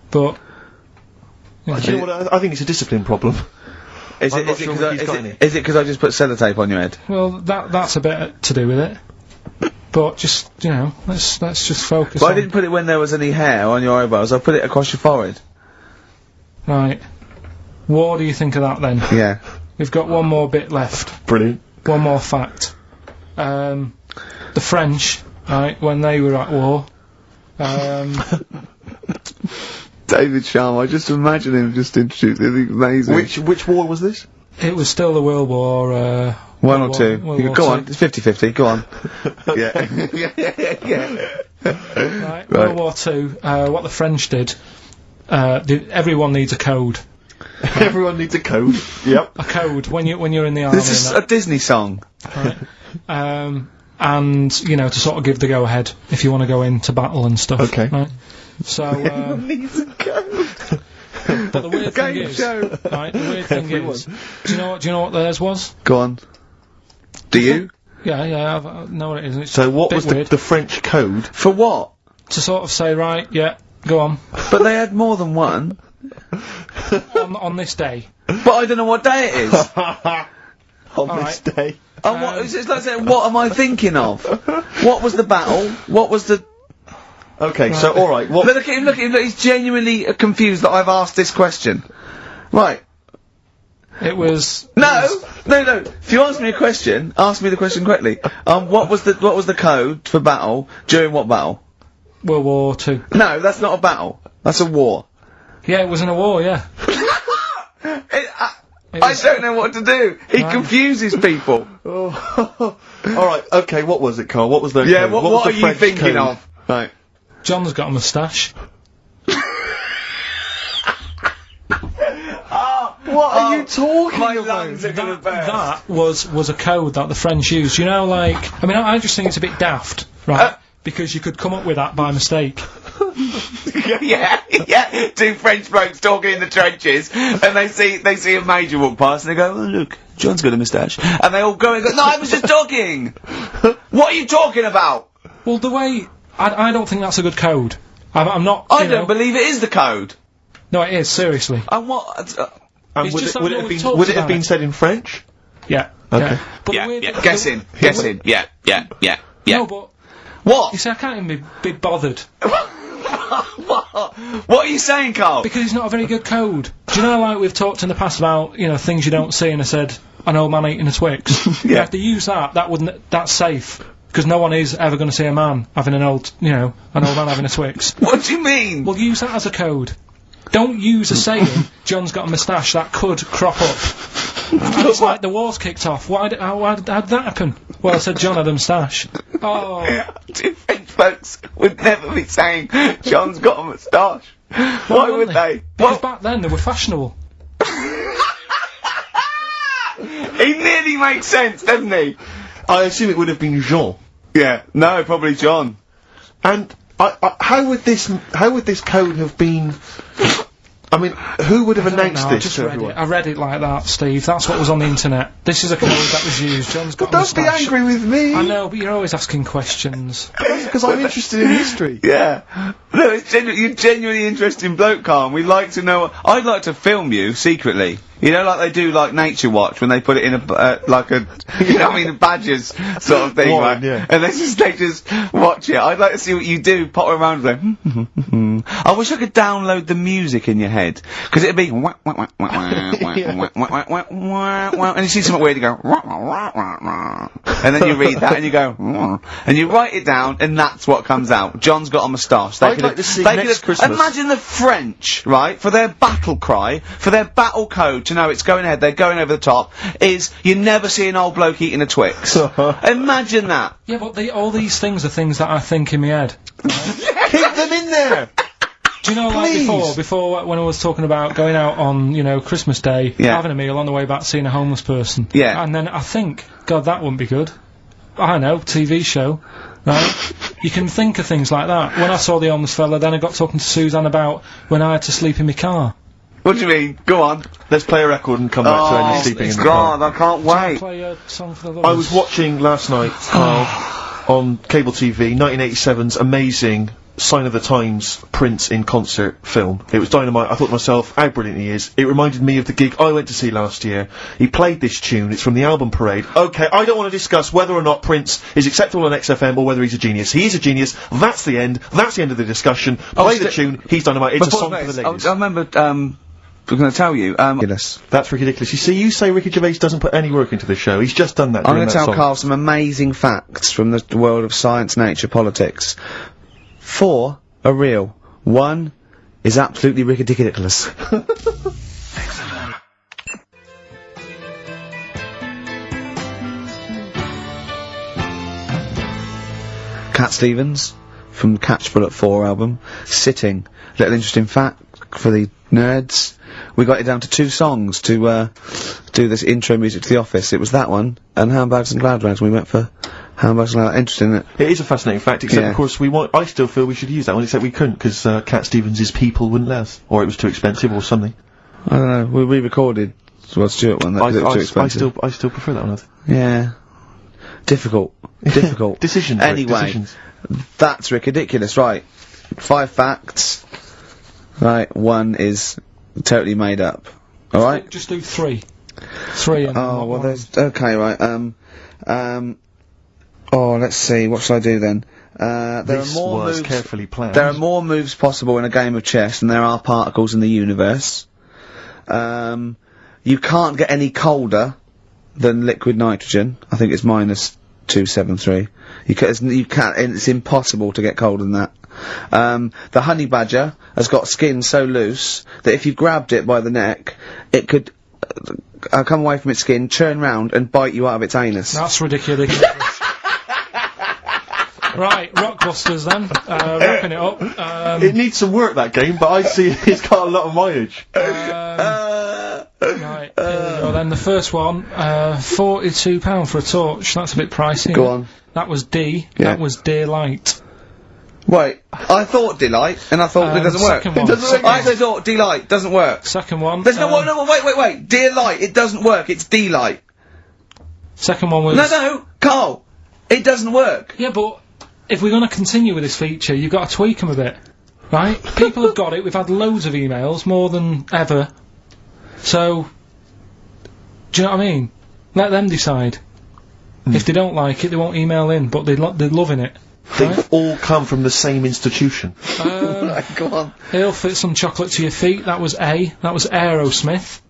But Do you know what? I think it's a discipline problem. Is I'm it not sure Ricky's got any. because I just put sellotape on your head? well, that's a bit to do with it. But just let's just focus. But I on didn't put it when there was any hair on your eyebrows. I put it across your forehead. right. What do you think of that then? Yeah. We've got one more bit left. Brilliant. One more fact. The French, right, when they were at war, David Sharma, I just imagine him just introduced it. Amazing. Which war was this? it was still the World War. One World or two. War- World War Go Two. on, it's 50-50, go on. yeah. Right, World War Two. What the French did. Everyone needs a code. Everyone needs a code. Yep. A code when you're in the army. This is and a Disney song. that, right? And to sort of give the go ahead if you want to go into battle and stuff. Okay. Right. So. Needs a code. But the weird thing Game is, show. right? The weird thing is, do you know what theirs was? Go on. Do you? Yeah, I know what it is. And it's So what a bit was weird. the French code? For what? To sort of say, right, yeah, go on. But they had more than one. on this day. But I don't know what day it is. On right. this day. And what, it's like saying, what am I thinking of? What was the battle? What was the... Okay, so alright, what... Look at him, look, he's genuinely confused that I've asked this question. Right. It was. No. If you ask me a question, ask me the question correctly. What was the code for battle during what battle? World War Two. No, that's not a battle. That's a war. Yeah, it was in a war. Yeah. I don't know what to do. He confuses people. Oh. Alright, okay, what was it, Carl? What was the Yeah, code? what was are the you French thinking code? of? Right. John's got a moustache. What are you talking My about? lungs are gonna burst. That was a code that the French used. You know, like, I mean, I just think it's a bit daft, right? Because you could come up with that by mistake. yeah. Two French blokes talking in the trenches, and they see a major walk past, and they go, "Oh, look, John's got a moustache," and they all go and go, "No, I was just talking. What are you talking about?" Well, the way I don't think that's a good code. I'm not. I don't believe it is the code. No, it is, seriously. And what? And It's would just it, that would no it one have been, talks would it have about been it. said in French? Yeah. Okay. Yeah. But Yeah, the weird- yeah. Guessing. Yeah. No, but What? you see, I can't even be bothered What are you saying, Carl? because it's not a very good code. Do you know, like we've talked in the past about things you don't see, and I said an old man eating a Twix. Yeah. If they use that's safe. Because no one is ever going to see a man having an old man having a Twix. What do you mean? Well, use that as a code. Don't use a saying, John's got a moustache, that could crop up. And it's like the war's kicked off. How did that happen? Well, I said John had a moustache. Oh. Two French folks would never be saying John's got a moustache. Why would they? Because back then they were fashionable. He nearly makes sense, doesn't he? I assume it would have been Jean. Yeah. No, probably John. And how would this code have been? I mean, who would have announced I this just to read everyone? it. I read it like that, Steve. That's what was on the internet. This is a code that was used. John's got a Don't be moustache. angry with me. I know, but you're always asking questions. Because I'm interested in history. Yeah. No, you're genuinely interesting bloke, Carl. And we'd like to know. I'd like to film you secretly. You know, like they do, like Nature Watch, when they put it in a badgers sort of thing, Warren, right? yeah. And they just watch it. I'd like to see what you do, pop around and go, I wish I could download the music in your head. Because it'd be, and you see something weird, you go, and then you read that and you go, and you write it down, and that's what comes out. John's got a moustache. I'd like to see next Christmas. Imagine the French, right, for their battle cry, for their battle code, to know it's going ahead, they're going over the top, is you never see an old bloke eating a Twix. Imagine that. Yeah, but all these things are things that I think in my head. Keep them in there. Do you know, Please. like before when I was talking about going out on, Christmas Day, having a meal on the way back, seeing a homeless person. Yeah. And then I think, God, that wouldn't be good. I know, TV show, right? You can think of things like that. When I saw the homeless fella, then I got talking to Suzanne about when I had to sleep in my car. What do you mean? Go on. Let's play a record and come back to any sleeping in the car. God, I can't wait. Play a song for the I lovers. was watching last night, on cable TV, 1987's amazing Sign of the Times Prince in concert film. It was dynamite. I thought to myself, how brilliant he is. It reminded me of the gig I went to see last year. He played this tune. It's from the album Parade. Okay, I don't want to discuss whether or not Prince is acceptable on XFM or whether he's a genius. He is a genius. That's the end. That's the end of the discussion. Play the tune. He's dynamite. It's a song for the ladies. I remember, I was going to tell you, That's ridiculous. You see, you say Ricky Gervais doesn't put any work into the show. He's just done that. I'm going to tell Carl some amazing facts from the world of science, nature, politics. 4 are real. 1 is absolutely ridiculous. Cat Stevens from Catch Bullet 4 album, Sitting. Little interesting fact for the nerds. We got it down to 2 songs to do this intro music to The Office. It was that one and Handbags and Cloud Rags. We went for Handbags and Cloud. Interesting, isn't it? It is a fascinating fact, except of course I still feel we should use that one, except we couldn't, because Cat Stevens' People wouldn't let us. Or it was too expensive or something. I don't know. We re-recorded Rod Stewart one. That was too expensive. I still prefer that one, I think. Yeah. Difficult. Decisions. Anyway, decisions. That's ridiculous. Right. 5 facts. Right. 1 is totally made up. Alright? Just do 3. 3 and oh, well, there's... Okay, right. Oh, let's see. What shall I do then? There are more moves... carefully planned. There are more moves possible in a game of chess than there are particles in the universe. You can't get any colder than liquid nitrogen. I think it's minus 273. You can't, it's impossible to get colder than that. The honey badger has got skin so loose that if you grabbed it by the neck, it could come away from its skin, turn round, and bite you out of its anus. That's ridiculous. Right, Rockbusters then. Wrapping it up. It needs some work, that game, but I see it's got a lot of mileage. Right, here we go then. The first one, £42 for a torch. That's a bit pricey. Go on. That was D. Yeah. That was Daylight. Wait, I thought Delight, and I thought it doesn't work. second one. I thought Delight doesn't work. Second one. There's no, wait. Dear Light, it doesn't work. It's Delight. Second one was. No, Carl, it doesn't work. Yeah, but if we're going to continue with this feature, you've got to tweak them a bit, right? People have got it. We've had loads of emails, more than ever. So, do you know what I mean? Let them decide. If they don't like it, they won't email in, but they're loving it. They've Right? all come from the same institution. Go on. He'll fit some chocolate to your feet. That was A. That was Aerosmith.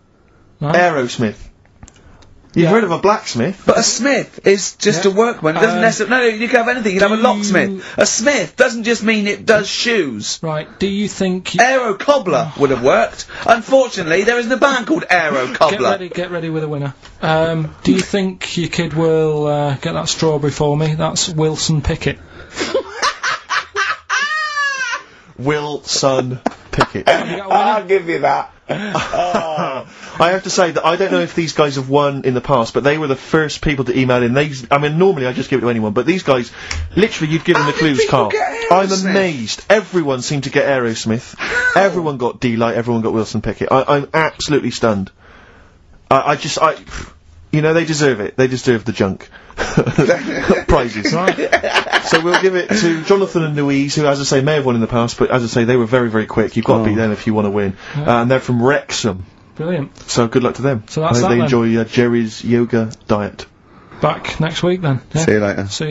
Right? Aerosmith. You've Yeah. heard of a blacksmith? But a smith is just a workman. It doesn't necessarily. No, you can have anything. You can have a locksmith. A smith doesn't just mean it does shoes. Right. Do you think? Aero Cobbler would have worked. Unfortunately, there isn't a band called Aero Cobbler. Get ready with a winner. Do you think your kid will get that strawberry for me? That's Wilson Pickett. Wilson Pickett. I'll give you that. I have to say that I don't know if these guys have won in the past, but they were the first people to email in. I mean, normally I just give it to anyone, but these guys, literally, you'd give them the clues, Carl. I'm amazed. Everyone seemed to get Aerosmith. Everyone got D-Light, everyone got Wilson Pickett. I'm absolutely stunned. You know, they deserve it. They deserve the junk. Prizes. Right. So we'll give it to Jonathan and Louise, who, as I say, may have won in the past, but as I say, they were very, very quick. You've got to beat them if you want to win. And they're from Wrexham. Brilliant. So good luck to them. So that's I hope that they then. enjoy Jerry's yoga diet. Back next week then. Yeah? See you later. See you.